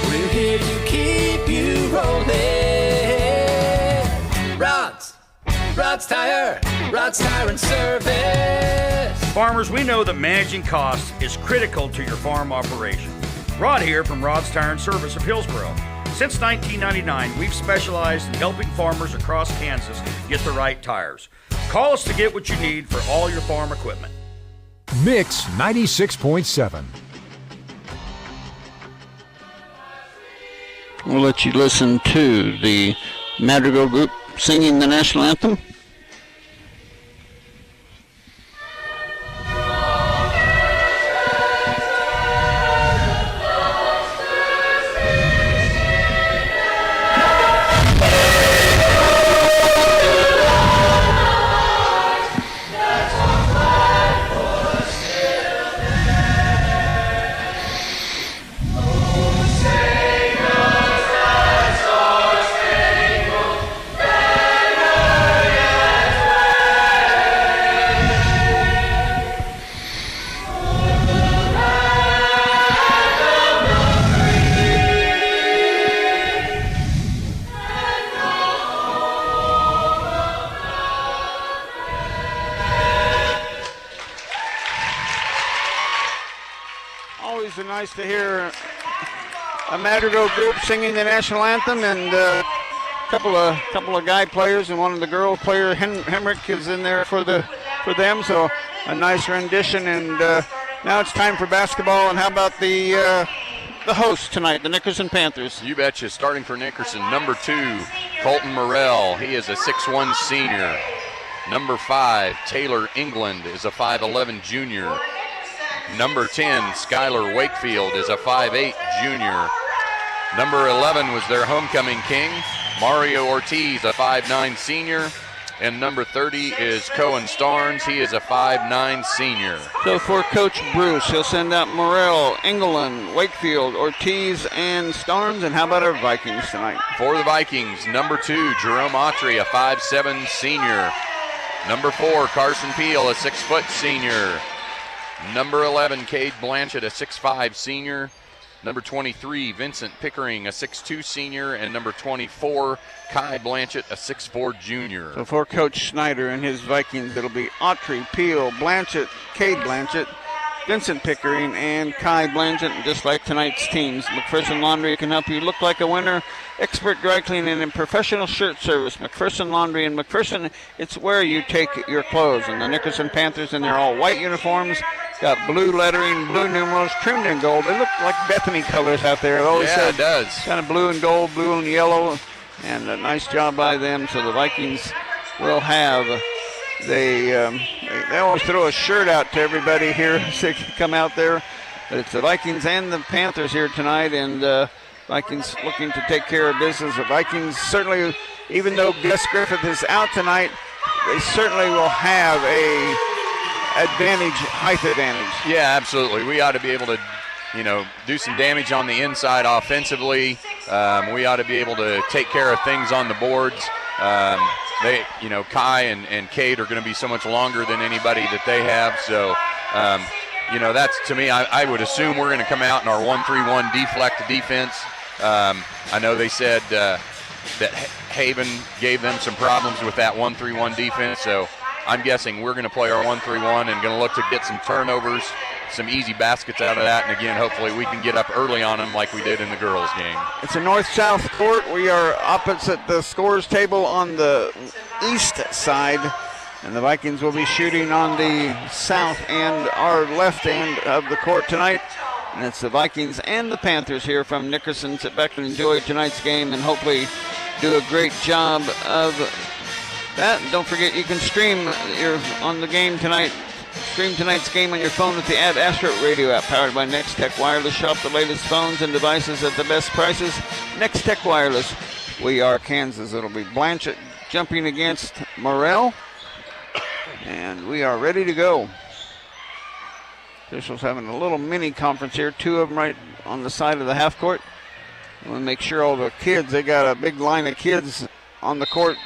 We're here to keep you rolling. Rod's Tire and Service. Farmers, we know that managing costs is critical to your farm operation. Rod here from Rod's Tire and Service of Hillsboro. Since 1999, we've specialized in helping farmers across Kansas get the right tires. Call us to get what you need for all your farm equipment. Mix 96.7. We'll let you listen to the Madrigal Group singing the national anthem. Nice to hear a Madrigal group singing the national anthem, and a couple of guy players, and one of the girl player Henrik is in there for them. So a nice rendition, and now it's time for basketball. And how about the host tonight, the Nickerson Panthers? You betcha. Starting for Nickerson, number 2, Colton Morrell. He is a 6'1 senior. Number 5, Taylor England, is a 5'11 junior. Number 10, Skylar Wakefield, is a 5'8 junior. Number 11 was their homecoming king, Mario Ortiz, a 5'9 senior. And number 30 is Cohen Starnes. He is a 5'9 senior. So for Coach Bruce, he'll send out Morrell, England, Wakefield, Ortiz, and Starnes. And how about our Vikings tonight? For the Vikings, number 2, Jerome Autry, a 5'7 senior. Number 4, Carson Peel, a 6' senior. Number 11, Cade Blanchett, a 6'5 senior. Number 23, Vincent Pickering, a 6'2 senior. And number 24, Kai Blanchett, a 6'4 junior. So for Coach Snyder and his Vikings, it'll be Autry, Peel, Blanchett, Cade Blanchett, Vincent Pickering, and Kai Blanchett. And just like tonight's teams, McPherson Laundry can help you look like a winner. Expert dry cleaning and professional shirt service. McPherson Laundry and McPherson, it's where you take your clothes. And the Nickerson Panthers in their all white uniforms, got blue lettering, blue numerals, trimmed in gold. They look like Bethany colors out there. I've always said it does. Kind of blue and gold, blue and yellow, and a nice job by them. So the Vikings will have, they always throw a shirt out to everybody here as they come out there. But it's the Vikings and the Panthers here tonight, and Vikings looking to take care of business. The Vikings certainly, even though Gus Griffith is out tonight, they certainly will have a height advantage. Yeah, absolutely. We ought to be able to, do some damage on the inside offensively. We ought to be able to take care of things on the boards. Kai and Cade are going to be so much longer than anybody that they have. So, that's, to me, I would assume we're going to come out in our 1-3-1 deflect defense. I know they said that Haven gave them some problems with that 1-3-1 defense, so I'm guessing we're going to play our 1-3-1 and going to look to get some turnovers, some easy baskets out of that, and again, hopefully we can get up early on them like we did in the girls' game. It's a north-south court. We are opposite the scores table on the east side, and the Vikings will be shooting on the south and our left end of the court tonight. And it's the Vikings and the Panthers here from Nickerson. Sit back and enjoy tonight's game and hopefully do a great job of that. And don't forget, you can stream on the game tonight. Stream tonight's game on your phone with the Ad Astro radio app powered by Next Tech Wireless. Shop the latest phones and devices at the best prices. Next Tech Wireless. We are Kansas. It'll be Blanchett jumping against Morrell. And we are ready to go. Officials having a little mini conference here. Two of them right on the side of the half court. We want to make sure all the kids, they got a big line of kids on the court.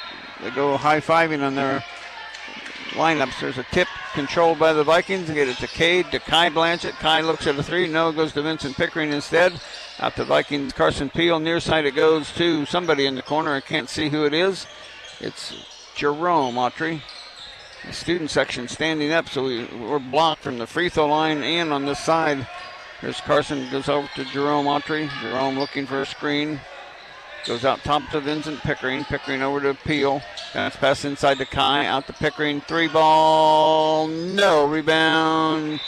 They go high-fiving on their lineups. There's a tip controlled by the Vikings. They get it to Cade, to Kai Blanchett. Kai looks at a three. No, it goes to Vincent Pickering instead. Out to Vikings, Carson Peel. Near side it goes to somebody in the corner. I can't see who it is. It's Jerome Autry. The student section standing up, so we're blocked from the free throw line and on this side. Here's Carson, goes over to Jerome Autry. Jerome looking for a screen. Goes out top to Vincent Pickering. Pickering over to Peel. Bounce pass inside to Kai. Out to Pickering. Three ball. No. Rebound.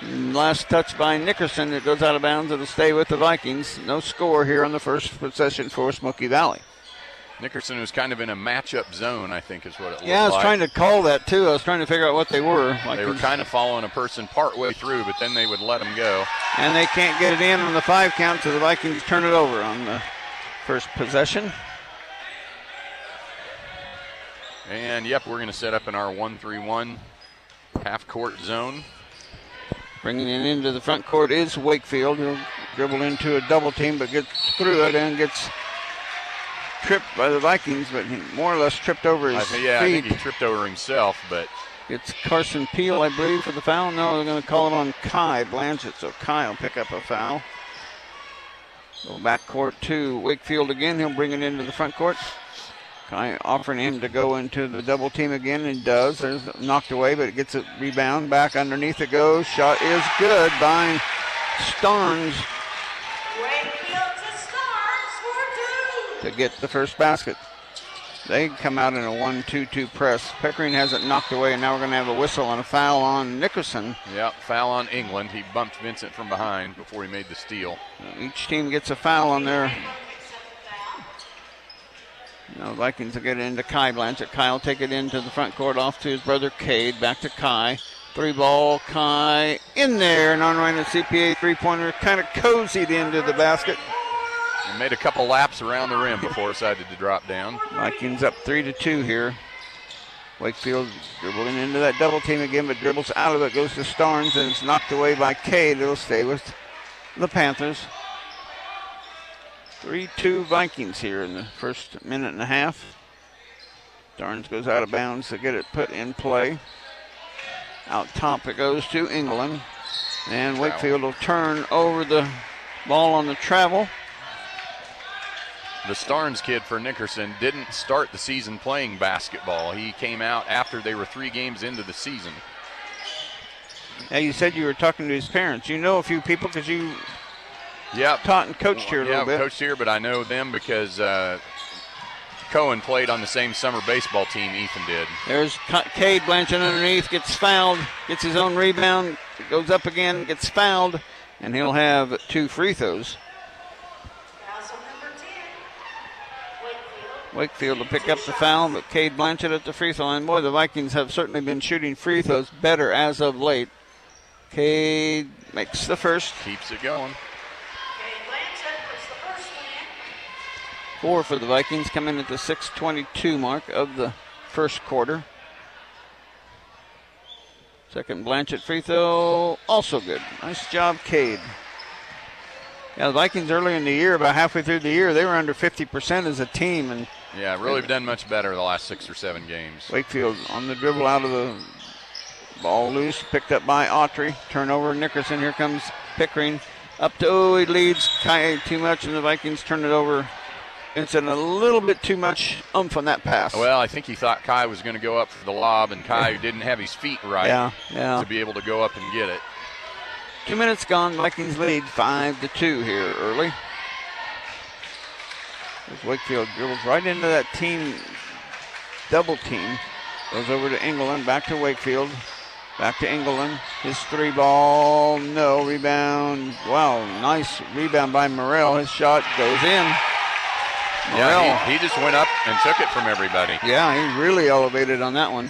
Last touch by Nickerson. It goes out of bounds. It'll stay with the Vikings. No score here on the first possession for Smoky Valley. Nickerson was kind of in a matchup zone, I think is what it looked like. Yeah, I was trying to call that too. I was trying to figure out what they were. They were kind of following a person partway through, but then they would let them go. And they can't get it in on the 5 count, so the Vikings turn it over on the first possession. And, yep, we're going to set up in our 1-3-1 half-court zone. Bringing it into the front court is Wakefield. He'll dribble into a double team, but gets through it and gets tripped by the Vikings, but he more or less tripped over his feet. I think he tripped over himself, but it's Carson Peel, I believe, for the foul. No, they're going to call it on Kai Blanchett, so Kai will pick up a foul. Go back court to Wakefield again. He'll bring it into the front court. Kai offering him to go into the double team again, and does. There's knocked away, but it gets a rebound. Back underneath it goes. Shot is good by Starnes to get the first basket. They come out in a 1-2-2 press. Pickering has it knocked away, and now we're going to have a whistle and a foul on Nickerson. Yep, foul on England. He bumped Vincent from behind before he made the steal. Each team gets a foul on their... Now Vikings will get it into Kai Blanchett. Kai will take it into the front court off to his brother Cade. Back to Kai. 3-ball, Kai in there. And on right at CPA three-pointer. Kind of cozied into the basket. And made a couple laps around the rim before decided to drop down. Vikings up 3-2 here. Wakefield dribbling into that double team again, but dribbles out of it, goes to Starnes, and it's knocked away by Cade. It'll stay with the Panthers. 3-2 Vikings here in the first minute and a half. Starnes goes out of bounds to get it put in play. Out top it goes to England. And Wakefield will turn over the ball on the travel. The Starnes kid for Nickerson didn't start the season playing basketball. He came out after they were 3 games into the season. Yeah, you said you were talking to his parents. You know a few people because you taught and coached here a little bit. Yeah, coached here, but I know them because Cohen played on the same summer baseball team Ethan did. There's Cade Blanchett underneath, gets fouled, gets his own rebound, goes up again, gets fouled, and he'll have 2 free throws. Wakefield will pick up the foul, but Cade Blanchett at the free throw line. Boy, the Vikings have certainly been shooting free throws better as of late. Cade makes the first. Keeps it going. 4 for the Vikings, come in at the 6:22 mark of the first quarter. Second Blanchett free throw, also good. Nice job, Cade. Yeah, the Vikings early in the year, about halfway through the year, they were under 50% as a team. And yeah, really done much better the last 6 or 7 games. Wakefield on the dribble out of the ball loose, picked up by Autry. Turnover, Nickerson, here comes Pickering. Up to, he leads Kai too much, and the Vikings turn it over. It's a little bit too much oomph on that pass. Well, I think he thought Kai was going to go up for the lob, and Kai didn't have his feet right to be able to go up and get it. 2 minutes gone. Vikings lead 5-2 here early. As Wakefield dribbles right into that team double team. Goes over to England, back to Wakefield. Back to England. His 3-ball, no. Rebound. Wow, nice rebound by Morrell. His shot goes in. Yeah, he just went up and took it from everybody. Yeah, he really elevated on that one.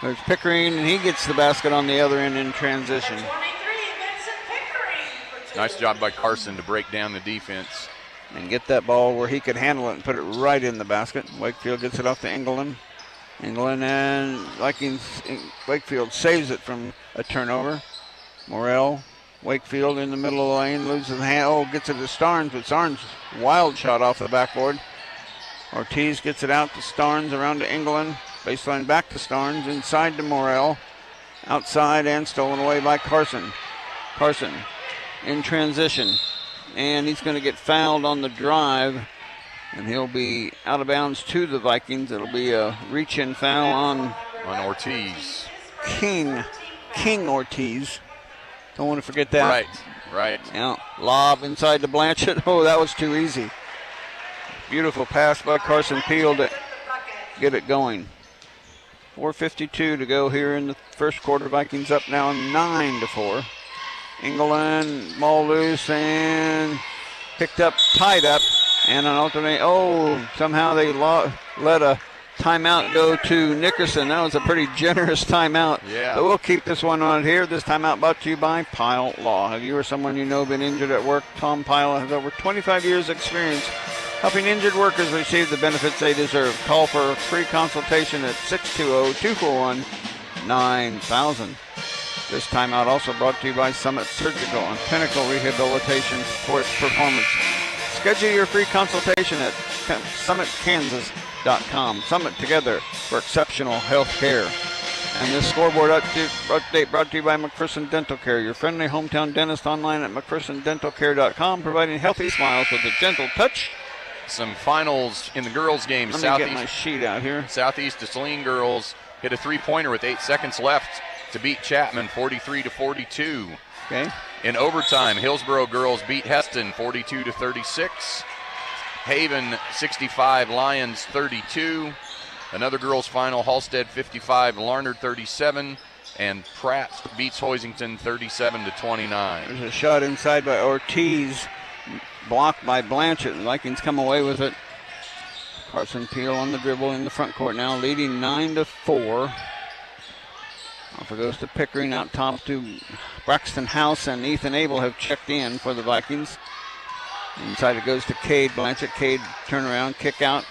There's Pickering, and he gets the basket on the other end in transition. Nice job by Carson to break down the defense. And get that ball where he could handle it and put it right in the basket. Wakefield gets it off to England. England and Wakefield saves it from a turnover. Morrell, Wakefield in the middle of the lane, loses the hand. Oh, gets it to Starnes, but Starnes, wild shot off the backboard. Ortiz gets it out to Starnes, around to England. Baseline back to Starnes, inside to Morrell. Outside and stolen away by Carson. Carson in transition. And he's going to get fouled on the drive. And he'll be out of bounds to the Vikings. It'll be a reach-in foul on Ortiz. King Ortiz. Don't want to forget that. Right. Yeah, lob inside to Blanchett. Oh, that was too easy. Beautiful pass by Carson Peel to get it going. 4:52 to go here in the first quarter. Vikings up now 9-4. England, ball loose and picked up, tied up, and an alternate. Oh, somehow they let a timeout go to Nickerson. That was a pretty generous timeout. Yeah. But we'll keep this one on here. This timeout brought to you by Pyle Law. Have you or someone you know been injured at work? Tom Pyle has over 25 years experience helping injured workers receive the benefits they deserve. Call for a free consultation at 620-241-9000. This timeout also brought to you by Summit Surgical and Pinnacle Rehabilitation Sports Performance. Schedule your free consultation at summitkansas.com. Summit together for exceptional health care. And this scoreboard update brought to you by McPherson Dental Care, your friendly hometown dentist, online at McPhersonDentalCare.com, providing healthy smiles with a gentle touch. Some finals in the girls' game. Let me get my sheet out here. Southeast Dessalines girls hit a three-pointer with 8 seconds left to beat Chapman 43-42. Okay. In overtime, Hillsboro girls beat Heston 42-36. Haven 65, Lions 32. Another girls' final, Halstead 55, Larned 37, and Pratt beats Hoisington 37-29. There's a shot inside by Ortiz, blocked by Blanchett. The Vikings come away with it. Carson Peel on the dribble in the front court now, leading 9-4. Off it goes to Pickering, out top to Braxton House, and Ethan Abel have checked in for the Vikings. Inside it goes to Cade Blanchett. Cade turn around, kick out.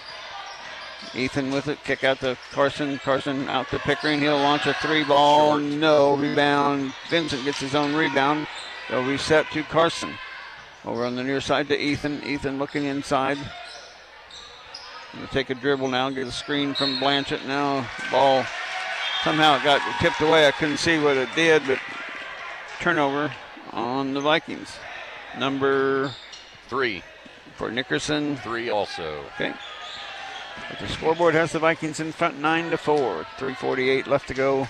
Ethan with it, kick out to Carson. Carson out to Pickering. He'll launch a three ball. No rebound. Vincent gets his own rebound. They'll reset to Carson. Over on the near side to Ethan. Ethan looking inside. Going to take a dribble now, get a screen from Blanchett. Now ball somehow it got tipped away. I couldn't see what it did, but turnover on the Vikings. Number 3 for Nickerson. 3 also. Okay. But the scoreboard has the Vikings in front 9-4. 3:48 left to go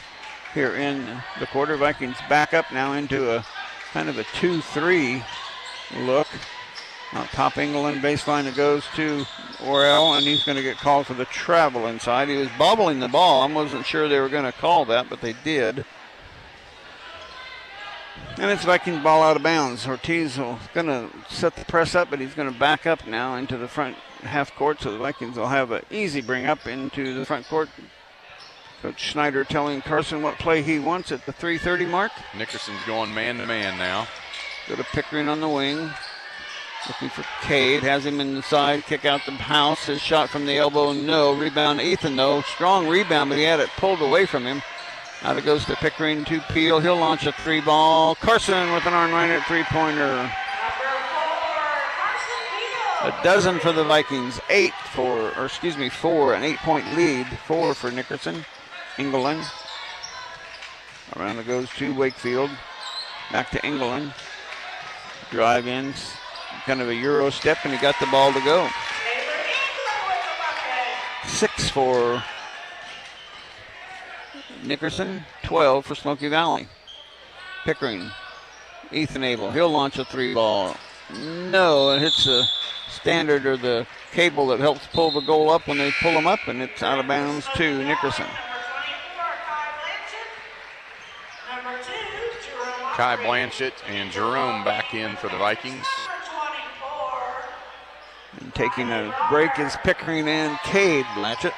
here in the quarter. Vikings back up now into a kind of a 2-3 look. Out top England baseline, it goes to Orell, and he's going to get called for the travel inside. He was bobbling the ball. I wasn't sure they were going to call that, but they did. And it's Vikings ball out of bounds. Ortiz is going to set the press up, but he's going to back up now into the front half court, so the Vikings will have an easy bring up into the front court. Coach Schneider telling Carson what play he wants at the 3:30 mark. Nickerson's going man-to-man now. Go to Pickering on the wing. Looking for Cade, has him in the side, kick out the House. His shot from the elbow, no. Rebound Ethan, though. Strong rebound, but he had it pulled away from him. Out it goes to Pickering, to Peel. He'll launch a three ball. Carson with an arm right at three-pointer. A dozen for the Vikings. 4, an 8-point lead. 4 for Nickerson. England. Around it goes to Wakefield. Back to England. Drive in. Kind of a Euro step, and he got the ball to go. 6 for Nickerson, 12 for Smoky Valley. Pickering, Ethan Abel, he'll launch a three ball. No, it hits the standard or the cable that helps pull the goal up when they pull them up, and it's out of bounds to Nickerson. Kai Blanchett and Jerome back in for the Vikings. And taking a break is Pickering and Cade Blanchett.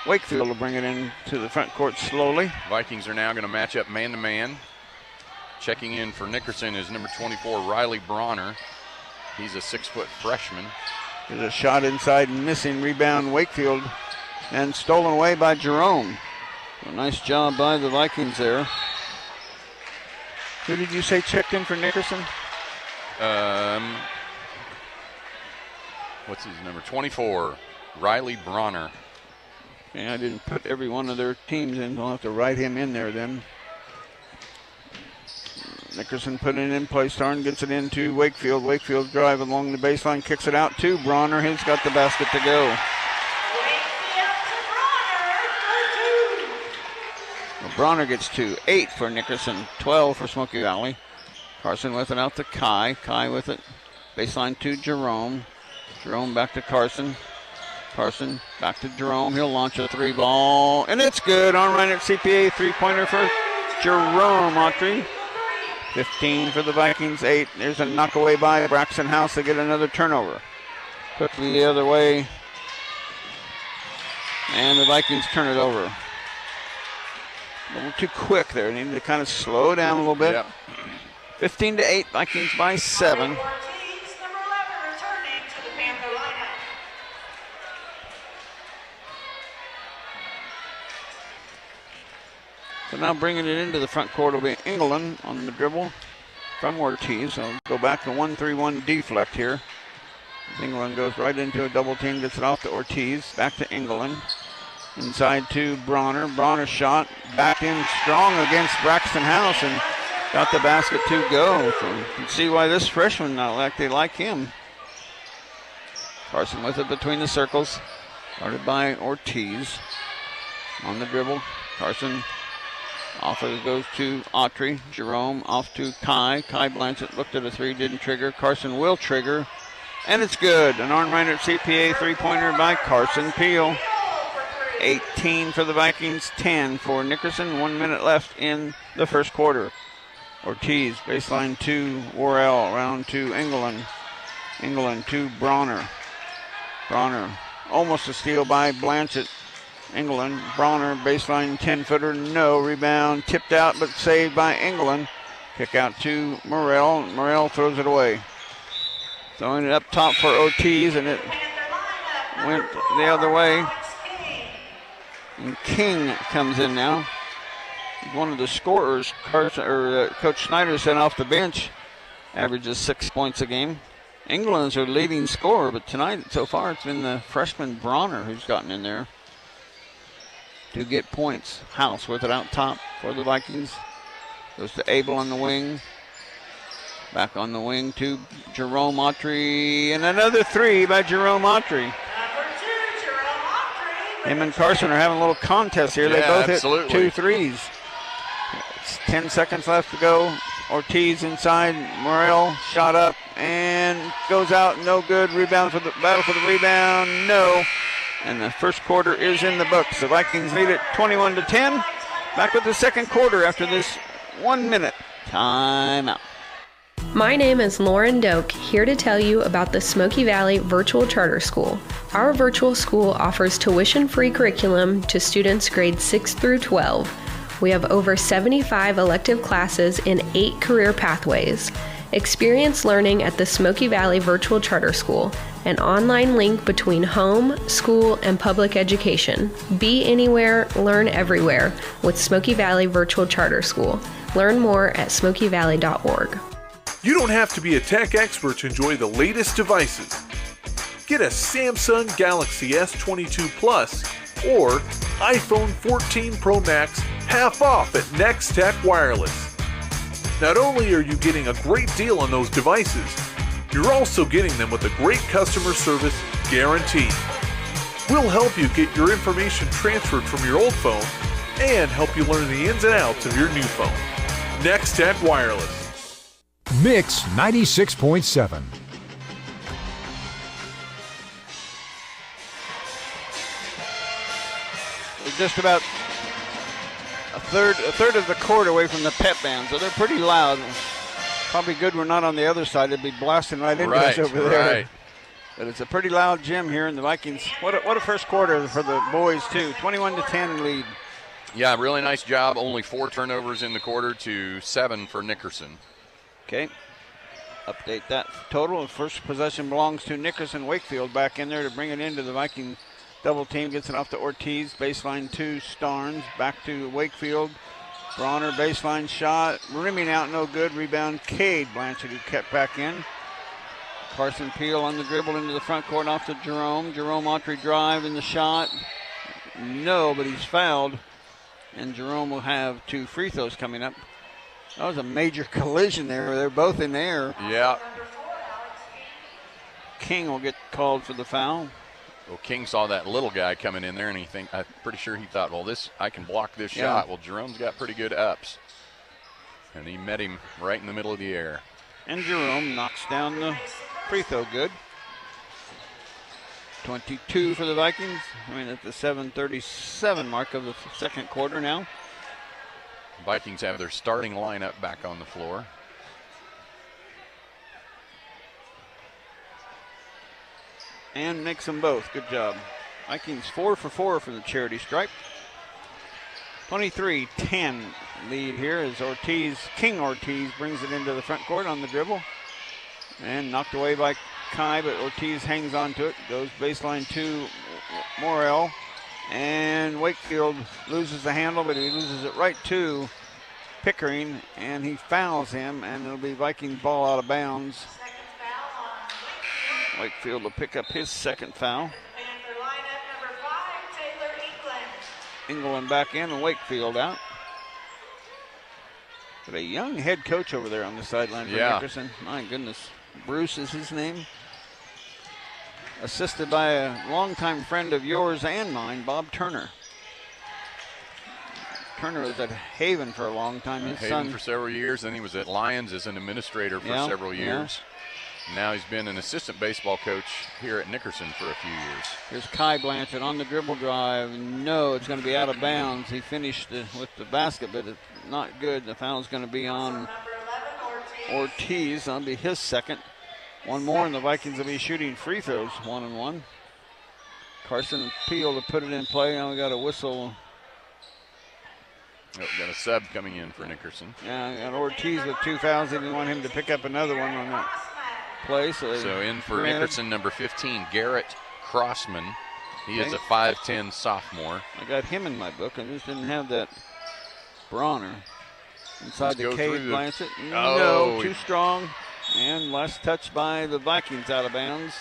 Wakefield will bring it in to the front court slowly. Vikings are now going to match up man-to-man. Checking in for Nickerson is number 24, Riley Bronner. He's a 6-foot freshman. There's a shot inside and missing. Rebound Wakefield and stolen away by Jerome. So nice job by the Vikings there. Who did you say checked in for Nickerson? What's his number? 24, Riley Bronner. Yeah, I didn't put every one of their teams in. I'll have to write him in there then. Nickerson putting it in place. Tarn gets it into Wakefield. Wakefield drive along the baseline, kicks it out to Bronner. He's got the basket to go. Well, Bronner gets 2. 8 for Nickerson, 12 for Smoky Valley. Carson with it out to Kai. Kai with it. Baseline to Jerome. Jerome back to Carson. Carson back to Jerome. He'll launch a 3 ball, and it's good. On right at CPA, 3-pointer for Jerome Autry. 15 for the Vikings, 8. There's a knockaway by Braxton House to get another turnover. Quickly the other way, and the Vikings turn it over. A little too quick there. They need to kind of slow down a little bit. Yep. 15-8, Vikings by 7. So now bringing it into the front court will be England on the dribble from Ortiz. So go back to 1-3-1 deflect here. England goes right into a double team, gets it off to Ortiz. Back to England. Inside to Bronner. Bronner shot back in strong against Braxton House and got the basket to go. So you can see why this freshman they like him. Carson with it between the circles. Guarded by Ortiz. On the dribble. Carson. Off it goes to Autry. Jerome off to Kai. Kai Blanchett looked at a 3, didn't trigger. Carson will trigger. And it's good. An Arn Reiner CPA 3-pointer by Carson Peel. 18 for the Vikings, 10 for Nickerson. 1 minute left in the first quarter. Ortiz, baseline to Worrell. Around to England. England to Bronner. Bronner, almost a steal by Blanchett. England, Bronner, baseline 10-footer, no. Rebound, tipped out, but saved by England. Kick out to Morrell. Morrell throws it away. Throwing it up top for Ortiz, and it went the other way. And King comes in now. He's one of the scorers. Coach Schneider sent off the bench. Averages 6 points a game. England's their leading scorer, but tonight, so far, it's been the freshman Bronner who's gotten in there to get points. House with it out top for the Vikings. Goes to Abel on the wing. Back on the wing to Jerome Autry. And another 3 by Jerome Autry. Him and Carson are having a little contest here. They both hit 2 threes. It's 10 seconds left to go. Ortiz inside. Morrell shot up and goes out. No good. Rebound for the battle for the rebound. No. And the first quarter is in the books. The Vikings lead it 21-10. Back with the second quarter after this 1 minute timeout. My name is Lauren Doak, here to tell you about the Smoky Valley Virtual Charter School. Our virtual school offers tuition-free curriculum to students grades 6 through 12. We have over 75 elective classes in 8 career pathways. Experience learning at the Smoky Valley Virtual Charter School, an online link between home, school, and public education. Be anywhere, learn everywhere with Smoky Valley Virtual Charter School. Learn more at smokyvalley.org. You don't have to be a tech expert to enjoy the latest devices. Get a Samsung Galaxy S22 Plus or iPhone 14 Pro Max half off at Next Tech Wireless. Not only are you getting a great deal on those devices, you're also getting them with a great customer service guarantee. We'll help you get your information transferred from your old phone and help you learn the ins and outs of your new phone. Next Tech Wireless. Mix 96.7. We're just about a third of the court away from the pep band, so they're pretty loud. Probably good we're not on the other side. It'd be blasting right into us over there. Right. But it's a pretty loud gym here in the Vikings. What a first quarter for the boys, too. 21-10 lead. Yeah, really nice job. Only 4 turnovers in the quarter to 7 for Nickerson. Okay. Update that total. First possession belongs to Nickerson. Wakefield back in there to bring it into the Viking double team. Gets it off to Ortiz. Baseline to Starnes. Back to Wakefield. Bronner baseline shot. Rimming out, no good. Rebound, Cade Blanchett, who kept back in. Carson Peel on the dribble into the front court off to Jerome. Jerome Autry drive in the shot. No, but he's fouled. And Jerome will have 2 free throws coming up. That was a major collision there. They're both in the air. Yeah. King will get called for the foul. Well, King saw that little guy coming in there, and I'm pretty sure he thought, well, I can block this shot. Well, Jerome's got pretty good ups. And he met him right in the middle of the air. And Jerome knocks down the free throw good. 22 for the Vikings. I mean, at the 7:37 mark of the second quarter now. Vikings have their starting lineup back on the floor. And makes them both. Good job. Vikings 4 for 4 from the charity stripe. 23-10 lead here as King Ortiz brings it into the front court on the dribble. And knocked away by Kai, but Ortiz hangs on to it. Goes baseline to Morrell. And Wakefield loses the handle, but he loses it right to Pickering, and he fouls him, and it'll be Viking ball out of bounds. Wakefield will pick up his second foul. England back in and Wakefield out. But a young head coach over there on the sideline for Nickerson. My goodness. Bruce is his name. Assisted by a longtime friend of yours and mine, Bob Turner. Turner was at Haven for a long time. His son for several years, then he was at Lions as an administrator for several years. Now he's been an assistant baseball coach here at Nickerson for a few years. Here's Kai Blanchett on the dribble drive. No, it's going to be out of bounds. He finished with the basket, but it's not good. The foul is going to be on Ortiz. That'll be his second. One more, and the Vikings will be shooting free throws, 1-1. Carson Peel to put it in play. Now we got a whistle. Got a sub coming in for Nickerson. Yeah, and Ortiz with 2 fouls. They didn't want him to pick up another one on that play. So in for Nickerson, number 15, Garrett Crossman. He is a 5'10 sophomore. I got him in my book. I just didn't have that Bronner. Inside the Cade Blanchett. No, too strong. And last touch by the Vikings out of bounds.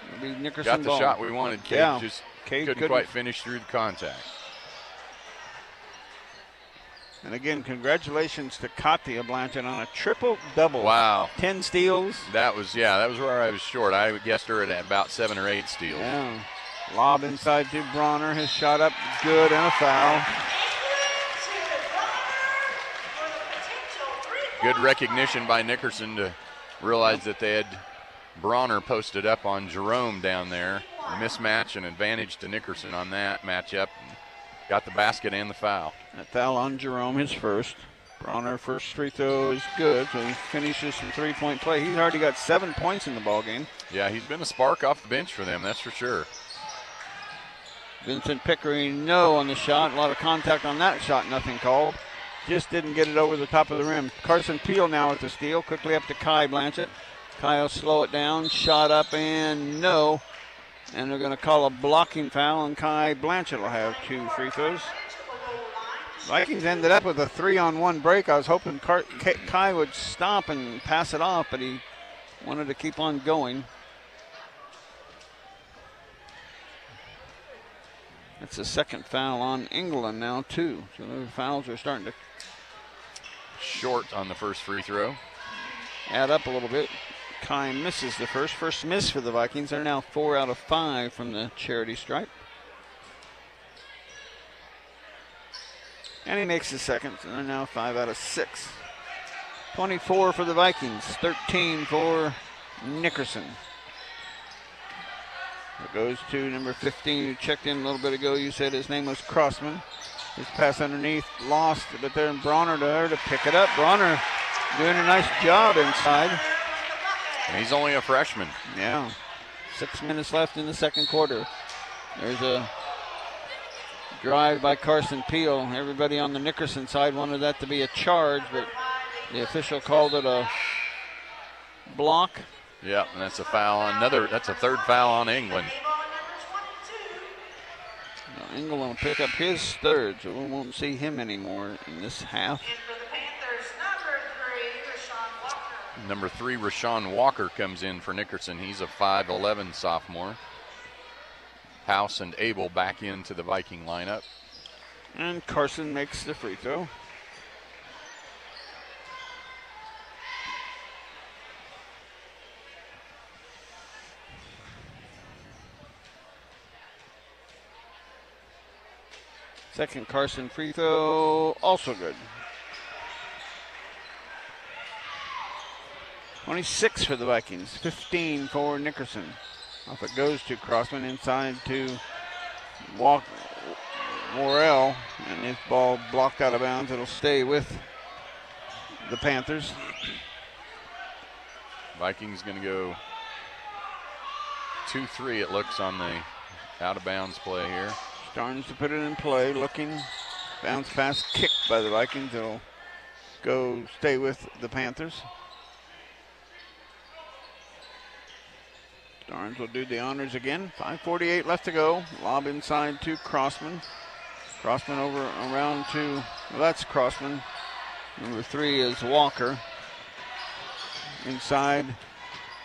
It'll be Nickerson got the ball. Shot we wanted. Cade just couldn't quite finish through the contact. And again, congratulations to Katia Blanchett on a triple-double. Wow. 10 steals. That was where I was short. I guessed her at about 7 or 8 steals. Yeah. Lob inside to Bronner. His shot up good and a foul. Good recognition by Nickerson to realize that they had Bronner posted up on Jerome down there. A mismatch and advantage to Nickerson on that matchup. Got the basket and the foul. That foul on Jerome, his first. Bronner, first free throw is good, so he finishes from three-point play. He's already got 7 points in the ballgame. Yeah, he's been a spark off the bench for them, that's for sure. Vincent Pickering, no on the shot. A lot of contact on that shot, nothing called. Just didn't get it over the top of the rim. Carson Peel now with the steal. Quickly up to Kai Blanchett. Kai will slow it down. Shot up and no. And they're going to call a blocking foul, and Kai Blanchett will have 2 free throws. Vikings ended up with a 3-on-1 break. I was hoping Kai would stop and pass it off, but he wanted to keep on going. That's the second foul on England now, too. So the fouls are starting to short on the first free throw. Add up a little bit. Kai misses the first miss for the Vikings. They're now 4 out of 5 from the charity stripe. And he makes the second, so they're now 5 out of 6. 24 for the Vikings, 13 for Nickerson. It goes to number 15, who checked in a little bit ago. You said his name was Crossman. His pass underneath, lost, but there's Bronner there to pick it up. Bronner doing a nice job inside. He's only a freshman. Yeah. 6 minutes left in the second quarter. There's a drive by Carson Peel. Everybody on the Nickerson side wanted that to be a charge, but the official called it a block. Yep, and that's a foul. That's a third foul on England. Now, England will pick up his third, so we won't see him anymore in this half. Number 3, Rashawn Walker comes in for Nickerson. He's a 5'11 sophomore. House and Abel back into the Viking lineup. And Carson makes the free throw. Second Carson free throw, also good. 26 for the Vikings, 15 for Nickerson. Off it goes to Crossman, inside to Morrell, and his ball blocked out of bounds. It'll stay with the Panthers. Vikings going to go 2-3, it looks, on the out-of-bounds play here. Starnes to put it in play, looking, bounce pass kicked by the Vikings. It'll stay with the Panthers. Starnes will do the honors again. 5:48 left to go. Lob inside to Crossman. Crossman over around to, well, that's Crossman. Number 3 is Walker. Inside,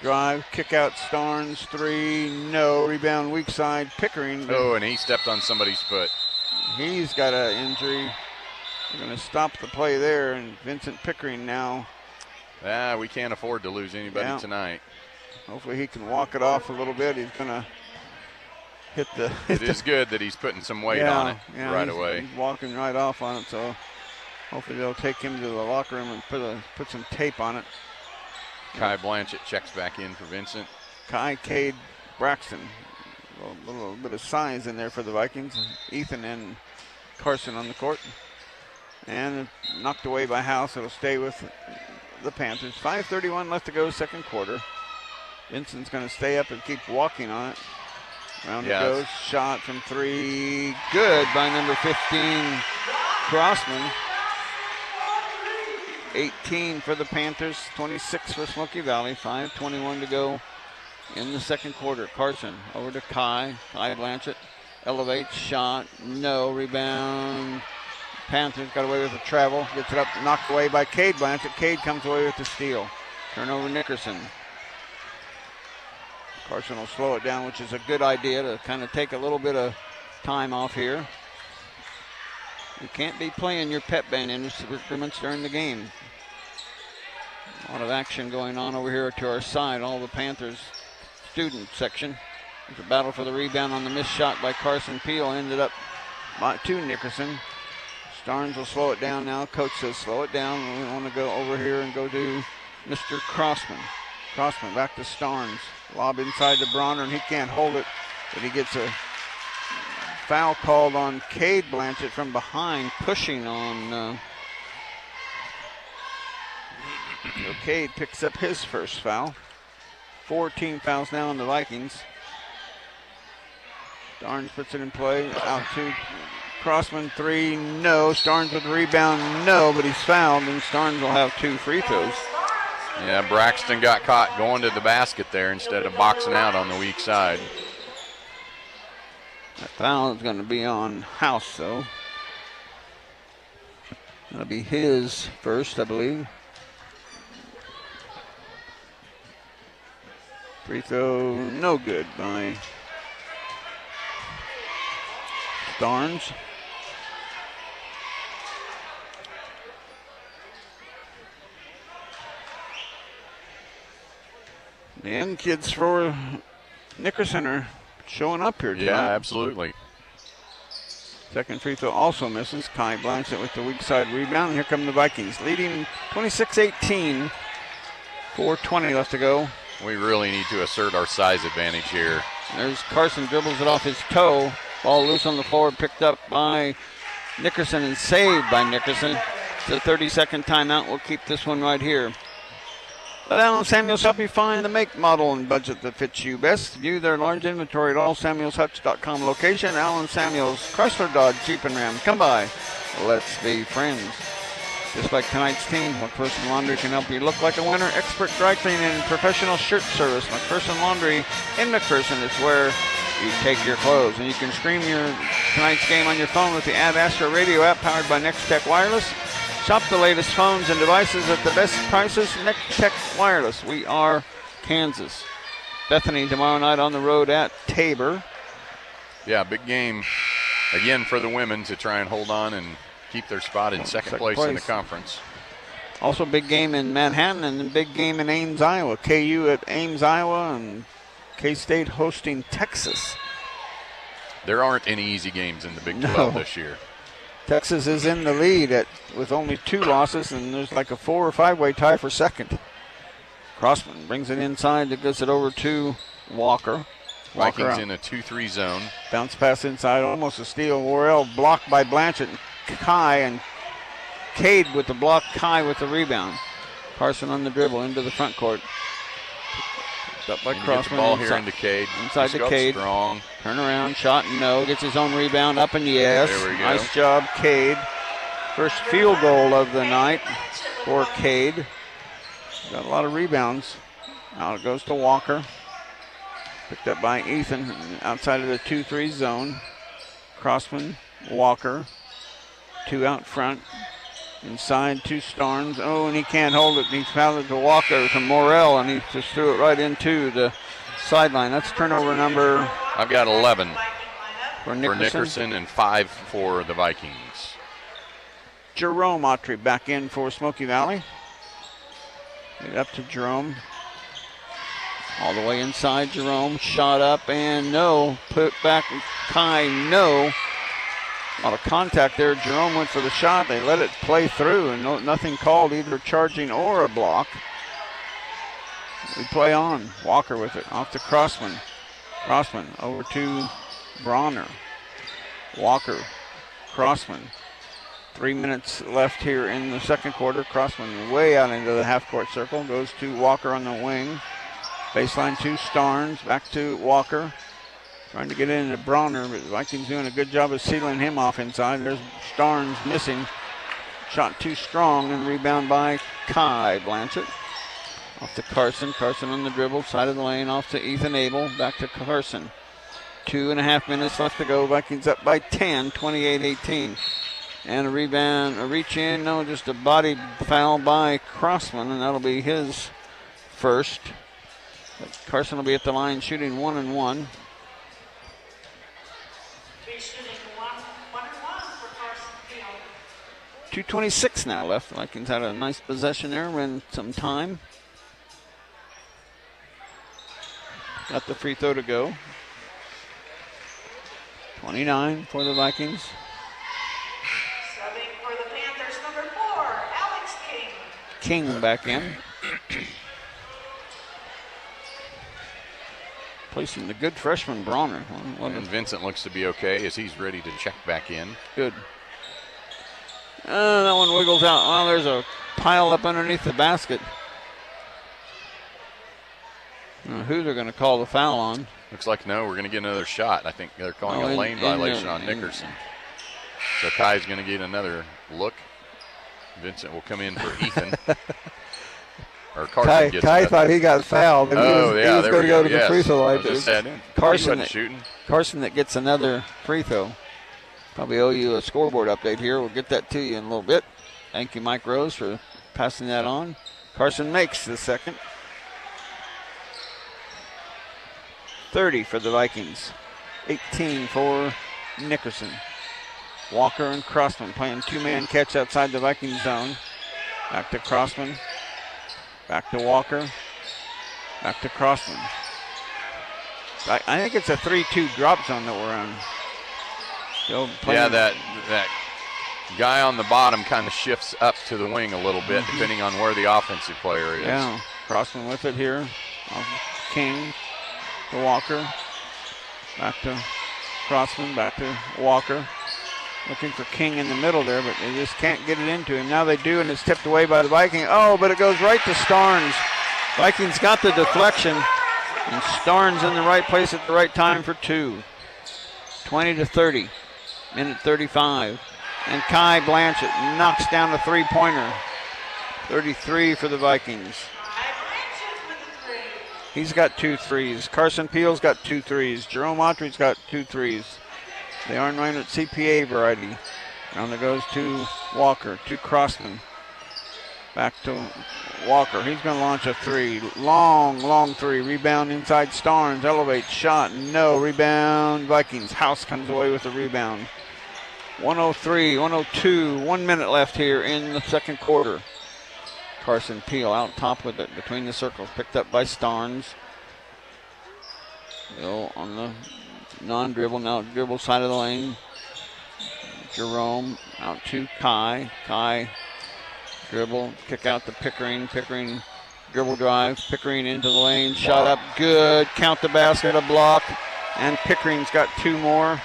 drive, kick out Starnes, 3, no. Rebound weak side, Pickering. Oh, and he stepped on somebody's foot. He's got an injury. They're going to stop the play there, and Vincent Pickering now. We can't afford to lose anybody tonight. Hopefully he can walk it off a little bit. He's going to hit the... It is good that he's putting some weight on it right away. He's walking right off on it, so hopefully they'll take him to the locker room and put some tape on it. Kai Blanchett checks back in for Vincent. Kai, Cade, Braxton. A little bit of size in there for the Vikings. Ethan and Carson on the court. And knocked away by House. It'll stay with the Panthers. 5:31 left to go, second quarter. Vincent's going to stay up and keep walking on it. Round it goes. Shot from 3. Good by number 15, Crossman. 18 for the Panthers, 26 for Smoky Valley. 5:21 to go in the second quarter. Carson over to Kai. Kai Blanchett elevates, shot, no. Rebound. Panthers got away with the travel. Gets it up, knocked away by Cade Blanchett. Cade comes away with the steal. Turnover Nickerson. Carson will slow it down, which is a good idea to kind of take a little bit of time off here. You can't be playing your pep band instruments during the game. A lot of action going on over here to our side. All the Panthers student section. There's a battle for the rebound on the missed shot by Carson Peel. Ended up to Nickerson. Starnes will slow it down now. Coach says slow it down. We want to go over here and go to Mr. Crossman. Crossman back to Starnes. Lob inside to Bronner, and he can't hold it, but he gets a foul called on Cade Blanchett from behind, pushing on. Cade picks up his first foul. 4 team fouls now on the Vikings. Starnes puts it in play. Out to Crossman, 3, no. Starnes with the rebound, no, but he's fouled, and Starnes will have 2 free throws. Yeah, Braxton got caught going to the basket there instead of boxing out on the weak side. That foul is going to be on House, though. That'll be his first, I believe. Free throw, no good by Starnes. The young kids for Nickerson are showing up here tonight. Yeah, absolutely. Second free throw also misses. Kai Blanchett with the weak side rebound. Here come the Vikings, leading 26-18. 4:20 left to go. We really need to assert our size advantage here. There's Carson, dribbles it off his toe. Ball loose on the floor, picked up by Nickerson and saved by Nickerson. It's a 30-second timeout. We'll keep this one right here. Let Allen Samuels help you find the make, model, and budget that fits you best. View their large inventory at allsamuelshutch.com location. Allen Samuels, Chrysler, Dodge, Jeep, and Ram. Come by. Let's be friends. Just like tonight's team, McPherson Laundry can help you look like a winner. Expert dry cleaning and professional shirt service. McPherson Laundry in McPherson is where you take your clothes. And you can stream tonight's game on your phone with the Ad Astra radio app powered by NextTech Wireless. Shop the latest phones and devices at the best prices. NextTech Wireless. We are Kansas. Bethany tomorrow night on the road at Tabor. Yeah, big game again for the women to try and hold on and keep their spot in second place in the conference. Also big game in Manhattan and a big game in Ames, Iowa. KU at Ames, Iowa, and K-State hosting Texas. There aren't any easy games in the Big 12 this year. Texas is in the lead with only 2 losses, and there's like a 4 or 5-way tie for second. Crossman brings it inside, that gets it over to Walker. Vikings in a 2-3 zone. Bounce pass inside, almost a steal. Worrell blocked by Blanchett and Kai, and Cade with the block, Kai with the rebound. Carson on the dribble into the front court. Up by Crossman. Ball here into Cade. Inside to Cade. Strong. Turn around, shot, no. Gets his own rebound, up and yes. There we go. Nice job, Cade. First field goal of the night for Cade. Got a lot of rebounds. Now it goes to Walker. Picked up by Ethan outside of the 2-3 zone. Crossman, Walker. 2 out front. Inside to Starnes. Oh, and he can't hold it. He's fouled it to Walker, to Morrell, and he just threw it right into the sideline. That's turnover number. I've got 11 for Nickerson and 5 for the Vikings. Jerome Autry back in for Smoky Valley. Get up to Jerome. All the way inside, Jerome. Shot up and no. Put back, Kai, no. A lot of contact there. Jerome went for the shot. They let it play through, and nothing called, either charging or a block. We play on. Walker with it. Off to Crossman. Crossman over to Bronner. Walker. Crossman. 3 minutes left here in the second quarter. Crossman way out into the half-court circle. Goes to Walker on the wing. Baseline to Starnes. Back to Walker. Trying to get into Bronner, but Vikings doing a good job of sealing him off inside. There's Starnes missing. Shot too strong, and rebound by Kai Blanchett. Off to Carson. Carson on the dribble, side of the lane, off to Ethan Abel. Back to Carson. 2.5 minutes left to go. Vikings up by 10, 28-18. And a rebound, a reach in, no, just a body foul by Crossman, and that'll be his first. But Carson will be at the line shooting 1-1. 2:26 now left. Vikings had a nice possession there, ran some time. Got the free throw to go. 29 for the Vikings. Subbing for the Panthers, number 4, Alex King. King back in. Placing the good freshman Bronner. And Vincent looks to be okay as he's ready to check back in. Good. That one wiggles out. Oh, there's a pile up underneath the basket. I don't know who they're going to call the foul on. Looks like no, we're going to get another shot. I think they're calling a lane violation on Nickerson. So Kai's going to get another look. Vincent will come in for Ethan. Or Carson gets Kai thought he got fouled. And he was going to go to the free throw line. Carson that gets another free throw. Probably owe you a scoreboard update here. We'll get that to you in a little bit. Thank you, Mike Rose, for passing that on. Carson makes the second. 30 for the Vikings. 18 for Nickerson. Walker and Crossman playing two-man catch outside the Viking zone. Back to Crossman. Back to Walker. Back to Crossman. I think it's a 3-2 drop zone that we're on. Yeah, that guy on the bottom kind of shifts up to the wing a little bit, depending on where the offensive player is. Yeah, Crossman with it here. King to Walker. Back to Crossman, back to Walker. Looking for King in the middle there, but they just can't get it into him. Now they do, and it's tipped away by the Viking. Oh, but it goes right to Starnes. Vikings got the deflection, and Starnes in the right place at the right time for 2. 20-30, minute 35. And Kai Blanchett knocks down a three-pointer. 33 for the Vikings. He's got 2 threes. Carson Peel's got 2 threes. Jerome Autry's got 2 threes. They are running at CPA variety. Down it goes to Walker, to Crossman. Back to Walker. He's going to launch a 3. Long 3. Rebound inside Starnes. Elevates. Shot. No. Rebound. Vikings. House comes away with the rebound. 103, 102. 1 minute left here in the second quarter. Carson Peel out top with it between the circles. Picked up by Starnes. Bill on the non-dribble. Now dribble side of the lane. Jerome out to Kai. Kai dribble. Kick out to Pickering. Pickering dribble drive. Pickering into the lane. Shot up good. Count the basket. A block. And Pickering's got 2 more.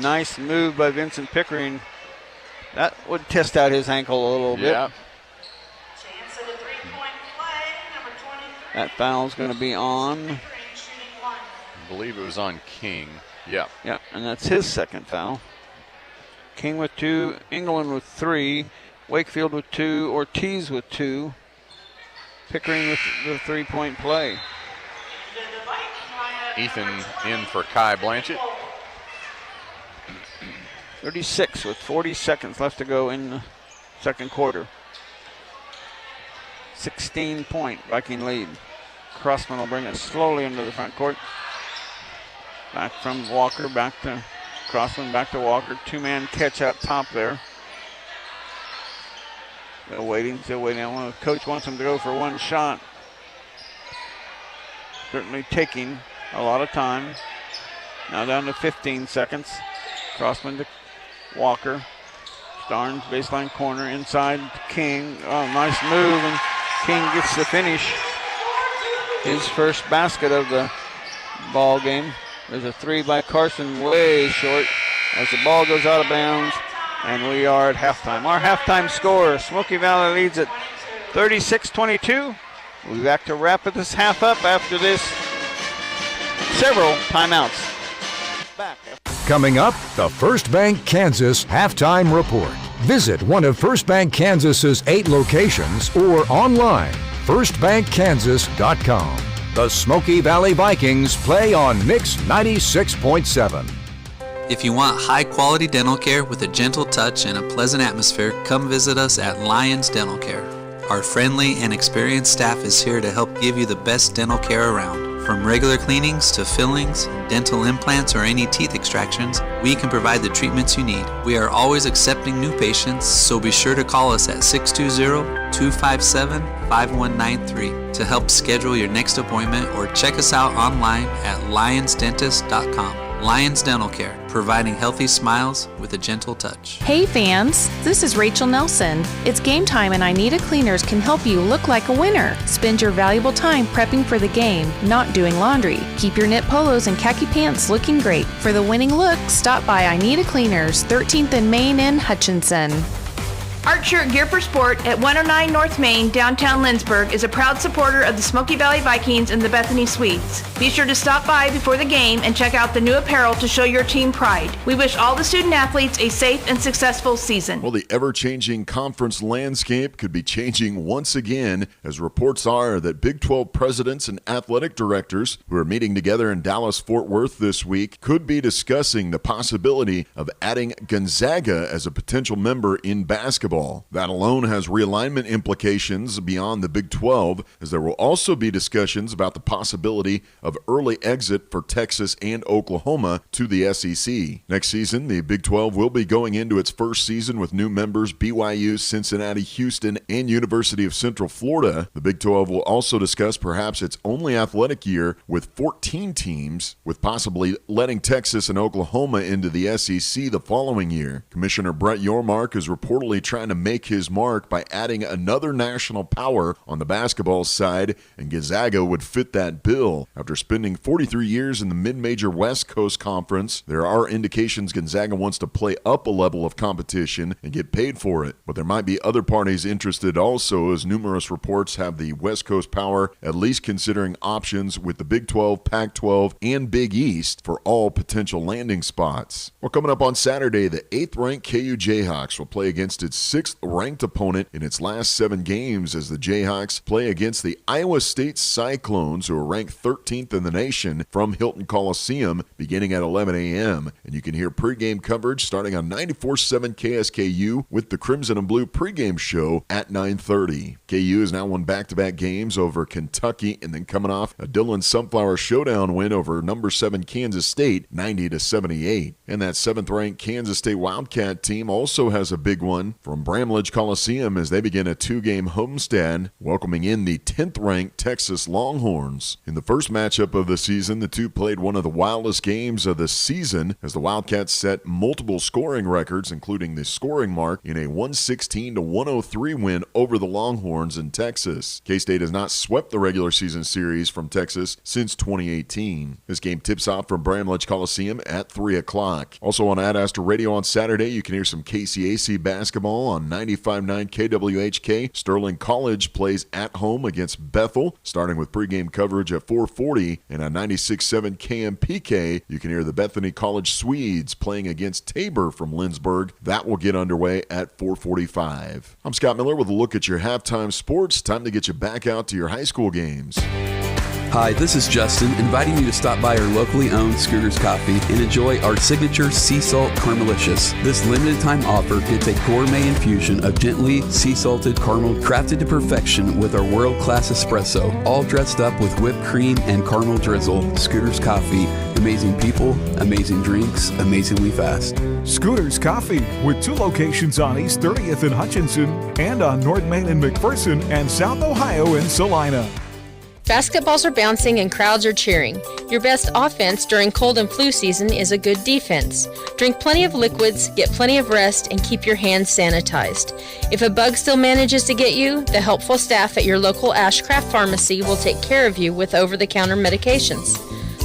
Nice move by Vincent Pickering. That would test out his ankle a little bit. That foul's going to be on. I believe it was on King. Yeah. Yeah, and that's his second foul. King with 2, England with 3, Wakefield with 2, Ortiz with 2. Pickering with the 3-point play. Ethan in for Kai Blanchett. 36 with 40 seconds left to go in the second quarter. 16-point Viking lead. Crossman will bring it slowly into the front court. Back from Walker, back to Crossman, back to Walker. 2-man catch up top there. Still waiting. Coach wants him to go for one shot. Certainly taking a lot of time. Now down to 15 seconds. Crossman to Walker. Starnes, baseline corner, inside to King. Oh, nice move, and King gets the finish. His first basket of the ball game. There's a 3 by Carson, way short, as the ball goes out of bounds, and we are at halftime. Our halftime score, Smoky Valley leads at 36-22. We'll be back to wrap this half up after this. Several timeouts. Back. Coming up, the First Bank Kansas Halftime Report. Visit one of First Bank Kansas's 8 locations or online, firstbankkansas.com. The Smoky Valley Vikings play on Mix 96.7. If you want high-quality dental care with a gentle touch and a pleasant atmosphere, come visit us at Lions Dental Care. Our friendly and experienced staff is here to help give you the best dental care around. From regular cleanings to fillings, dental implants, or any teeth extractions, we can provide the treatments you need. We are always accepting new patients, so be sure to call us at 620-257-5193 to help schedule your next appointment, or check us out online at lionsdentist.com. Lions Dental Care, providing healthy smiles with a gentle touch. Hey fans, this is Rachel Nelson. It's game time and I Need a Cleaners can help you look like a winner. Spend your valuable time prepping for the game, not doing laundry. Keep your knit polos and khaki pants looking great. For the winning look, stop by I Need a Cleaners, 13th and Main in Hutchinson. Art Shirt Gear for Sport at 109 North Main, downtown Lindsborg, is a proud supporter of the Smoky Valley Vikings and the Bethany Swedes. Be sure to stop by before the game and check out the new apparel to show your team pride. We wish all the student athletes a safe and successful season. Well, the ever-changing conference landscape could be changing once again, as reports are that Big 12 presidents and athletic directors who are meeting together in Dallas-Fort Worth this week could be discussing the possibility of adding Gonzaga as a potential member in basketball. That alone has realignment implications beyond the Big 12, as there will also be discussions about the possibility of early exit for Texas and Oklahoma to the SEC. Next season, the Big 12 will be going into its first season with new members BYU, Cincinnati, Houston, and University of Central Florida. The Big 12 will also discuss perhaps its only athletic year with 14 teams, with possibly letting Texas and Oklahoma into the SEC the following year. Commissioner Brett Yormark is reportedly trying to make his mark by adding another national power on the basketball side, and Gonzaga would fit that bill. After spending 43 years in the mid-major West Coast Conference, there are indications Gonzaga wants to play up a level of competition and get paid for it. But there might be other parties interested also, as numerous reports have the West Coast power at least considering options with the Big 12, Pac-12, and Big East for all potential landing spots. Well, coming up on Saturday, the 8th-ranked KU Jayhawks will play against its 6th-ranked opponent in its last 7 games as the Jayhawks play against the Iowa State Cyclones, who are ranked 13th in the nation, from Hilton Coliseum beginning at 11 a.m. And you can hear pregame coverage starting on 94.7 KSKU with the Crimson and Blue pregame show at 9:30. KU has now won back-to-back games over Kentucky and then coming off a Dillon Sunflower Showdown win over number 7 Kansas State 90-78. And that 7th-ranked Kansas State Wildcat team also has a big one from Bramlage Coliseum as they begin a 2-game homestand, welcoming in the 10th-ranked Texas Longhorns. In the first matchup of the season, the two played one of the wildest games of the season as the Wildcats set multiple scoring records, including the scoring mark in a 116-103 win over the Longhorns in Texas. K-State has not swept the regular season series from Texas since 2018. This game tips off from Bramlage Coliseum at 3 o'clock. Also on Ad Astra Radio on Saturday, you can hear some KCAC basketball on 95.9 KWHK. Sterling College plays at home against Bethel, starting with pregame coverage at 4:40. And on 96.7 KMPK, you can hear the Bethany College Swedes playing against Tabor from Lindsborg. That will get underway at 4:45. I'm Scott Miller with a look at your halftime sports. Time to get you back out to your high school games. Hi, this is Justin, inviting you to stop by our locally owned Scooters Coffee and enjoy our signature sea salt Caramelicious. This limited time offer gets a gourmet infusion of gently sea salted caramel crafted to perfection with our world-class espresso, all dressed up with whipped cream and caramel drizzle. Scooters Coffee, amazing people, amazing drinks, amazingly fast. Scooters Coffee, with 2 locations on East 30th in Hutchinson and on North Main in McPherson and South Ohio in Salina. Basketballs are bouncing and crowds are cheering. Your best offense during cold and flu season is a good defense. Drink plenty of liquids, get plenty of rest, and keep your hands sanitized. If a bug still manages to get you, the helpful staff at your local Ashcraft Pharmacy will take care of you with over-the-counter medications.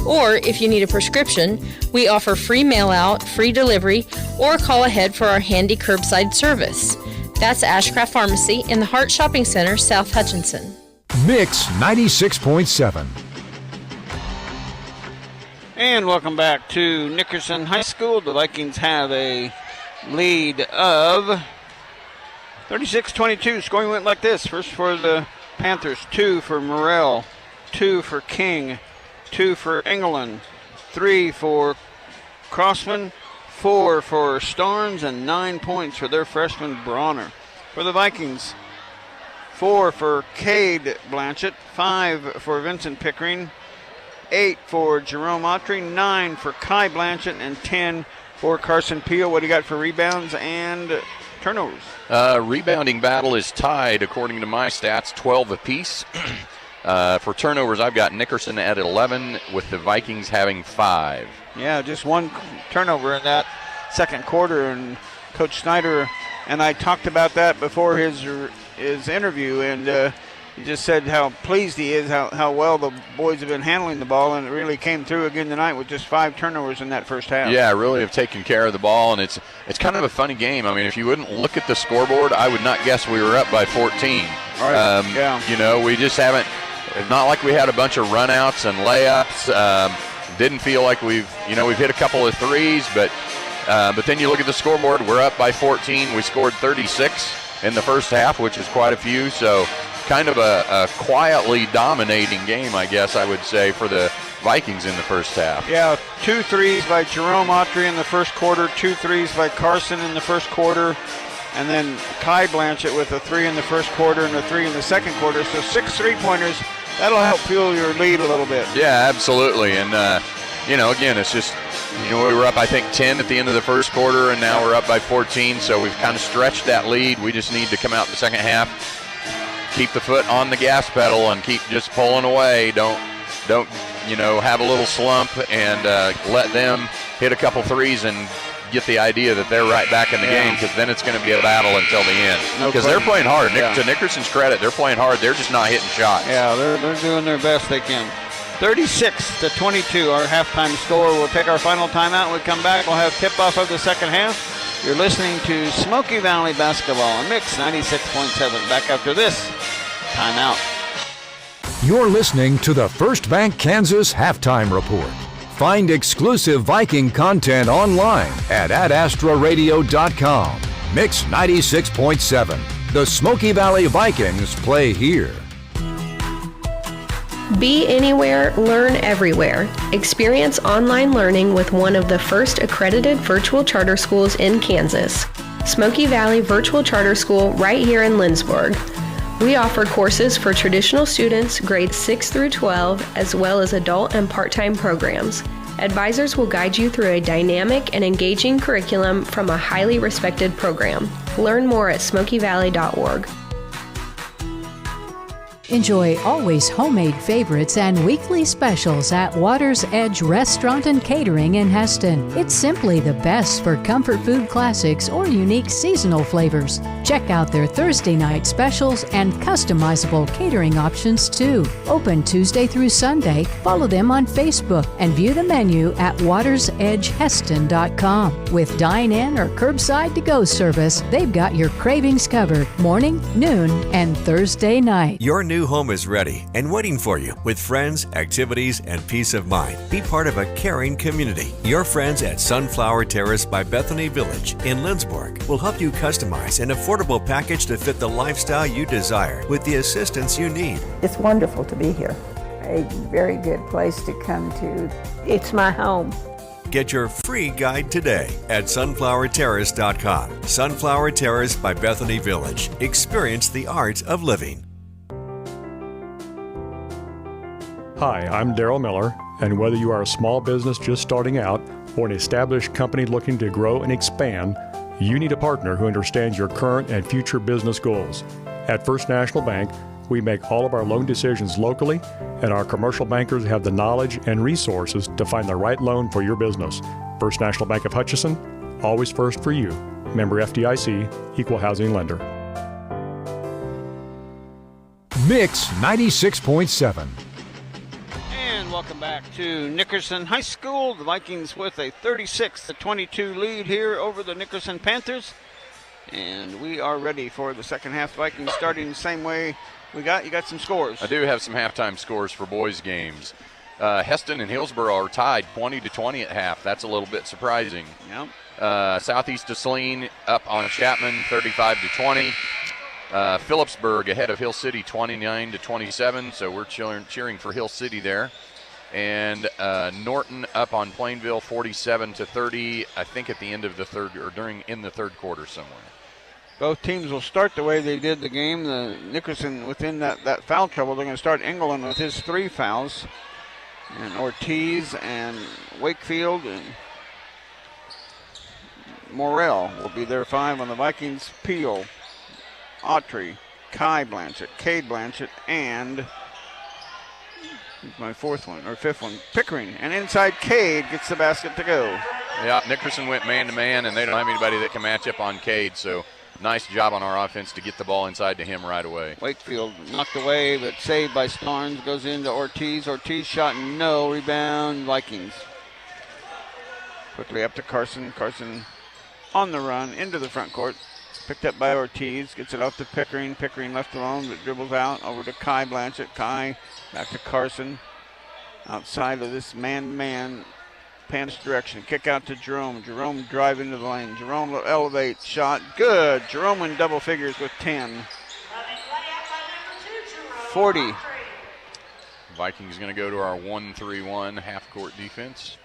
Or, if you need a prescription, we offer free mail-out, free delivery, or call ahead for our handy curbside service. That's Ashcraft Pharmacy in the Hart Shopping Center, South Hutchinson. Mix 96.7. And welcome back to Nickerson High School. The Vikings have a lead of 36-22. Scoring went like this. First for the Panthers, 2 for Morrell, 2 for King, 2 for Engelland, 3 for Crossman, 4 for Starnes, and 9 points for their freshman Bronner. For the Vikings, 4 for Cade Blanchett, 5 for Vincent Pickering, 8 for Jerome Autry, 9 for Kai Blanchett, and 10 for Carson Peel. What do you got for rebounds and turnovers? Rebounding battle is tied, according to my stats, 12 apiece. For turnovers, I've got Nickerson at 11, with the Vikings having 5. Yeah, just 1 turnover in that second quarter, and Coach Snyder and I talked about that before his interview, and he just said how pleased he is, how well the boys have been handling the ball, and it really came through again tonight with just 5 turnovers in that first half. Yeah, really have taken care of the ball, and it's kind of a funny game. I mean, if you wouldn't look at the scoreboard, I would not guess we were up by 14. All right. Yeah. You know, we just haven't. It's not like we had a bunch of runouts and layups. Didn't feel like we've hit a couple of threes, but then you look at the scoreboard, we're up by 14. We scored 36 in the first half, which is quite a few. So kind of a quietly dominating game, I guess I would say, for the Vikings in the first half. Yeah, 2 threes by Jerome Autry in the first quarter, 2 threes by Carson in the first quarter, and then Kai Blanchett with a 3 in the first quarter and a 3 in the second quarter. So 6 3-pointers. That'll help fuel your lead a little bit. Yeah, absolutely. And, again, it's just, we were up, I think, 10 at the end of the first quarter, and now we're up by 14. So we've kind of stretched that lead. We just need to come out in the second half, keep the foot on the gas pedal, and keep just pulling away. Don't have a little slump and let them hit a couple threes and get the idea that they're right back in the game, because then it's going to be a battle until the end. Because they're playing hard. To Nickerson's credit, they're playing hard. They're just not hitting shots. Yeah, they're doing their best they can. 36-22, our halftime score. We'll take our final timeout. When we come back, we'll have tip-off of the second half. You're listening to Smoky Valley Basketball on Mix 96.7. Back after this timeout. You're listening to the First Bank Kansas Halftime Report. Find exclusive Viking content online at adastraradio.com. Mix 96.7. The Smoky Valley Vikings play here. Be anywhere, learn everywhere. Experience online learning with one of the first accredited virtual charter schools in Kansas. Smoky Valley Virtual Charter School right here in Lindsborg. We offer courses for traditional students grades 6 through 12, as well as adult and part-time programs. Advisors will guide you through a dynamic and engaging curriculum from a highly respected program. Learn more at smokyvalley.org. Enjoy always homemade favorites and weekly specials at Water's Edge Restaurant and Catering in Heston. It's simply the best for comfort food classics or unique seasonal flavors. Check out their Thursday night specials and customizable catering options too. Open Tuesday through Sunday. Follow them on Facebook and view the menu at watersedgeheston.com. With dine-in or curbside to-go service, they've got your cravings covered morning, noon, and Thursday night. Your new home is ready and waiting for you with friends, activities, and peace of mind. Be part of a caring community. Your friends at Sunflower Terrace by Bethany Village in Lindsborg will help you customize an affordable package to fit the lifestyle you desire with the assistance you need. It's wonderful to be here. A very good place to come to. It's my home. Get your free guide today at sunflowerterrace.com. Sunflower Terrace by Bethany Village. Experience the art of living. Hi, I'm Daryl Miller, and whether you are a small business just starting out or an established company looking to grow and expand, you need a partner who understands your current and future business goals. At First National Bank, we make all of our loan decisions locally, and our commercial bankers have the knowledge and resources to find the right loan for your business. First National Bank of Hutchinson, always first for you. Member FDIC, Equal Housing Lender. Mix 96.7. Welcome back to Nickerson High School. The Vikings with a 36-22 lead here over the Nickerson Panthers. And we are ready for the second half. Vikings starting the same way you got some scores. I do have some halftime scores for boys games. Heston and Hillsboro are tied 20-20 at half. That's a little bit surprising. Yep. Southeast of Saline up on Chapman 35-20. Phillipsburg ahead of Hill City 29-27. So we're cheering for Hill City there. And Norton up on Plainville 47-30, I think at the end of the third, or in the third quarter somewhere. Both teams will start the way they did the game. The Nickerson within that foul trouble. They're going to start England with his 3 fouls. And Ortiz and Wakefield and Morrell will be their 5 on the Vikings. Peel, Autry, Kai Blanchett, Cade Blanchett, and my 4th one, or 5th one, Pickering. And inside, Cade gets the basket to go. Yeah, Nickerson went man-to-man, and they don't have anybody that can match up on Cade, so nice job on our offense to get the ball inside to him right away. Wakefield knocked away, but saved by Starnes. Goes into Ortiz. Ortiz shot no. Rebound, Vikings. Quickly up to Carson. Carson on the run into the front court. Picked up by Ortiz. Gets it off to Pickering. Pickering left alone, but dribbles out over to Kai Blanchett. Kai back to Carson. Outside of this man-to-man. Pants direction. Kick out to Jerome. Jerome drive into the lane. Jerome elevates. Shot. Good. Jerome in double figures with 10. 40. Vikings going to go to our 1-3-1 half-court defense.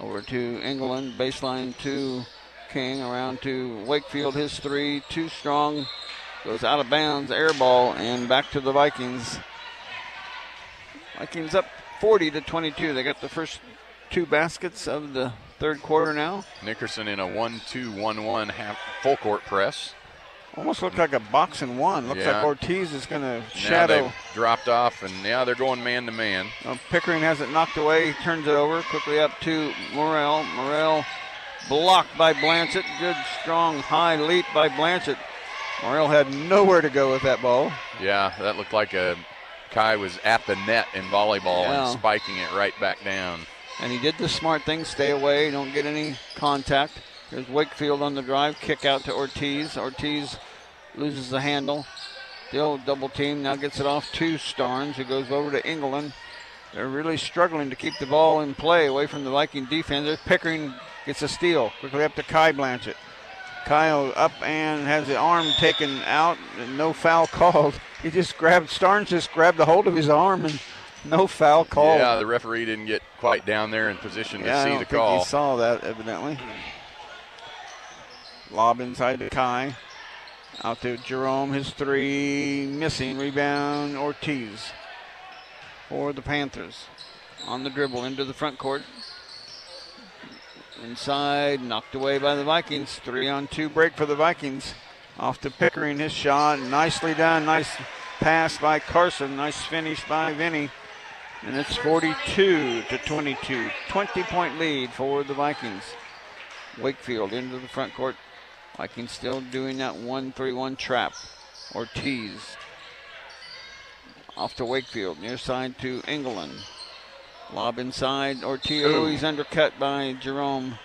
Over to England. Baseline to King. Around to Wakefield. His 3. Too strong. Goes out of bounds. Air ball. And back to the Vikings. Vikings up 40-22. They got the first 2 baskets of the third quarter now. Nickerson in a 1-2-1-1 half full court press. Almost looked like a box and one. Looks like Ortiz is going to shadow. They've dropped off, and now they're going man-to-man. Pickering has it knocked away. He turns it over. Quickly up to Morrell. Morrell blocked by Blanchett. Good, strong, high leap by Blanchett. Morrell had nowhere to go with that ball. Yeah, that looked like Kai was at the net in volleyball and spiking it right back down. And he did the smart thing, stay away, don't get any contact. There's Wakefield on the drive, kick out to Ortiz. Ortiz loses the handle. Still double team, now gets it off to Starnes, who goes over to England. They're really struggling to keep the ball in play away from the Viking defender. Pickering gets a steal, quickly up to Kai Blanchett. Kyle up and has the arm taken out, and no foul called. He just grabbed, Starnes just grabbed a hold of his arm and no foul called. Yeah, the referee didn't get quite down there in position to see the I don't call. think he saw that, evidently. Lob inside to Kai. Out to Jerome, his three, missing. Rebound, Ortiz for the Panthers. On the dribble into the front court. Inside, knocked away by the Vikings. 3-on-2 break for the Vikings. Off to Pickering, his shot. Nicely done. Nice pass by Carson. Nice finish by Vinny. And it's 42-22. 20-point lead for the Vikings. Wakefield into the front court. Vikings still doing that 1-3-1 trap. Ortiz. Off to Wakefield. Near side to England. Lob inside. Ortiz. Oh, he's undercut by Jerome.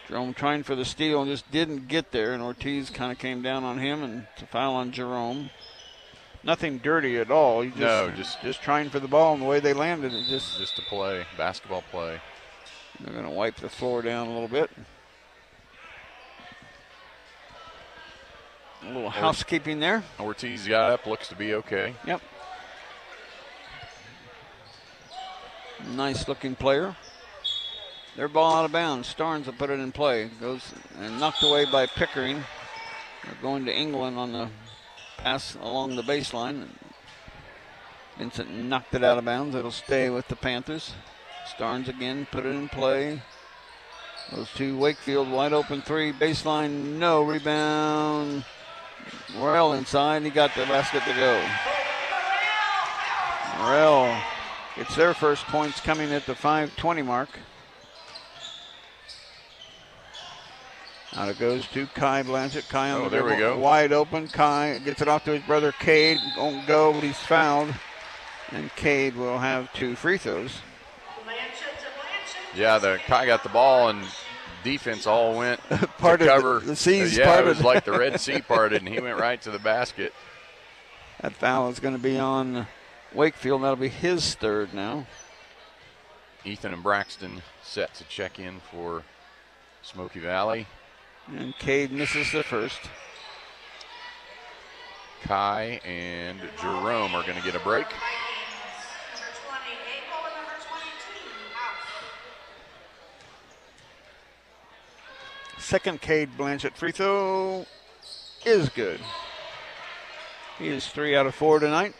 Jerome trying for the steal, just didn't get there, and Ortiz kind of came down on him, and it's a foul on Jerome. Nothing dirty at all. He just trying for the ball, and the way they landed it just to play, basketball play. They're going to wipe the floor down a little bit. A little housekeeping there. Ortiz got up, looks to be okay. Yep. Nice looking player. Their ball out of bounds. Starnes will put it in play. Goes and knocked away by Pickering. They're going to England on the pass along the baseline. Vincent knocked it out of bounds. It'll stay with the Panthers. Starnes again put it in play. Goes to Wakefield, wide open three. Baseline, no. Rebound. Morrell inside. He got the basket to go. Morrell gets their first points coming at the 5:20 mark. Out it goes to Kai Blanchett. Kai on the there we go. Wide open. Kai gets it off to his brother Cade. Won't go, but he's fouled. And Cade will have 2 free throws. Yeah, Kai got the ball and defense all went parted, to cover. The seas yeah, parted. It was like the Red Sea parted, and he went right to the basket. That foul is going to be on Wakefield. That'll be his third now. Ethan and Braxton set to check in for Smoky Valley. And Cade misses the first. Kai and Jerome are going to get a break. Second Cade Blanchett free throw is good. He is 3 out of 4 tonight.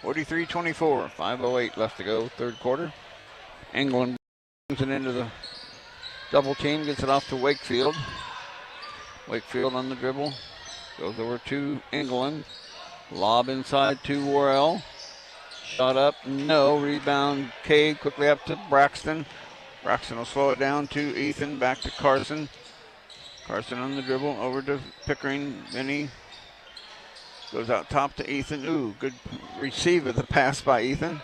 43-24, 5:08 left to go, third quarter. England brings it into the double team, gets it off to Wakefield. Wakefield on the dribble, goes over to England. Lob inside to Worrell. Shot up, no. Rebound, Cade quickly up to Braxton. Braxton will slow it down to Ethan, back to Carson. Carson on the dribble, over to Pickering. Vinny goes out top to Ethan. Ooh, good receive of the pass by Ethan.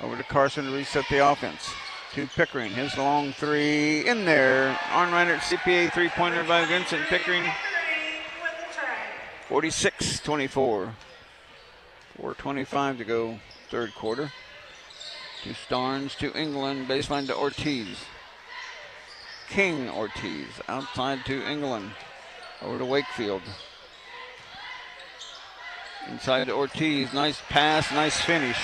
Over to Carson to reset the offense. To Pickering, his long three in there. Arnreiner CPA three-pointer by Vincent Pickering. 46-24. 4:25 to go, third quarter. To Starnes, to England, baseline to Ortiz. King Ortiz, outside to England. Over to Wakefield. Inside to Ortiz, nice pass, nice finish.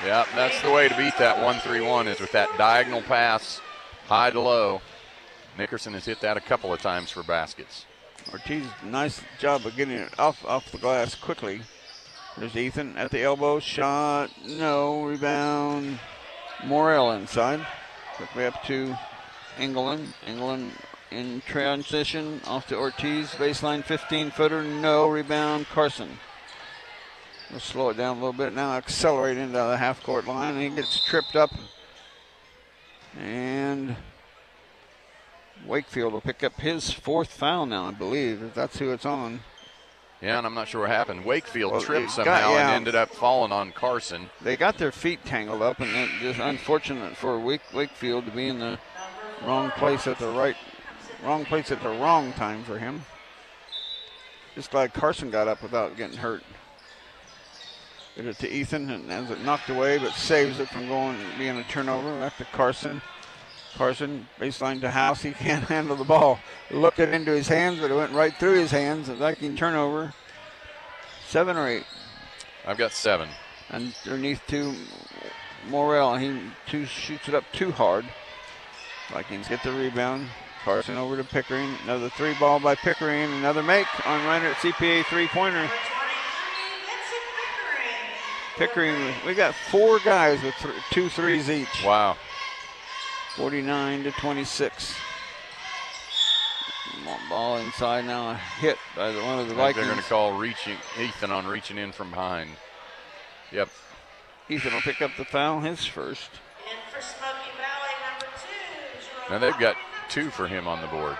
Yeah, that's the way to beat that 1-3-1 is with that diagonal pass, high to low. Nickerson has hit that a couple of times for baskets. Ortiz, nice job of getting it off the glass quickly. There's Ethan at the elbow, shot, no, rebound. Morrell inside. Quickly up to England. England in transition, off to Ortiz, baseline 15-footer, no, rebound, Carson. We'll slow it down a little bit now, accelerate into the half-court line, and he gets tripped up And Wakefield will pick up his 4th foul now, I believe, if that's who it's on. Yeah, and I'm not sure what happened. Wakefield tripped somehow and ended up falling on Carson. They got their feet tangled up, and it's just unfortunate for Wakefield to be in the wrong place at the wrong time for him. Just glad Carson got up without getting hurt. Get it to Ethan, and has it knocked away, but saves it from being a turnover. Back to Carson. Carson, baseline to House. He can't handle the ball. Looked it into his hands, but it went right through his hands. A Viking turnover. 7 or 8? I've got 7. Underneath to Morrell. He shoots it up too hard. Vikings get the rebound. Carson over to Pickering. Another 3 ball by Pickering. Another make on Reiner at CPA 3-pointer. Pickering, we got 4 guys with 2 threes each. Wow. 49-26. Ball inside now, a hit by one of the Vikings. They're going to call Ethan on reaching in from behind. Yep. Ethan will pick up the foul, his first. And for Smoky Valley, number 2. Now they've got 2 for him on the board.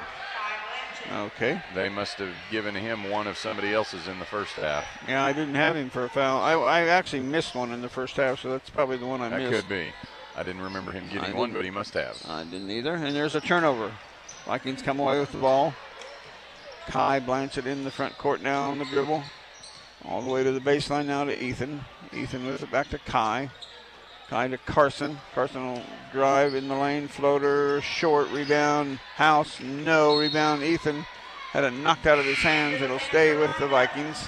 Okay. They must have given him one of somebody else's in the first half. Yeah, I didn't have him for a foul. I actually missed one in the first half, so that's probably the one I missed. That could be. I didn't remember him getting one, but he must have. I didn't either. And there's a turnover. Vikings come away with the ball. Kai Blanchett in the front court now on the dribble. All the way to the baseline now to Ethan. Ethan with it back to Kai. Kai to Carson. Carson will drive in the lane. Floater, short, rebound. House, no. Rebound, Ethan. Had it knocked out of his hands. It'll stay with the Vikings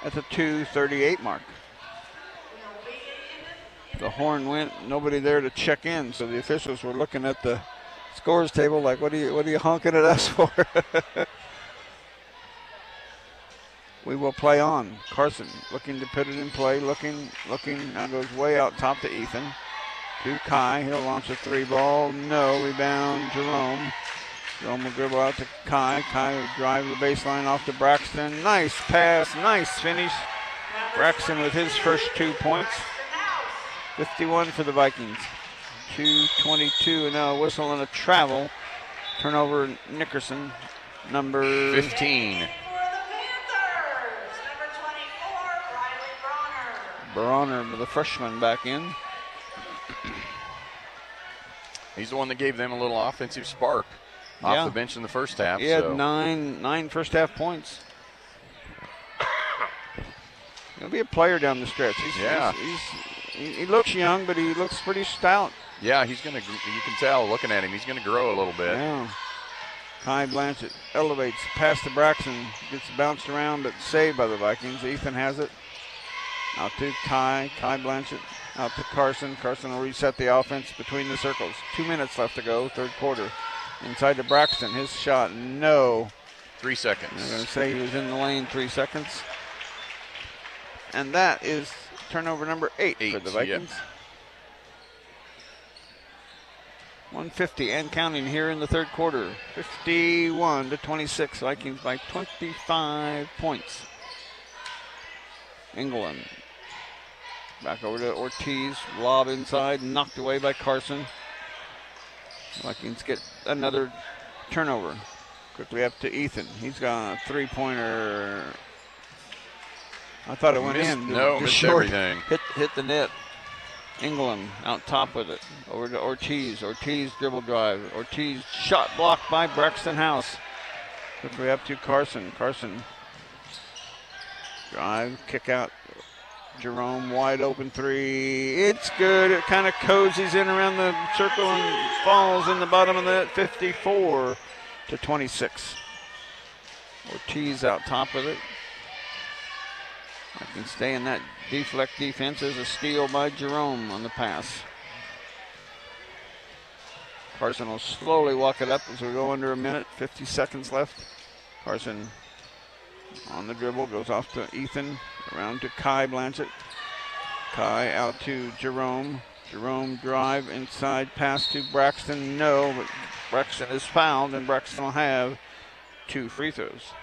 at the 2:38 mark. The horn went, nobody there to check in, so the officials were looking at the scores table like, what are you honking at us for? We will play on. Carson looking to put it in play, looking, now goes way out top to Ethan. To Kai, he'll launch a 3 ball, no, rebound, Jerome. Jerome will dribble out to Kai. Kai will drive the baseline off to Braxton. Nice pass, nice finish. Braxton with his first 2 points. 51 for the Vikings. 2:22, and now a whistle and a travel. Turnover, Nickerson, number 15. Bronner, the freshman, back in. He's the one that gave them a little offensive spark off the bench in the first half. He had nine first half points. He'll be a player down the stretch. He looks young, but he looks pretty stout. Yeah, you can tell looking at him, he's going to grow a little bit. Yeah. Kai Blanchett elevates past to Braxton, gets bounced around, but saved by the Vikings. Ethan has it. Out to Kai Blanchett, out to Carson. Carson will reset the offense between the circles. 2 minutes left to go, third quarter. Inside to Braxton, his shot, no. 3 seconds. I'm going to say he was in the lane, 3 seconds. And that is turnover number 8 for the Vikings. Yep. 150 and counting here in the third quarter. 51-26, Vikings by 25 points. England back over to Ortiz, lob inside, knocked away by Carson. Vikings get another turnover. Quickly up to Ethan. He's got a 3-pointer. I thought it went in. No, missed everything. Hit the net. England out top with it. Over to Ortiz. Ortiz dribble drive. Ortiz shot blocked by Braxton House. Quickly up to Carson. Carson drive, kick out. Jerome, wide open 3. It's good. It kind of cozies in around the circle and falls in the bottom of the net. 54-26. Ortiz out top with it. I can stay in that deflect defense as a steal by Jerome on the pass. Carson will slowly walk it up as we go under a minute. 50 seconds left. Carson on the dribble, goes off to Ethan, around to Kai Blanchett. Kai out to Jerome. Jerome drive inside, pass to Braxton. No, but Braxton is fouled, and Braxton will have 2 free throws.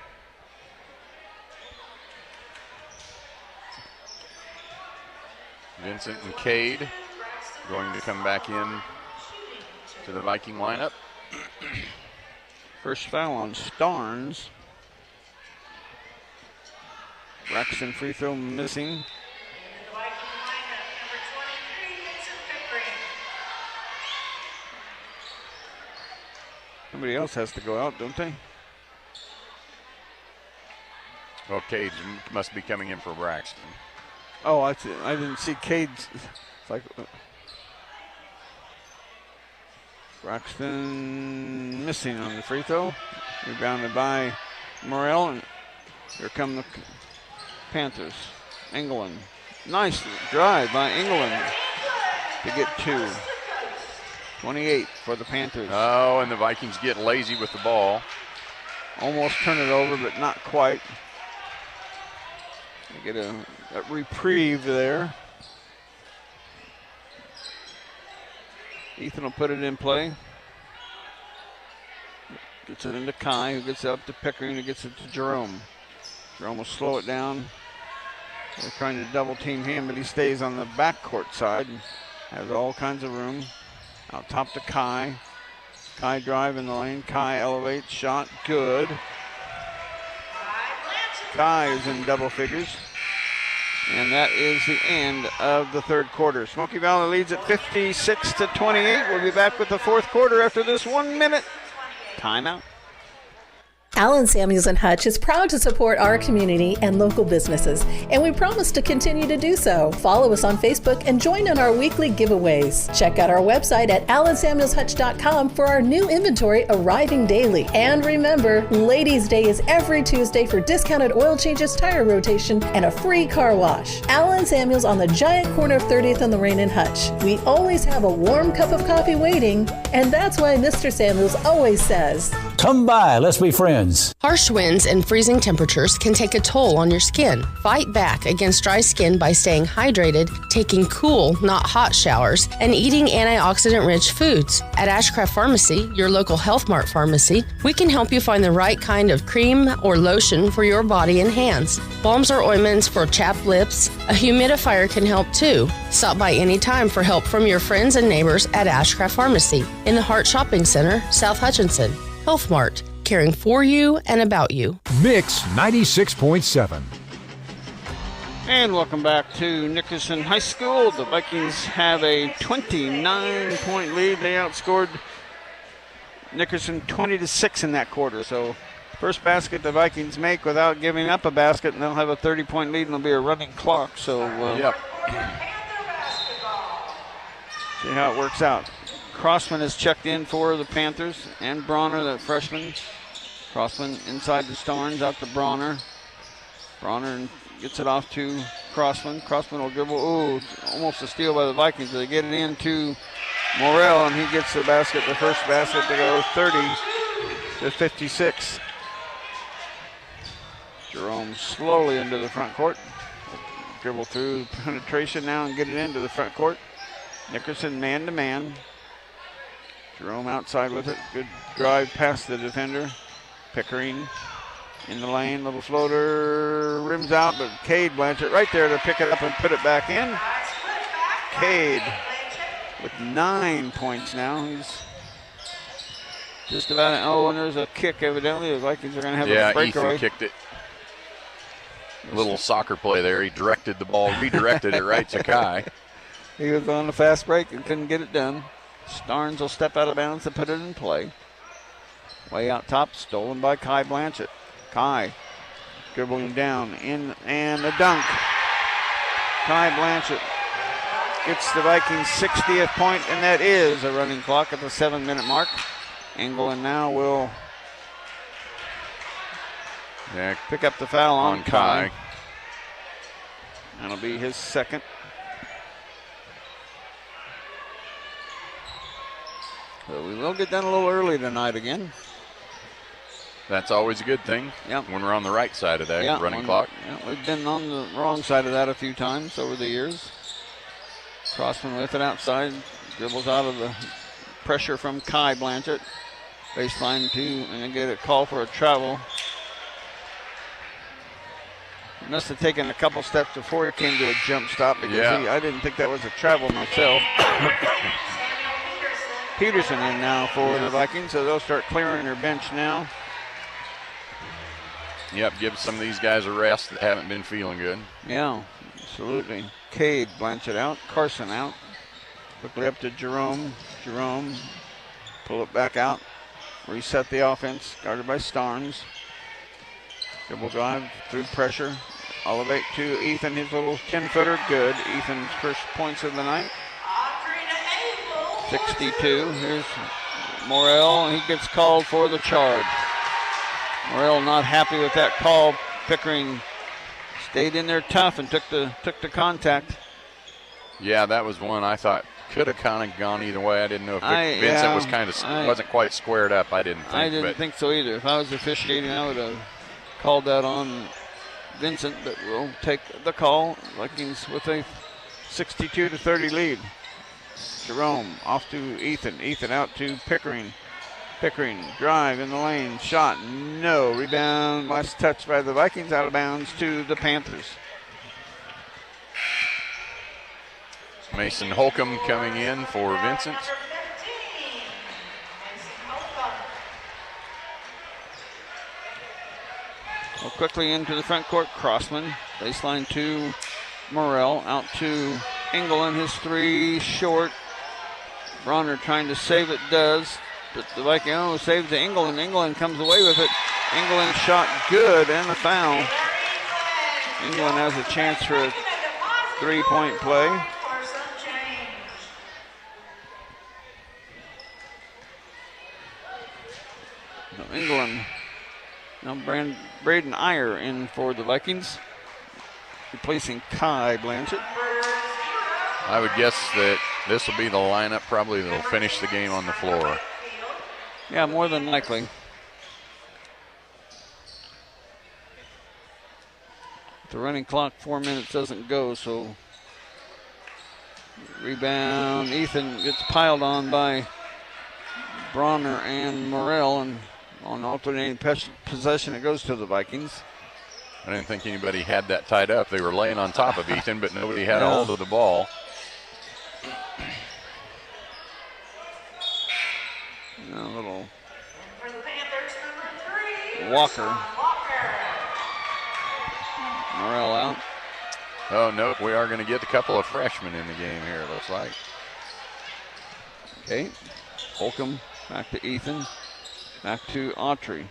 Vincent and Cade going to come back in to the Viking lineup. First foul on Starnes. Braxton free throw missing. Somebody else has to go out, don't they? Well, Cade must be coming in for Braxton. Oh, I didn't see Cade's. It's like Braxton missing on the free throw. Rebounded by Morrell, and here come the Panthers. England. Nice drive by England to get 2. 28 for the Panthers. Oh, and the Vikings get lazy with the ball. Almost turn it over, but not quite. They get a reprieve there. Ethan will put it in play. Gets it into Kai, who gets it up to Pickering, who gets it to Jerome. Jerome will slow it down. They're trying to double team him, but he stays on the backcourt side and has all kinds of room. Out top to Kai. Kai drive in the lane. Kai elevates, shot, good. Kai is in double figures. And that is the end of the third quarter. Smoky Valley leads at 56-28. We'll be back with the fourth quarter after this 1 minute timeout. Allen Samuels & Hutch is proud to support our community and local businesses, and we promise to continue to do so. Follow us on Facebook and join in our weekly giveaways. Check out our website at allensamuelshutch.com for our new inventory arriving daily. And remember, Ladies' Day is every Tuesday for discounted oil changes, tire rotation, and a free car wash. Allen Samuels on the giant corner of 30th and Lorraine in Hutch. We always have a warm cup of coffee waiting, and that's why Mr. Samuels always says, "Come by, let's be friends." Harsh winds and freezing temperatures can take a toll on your skin. Fight back against dry skin by staying hydrated, taking cool, not hot showers, and eating antioxidant-rich foods. At Ashcraft Pharmacy, your local Health Mart pharmacy, we can help you find the right kind of cream or lotion for your body and hands. Balms or ointments for chapped lips. A humidifier can help too. Stop by anytime for help from your friends and neighbors at Ashcraft Pharmacy in the Hart Shopping Center, South Hutchinson. Health Mart, caring for you and about you. Mix 96.7. And welcome back to Nickerson High School. The Vikings have a 29-point lead. They outscored Nickerson 20-6 in that quarter. So first basket the Vikings make without giving up a basket, and they'll have a 30-point lead, and it'll be a running clock. So see how it works out. Crossman is checked in for the Panthers, and Bronner, the freshman. Crossman inside to Starnes, out to Bronner. Bronner gets it off to Crossman. Crossman will dribble. Ooh, almost a steal by the Vikings. They get it into Morrell, and he gets the basket, the first basket to go 30-56. Jerome slowly into the front court. Dribble through penetration now and get it into the front court. Nickerson man-to-man. Jerome outside with it. Good drive past the defender. Pickering in the lane. Little floater. Rims out, but Cade Blanchett right there to pick it up and put it back in. Cade with 9 points now. He's just about an and there's a kick evidently. The Vikings are going to have a breakaway. Ethan kicked it. A little soccer play there. He directed the ball, redirected it right to Kai. He was on a fast break and couldn't get it done. Starnes will step out of bounds and put it in play. Way out top, stolen by Kai Blanchett. Kai dribbling down in and a dunk. Kai Blanchett gets the Vikings 60th point, and that is a running clock at the 7-minute mark. England now will pick up the foul on Kai. That'll be his second. So we will get done a little early tonight again. That's always a good thing when we're on the right side of that running clock. We've been on the wrong side of that a few times over the years. Crossman with it outside. Dribbles out of the pressure from Kai Blanchett. Baseline 2, and then get a call for a travel. He must have taken a couple steps before he came to a jump stop because I didn't think that was a travel myself. Peterson in now for the Vikings, so they'll start clearing their bench now. Yep, give some of these guys a rest that haven't been feeling good. Yeah, absolutely. Cade Blanchett out. Carson out. Quickly up to Jerome. Jerome, pull it back out. Reset the offense. Guarded by Starnes. Dribble drive through pressure. Elevate to Ethan. His little 10-footer. Good. Ethan's first points of the night. 62. Here's Morrell. He gets called for the charge. Morrell not happy with that call. Pickering stayed in there tough and took the contact. Yeah, that was one I thought could have kind of gone either way. I didn't know if Vincent was wasn't quite squared up. I didn't think so either. If I was officiating, I would have called that on Vincent, but we'll take the call. Vikings with a 62-30 lead. Jerome off to Ethan. Ethan out to Pickering. Pickering, drive in the lane, shot, no. Rebound, last touch by the Vikings, out of bounds to the Panthers. Mason Holcomb coming in for Vincent. Well, quickly into the front court, Crossman. Baseline to Morrell, out to England, his three short. Bronner trying to save it, does. But the Vikings saves to England. England comes away with it. England shot good and a foul. England has a chance for a three-point play. England. Now Braden Iyer in for the Vikings, replacing Kai Blanchett. I would guess that this will be the lineup probably that will finish the game on the floor. Yeah, more than likely. The running clock, 4 minutes doesn't go, so rebound. Ethan gets piled on by Bronner and Morrell, and on alternating possession, it goes to the Vikings. I didn't think anybody had that tied up. They were laying on top of Ethan, but nobody had a hold of the ball. A little Walker. Morrell out. Oh, no, we are going to get a couple of freshmen in the game here, it looks like. Okay. Holcomb back to Ethan. Back to Autry.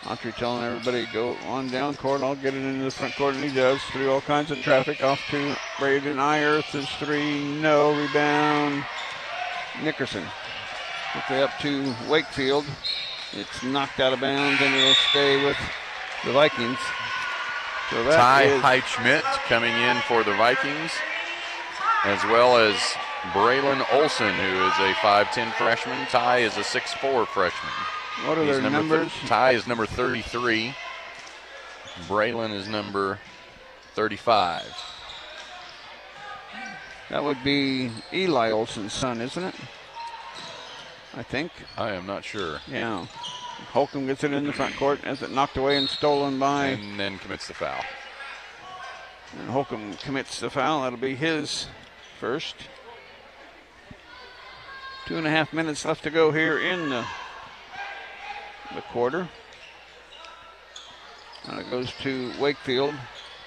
Autry telling everybody, go on down court. I'll get it into the front court, and he does. Through all kinds of traffic. Off to Braden Iyer. His three. No. Rebound. Nickerson. Quickly up to Wakefield. It's knocked out of bounds, and it'll stay with the Vikings. So that Ty Heitschmidt coming in for the Vikings, as well as Braylon Olson, who is a 5'10 freshman. Ty is a 6'4 freshman. What are their numbers? Ty is number 33. Braylon is number 35. That would be Eli Olson's son, isn't it? I think. I am not sure. Yeah. Holcomb gets it in the front court as it knocked away and stolen by. And then commits the foul. And Holcomb commits the foul. That'll be his first. 2.5 minutes left to go here in the quarter. And it goes to Wakefield.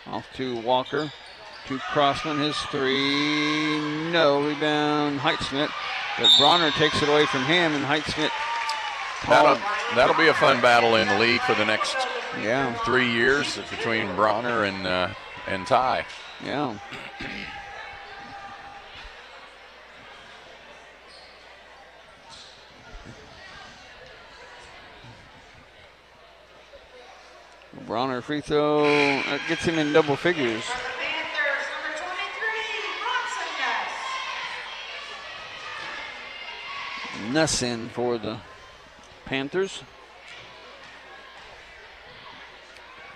Off to Walker. To Crossman. His three. No. Rebound. Heitschmidt. But Bronner takes it away from him, and Heitschmidt. That'll be a fun battle in the league for the next 3 years between Bronner and Ty. Yeah. Bronner free throw gets him in double figures. Nuss in for the Panthers.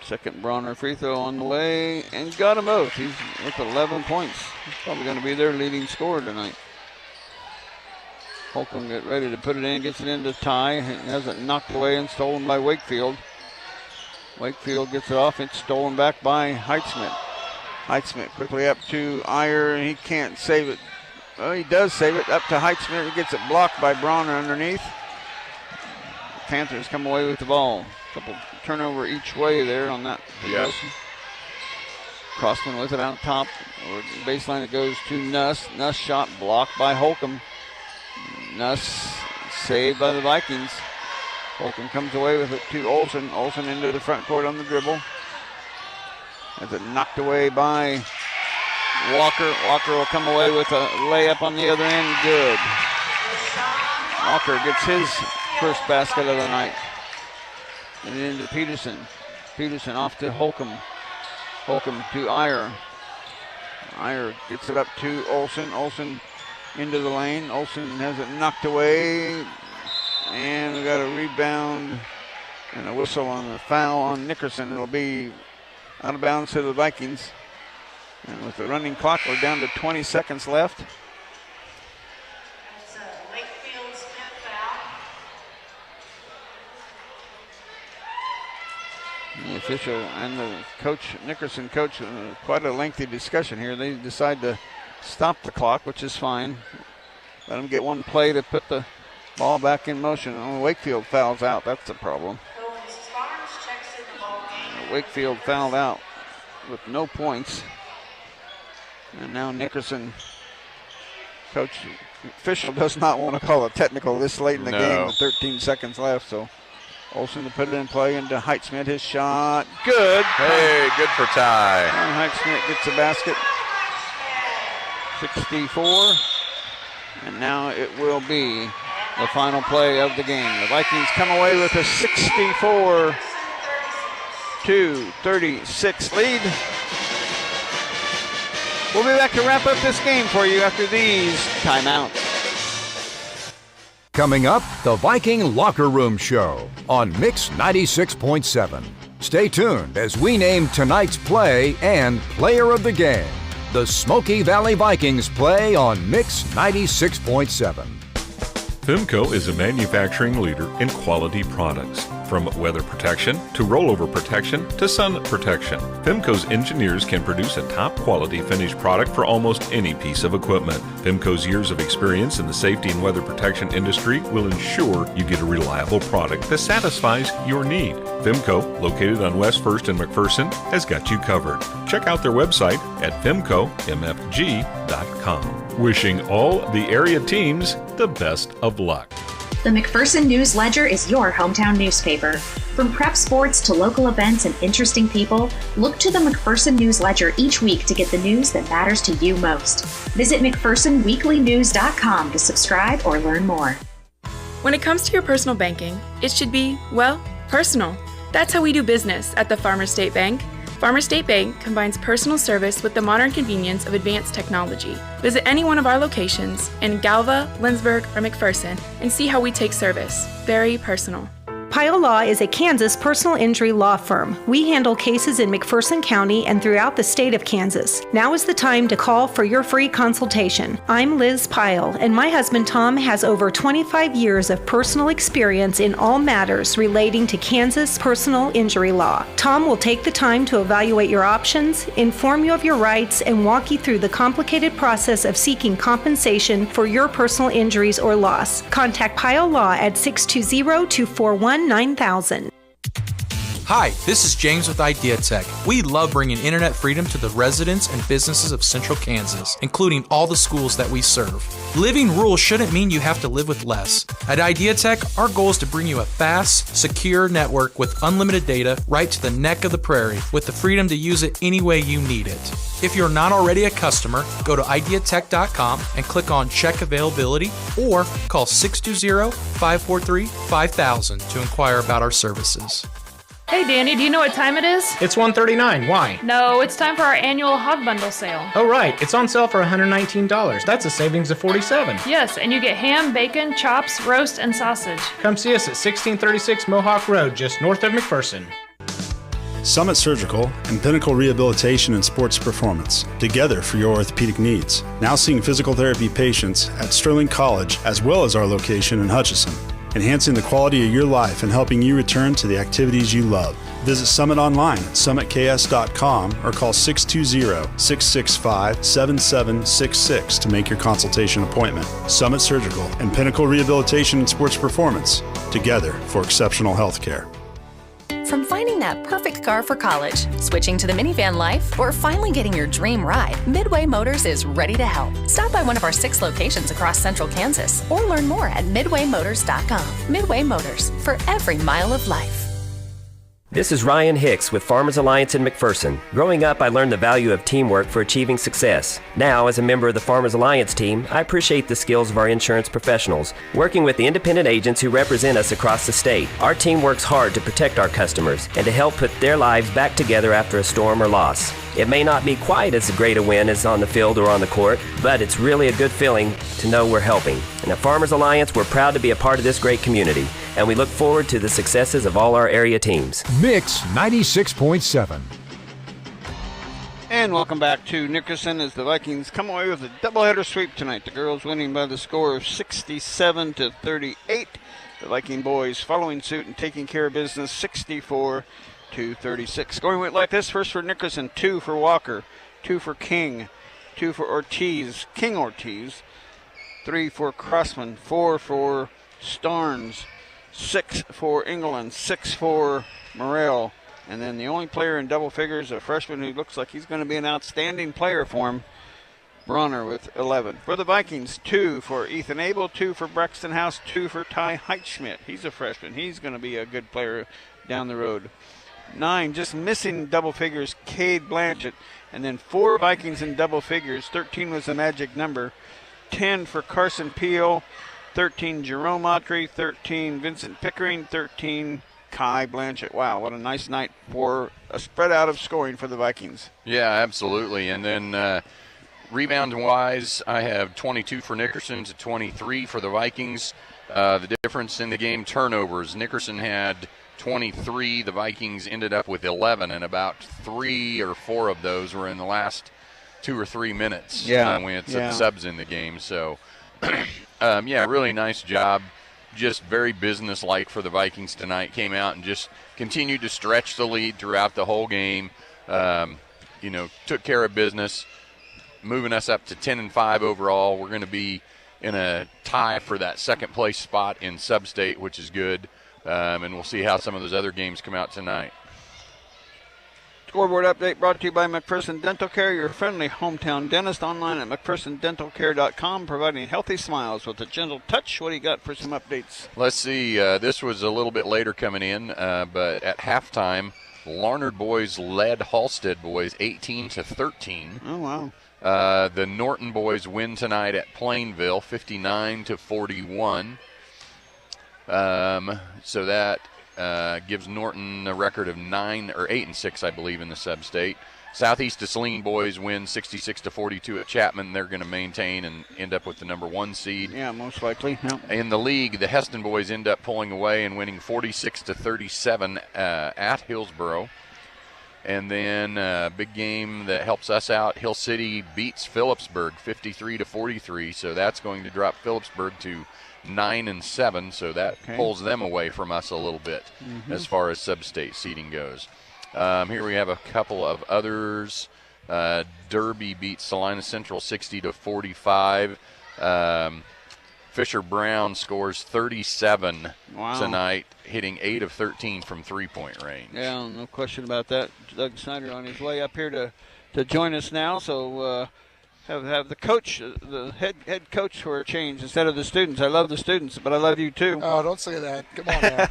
Second Bronner free throw on the way, and got them both. He's with 11 points. He's probably going to be their leading scorer tonight. Holcomb get ready to put it in, gets it into Ty. Has it knocked away and stolen by Wakefield. Wakefield gets it off. It's stolen back by Heitschmidt. Heitschmidt quickly up to Iyer, and he can't save it. Well, he does save it up to Heitzman. He gets it blocked by Bronner underneath. Panthers come away with the ball. Couple turnover each way there on that possession. Crossman with it out top. Over the baseline it goes to Nuss. Nuss shot blocked by Holcomb. Nuss saved by the Vikings. Holcomb comes away with it to Olsen. Olsen into the front court on the dribble. Has it knocked away by Walker. Walker will come away with a layup on the other end. Good. Walker gets his first basket of the night. And into Peterson. Peterson off to Holcomb. Holcomb to Iyer. Iyer gets it up to Olsen. Olsen into the lane. Olsen has it knocked away. And we got a rebound and a whistle on the foul on Nickerson. It'll be out of bounds to the Vikings. And with the running clock, we're down to 20 seconds left. That's Wakefield's fifth foul. The official and the coach, Nickerson coach, quite a lengthy discussion here. They decide to stop the clock, which is fine. Let them get one play to put the ball back in motion. Oh, Wakefield fouls out. That's the problem. Wakefield fouled out with no points. And now Nickerson, coach, official does not want to call a technical this late in the game with 13 seconds left. So Olsen to put it in play into Heitzman. His shot. Good. Hey, good for Ty. Heitzman gets the basket. 64. And now it will be the final play of the game. The Vikings come away with a 64-36 lead. We'll be back to wrap up this game for you after these timeouts. Coming up, the Viking Locker Room Show on Mix 96.7. Stay tuned as we name tonight's play and player of the game. The Smoky Valley Vikings play on Mix 96.7. Femco is a manufacturing leader in quality products. From weather protection to rollover protection to sun protection, Femco's engineers can produce a top quality finished product for almost any piece of equipment. Femco's years of experience in the safety and weather protection industry will ensure you get a reliable product that satisfies your need. Femco, located on West 1st and McPherson, has got you covered. Check out their website at femcomfg.com. Wishing all the area teams the best of luck. The McPherson News Ledger is your hometown newspaper. From prep sports to local events and interesting people, look to the McPherson News Ledger each week to get the news that matters to you most. Visit McPhersonWeeklyNews.com to subscribe or learn more. When it comes to your personal banking, it should be, well, personal. That's how we do business at the Farmers State Bank. Farmers State Bank combines personal service with the modern convenience of advanced technology. Visit any one of our locations in Galva, Lindsborg, or McPherson and see how we take service. Very personal. Pyle Law is a Kansas personal injury law firm. We handle cases in McPherson County and throughout the state of Kansas. Now is the time to call for your free consultation. I'm Liz Pyle, and my husband Tom has over 25 years of personal experience in all matters relating to Kansas personal injury law. Tom will take the time to evaluate your options, inform you of your rights, and walk you through the complicated process of seeking compensation for your personal injuries or loss. Contact Pyle Law at 620-241-9000. Hi, this is James with IdeaTech. We love bringing internet freedom to the residents and businesses of Central Kansas, including all the schools that we serve. Living rural shouldn't mean you have to live with less. At IdeaTech, our goal is to bring you a fast, secure network with unlimited data right to the neck of the prairie with the freedom to use it any way you need it. If you're not already a customer, go to ideatech.com and click on Check Availability or call 620-543-5000 to inquire about our services. Hey Danny, do you know what time it is? It's 1:39. Why? No, it's time for our annual Hog Bundle sale. Oh right, it's on sale for $119. That's a savings of $47. Yes, and you get ham, bacon, chops, roast, and sausage. Come see us at 1636 Mohawk Road, just north of McPherson. Summit Surgical and Pinnacle Rehabilitation and Sports Performance, together for your orthopedic needs. Now seeing physical therapy patients at Sterling College as well as our location in Hutchinson. enhancing the quality of your life and helping you return to the activities you love. Visit Summit online at summitks.com or call 620-665-7766 to make your consultation appointment. Summit Surgical and Pinnacle Rehabilitation and Sports Performance, together for exceptional health care. From finding that perfect car for college, switching to the minivan life, or finally getting your dream ride, Midway Motors is ready to help. Stop by one of our 6 locations across central Kansas or learn more at midwaymotors.com. Midway Motors, for every mile of life. This is Ryan Hicks with Farmers Alliance in McPherson. Growing up, I learned the value of teamwork for achieving success. Now, as a member of the Farmers Alliance team, I appreciate the skills of our insurance professionals, working with the independent agents who represent us across the state. Our team works hard to protect our customers and to help put their lives back together after a storm or loss. It may not be quite as great a win as on the field or on the court, but it's really a good feeling to know we're helping. And at Farmers Alliance, we're proud to be a part of this great community, and we look forward to the successes of all our area teams. Mix 96.7. And welcome back to Nickerson as the Vikings come away with a doubleheader sweep tonight. The girls winning by the score of 67-38. The Viking boys following suit and taking care of business 64-36. Scoring went like this: first for Nickerson, 2 for Walker, 2 for King, 2 for Ortiz, 3 for Crossman, 4 for Starnes, 6 for England, 6 for Morrell, and then the only player in double figures, a freshman who looks like he's going to be an outstanding player for him, Bronner with 11. For the Vikings, 2 for Ethan Abel, 2 for Braxton House, 2 for Ty Heitschmidt. He's a freshman. He's going to be a good player down the road. 9, just missing double figures, Cade Blanchett, and then 4 Vikings in double figures. 13 was the magic number. 10 for Carson Peel, 13 Jerome Autry, 13 Vincent Pickering, 13 Kai Blanchett. Wow, what a nice night for a spread out of scoring for the Vikings. Yeah, absolutely. And then rebound-wise, I have 22 for Nickerson to 23 for the Vikings. The difference in the game, turnovers. Nickerson had 23. The Vikings ended up with 11, and about 3 or 4 of those were in the last 2 or 3 minutes. When we had some subs in the game. So, really nice job. Just very business-like for the Vikings tonight. Came out and just continued to stretch the lead throughout the whole game. Took care of business, moving us up to 10-5 overall. We're going to be in a tie for that second-place spot in Sub-State, which is good. And we'll see how some of those other games come out tonight. Scoreboard update brought to you by McPherson Dental Care, your friendly hometown dentist, online at McPhersonDentalCare.com, providing healthy smiles with a gentle touch. What do you got for some updates? Let's see. This was a little bit later coming in, but at halftime, Larned boys led Halstead boys 18-13. Oh, wow. The Norton boys win tonight at Plainville 59-41. So that gives Norton a record of 8-6, I believe, in the sub-state. Southeast DeSaline boys win 66-42 at Chapman. They're going to maintain and end up with the number 1 seed. Yeah, most likely. Yep. In the league, the Heston boys end up pulling away and winning 46-37 at Hillsboro. And then big game that helps us out, Hill City beats Phillipsburg 53-43. So that's going to drop Phillipsburg to 9-7, so that pulls them away from us a little bit as far as sub-state seeding goes. Here we have a couple of others. Derby beats Salina Central 60-45. Fisher Brown scores 37 tonight, hitting 8 of 13 from three-point range. Yeah, no question about that. Doug Snyder on his way up here to join us now, so have the coach, the head coach for a change instead of the students. I love the students, but I love you too. Oh, don't say that. Come on now.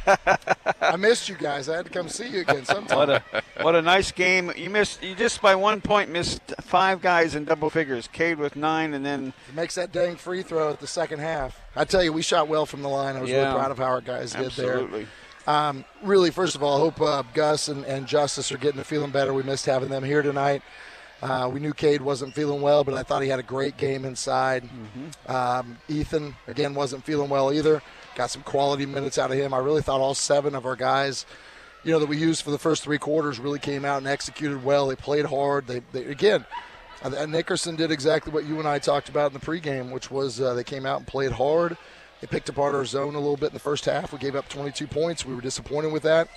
I missed you guys. I had to come see you again sometime. What a nice game. You just by 1 point missed 5 guys in double figures. Cade with 9, and then it makes that dang free throw at the second half. I tell you, we shot well from the line. I was really proud of how our guys did there. Absolutely. Really, first of all, I hope Gus and Justice are getting to feeling better. We missed having them here tonight. We knew Cade wasn't feeling well, but I thought he had a great game inside. Ethan, again, wasn't feeling well either. Got some quality minutes out of him. I really thought all 7 of our guys, that we used for the first 3 quarters really came out and executed well. They played hard. Nickerson did exactly what you and I talked about in the pregame, which was they came out and played hard. They picked apart our zone a little bit in the first half. We gave up 22 points. We were disappointed with that.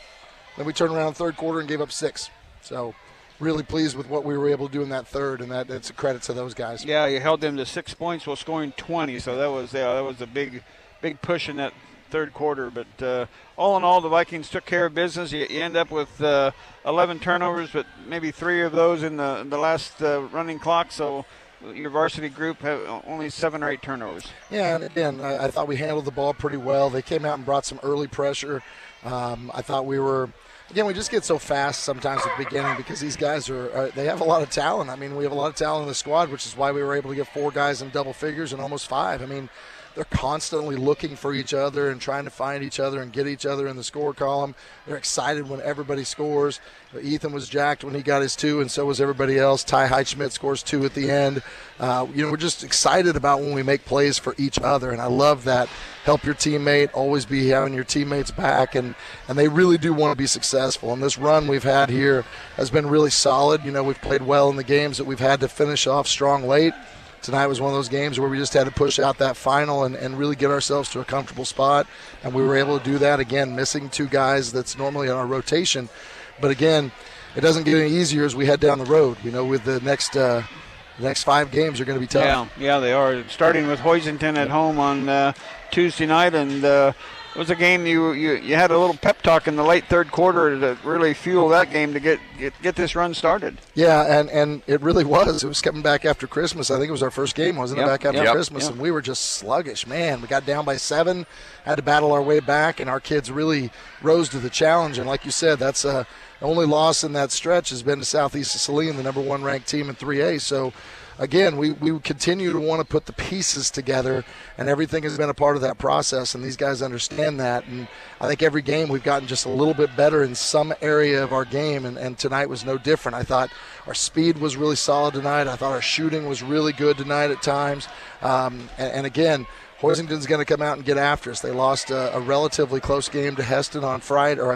Then we turned around in the third quarter and gave up 6. So really pleased with what we were able to do in that third, and that's a credit to those guys. Yeah, you held them to 6 points while scoring 20, so that was a big push in that third quarter. But all in all, the Vikings took care of business. You end up with 11 turnovers, but maybe 3 of those in the last running clock. So your varsity group have only 7 or 8 turnovers. Yeah, and again, I thought we handled the ball pretty well. They came out and brought some early pressure. I thought we were. Again, we just get so fast sometimes at the beginning because these guys they have a lot of talent. I mean, we have a lot of talent in the squad, which is why we were able to get 4 guys in double figures and almost 5. I mean, they're constantly looking for each other and trying to find each other and get each other in the score column. They're excited when everybody scores. Ethan was jacked when he got his 2, and so was everybody else. Ty Heitschmidt scores 2 at the end. We're just excited about when we make plays for each other, and I love that. Help your teammate, always be having your teammates back, and they really do want to be successful. And this run we've had here has been really solid. We've played well in the games that we've had to finish off strong late. Tonight was one of those games where we just had to push out that final and really get ourselves to a comfortable spot, and we were able to do that. Again, missing 2 guys that's normally on our rotation. But again, it doesn't get any easier as we head down the road. With the next 5 games are going to be tough. Yeah, they are. Starting with Hoisington at home on Tuesday night, and it was a game you had a little pep talk in the late third quarter to really fuel that game to get this run started. Yeah, and it really was. It was coming back after Christmas. I think it was our first game, wasn't it, back after Christmas? And we were just sluggish. Man, we got down by 7, had to battle our way back, and our kids really rose to the challenge. And like you said, that's the only loss in that stretch has been to Southeast of Saline, the number 1 ranked team in 3A. So, again, we continue to want to put the pieces together, and everything has been a part of that process, and these guys understand that. And I think every game we've gotten just a little bit better in some area of our game, and tonight was no different. I thought our speed was really solid tonight. I thought our shooting was really good tonight at times. And again, Hoisington's going to come out and get after us. They lost a relatively close game to Heston on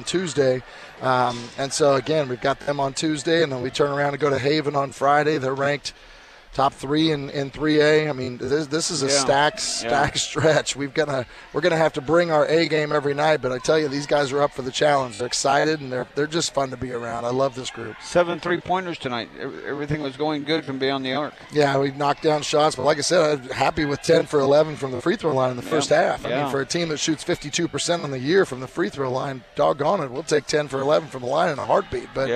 Tuesday. And so, again, we've got them on Tuesday, and then we turn around and go to Haven on Friday. They're ranked top 3 in 3A. I mean, this is a stacked stretch. We're gonna have to bring our A game every night. But I tell you, these guys are up for the challenge. They're excited, and they're just fun to be around. I love this group. 7 3-pointers tonight. Everything was going good from beyond the arc. Yeah, we knocked down shots, but like I said, I'm happy with 10 for 11 from the free throw line in the first half. I mean, for a team that shoots 52% on the year from the free throw line, doggone it, we'll take 10 for 11 from the line in a heartbeat. But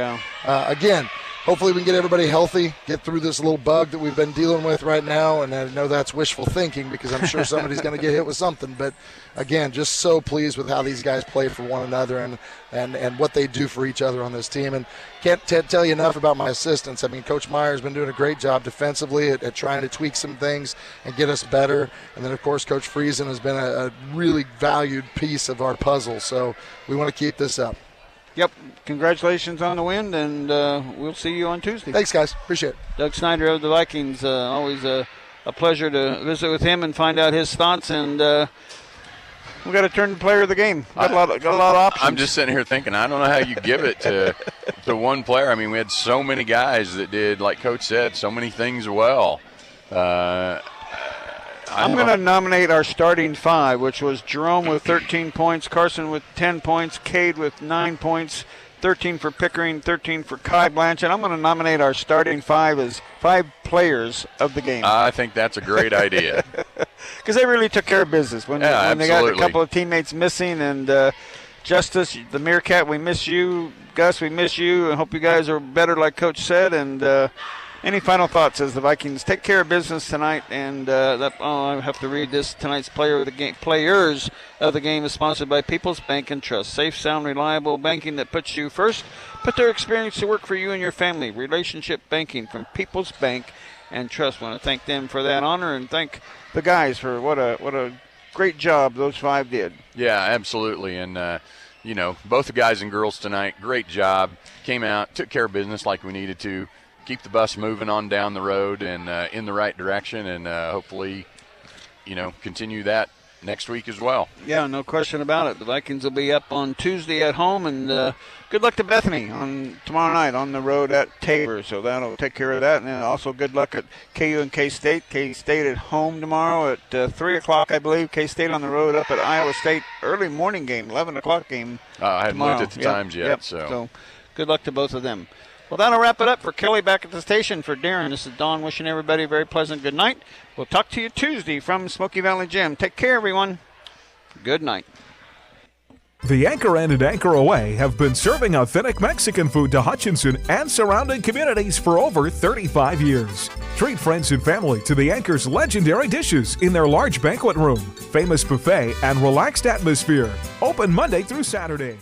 again, hopefully we can get everybody healthy, get through this little bug that we've been dealing with right now, and I know that's wishful thinking because I'm sure somebody's going to get hit with something. But, again, just so pleased with how these guys play for one another and what they do for each other on this team. And can't tell you enough about my assistants. I mean, Coach Meyer's been doing a great job defensively at trying to tweak some things and get us better. And then, of course, Coach Friesen has been a really valued piece of our puzzle. So we want to keep this up. Yep. Congratulations on the win, and we'll see you on Tuesday. Thanks, guys. Appreciate it. Doug Snyder of the Vikings. Always a pleasure to visit with him and find out his thoughts. And we got to turn to player of the game. Got a lot of options. I'm just sitting here thinking, I don't know how you give it to one player. I mean, we had so many guys that did, like Coach said, so many things well. I'm going to nominate our starting 5, which was Jerome with 13 points, Carson with 10 points, Cade with 9 points, 13 for Pickering, 13 for Kai Blanchett. I'm going to nominate our starting 5 as 5 players of the game. I think that's a great idea. Because they really took care of business when they got a couple of teammates missing. And Justice, the Meerkat, we miss you. Gus, we miss you. I hope you guys are better like Coach said. And any final thoughts as the Vikings take care of business tonight? And I have to read this. Tonight's players of the game is sponsored by People's Bank and Trust. Safe, sound, reliable banking that puts you first. Put their experience to work for you and your family. Relationship banking from People's Bank and Trust. Want to thank them for that honor and thank the guys for what a great job those 5 did. Yeah, absolutely. And both the guys and girls tonight, great job. Came out, took care of business like we needed to. Keep the bus moving on down the road and in the right direction, and hopefully, continue that next week as well. Yeah, no question about it. The Vikings will be up on Tuesday at home, and good luck to Bethany on tomorrow night on the road at Tabor. So that'll take care of that. And then also good luck at KU and K-State. K-State at home tomorrow at 3 o'clock, I believe. K-State on the road up at Iowa State. Early morning game, 11 o'clock game. I haven't tomorrow. looked at the times yet. So good luck to both of them. Well, that'll wrap it up for Kelly back at the station. For Darren, this is Don wishing everybody a very pleasant good night. We'll talk to you Tuesday from Smoky Valley Gym. Take care, everyone. Good night. The Anchor Inn and Anchor Away have been serving authentic Mexican food to Hutchinson and surrounding communities for over 35 years. Treat friends and family to the Anchor's legendary dishes in their large banquet room, famous buffet, and relaxed atmosphere. Open Monday through Saturday.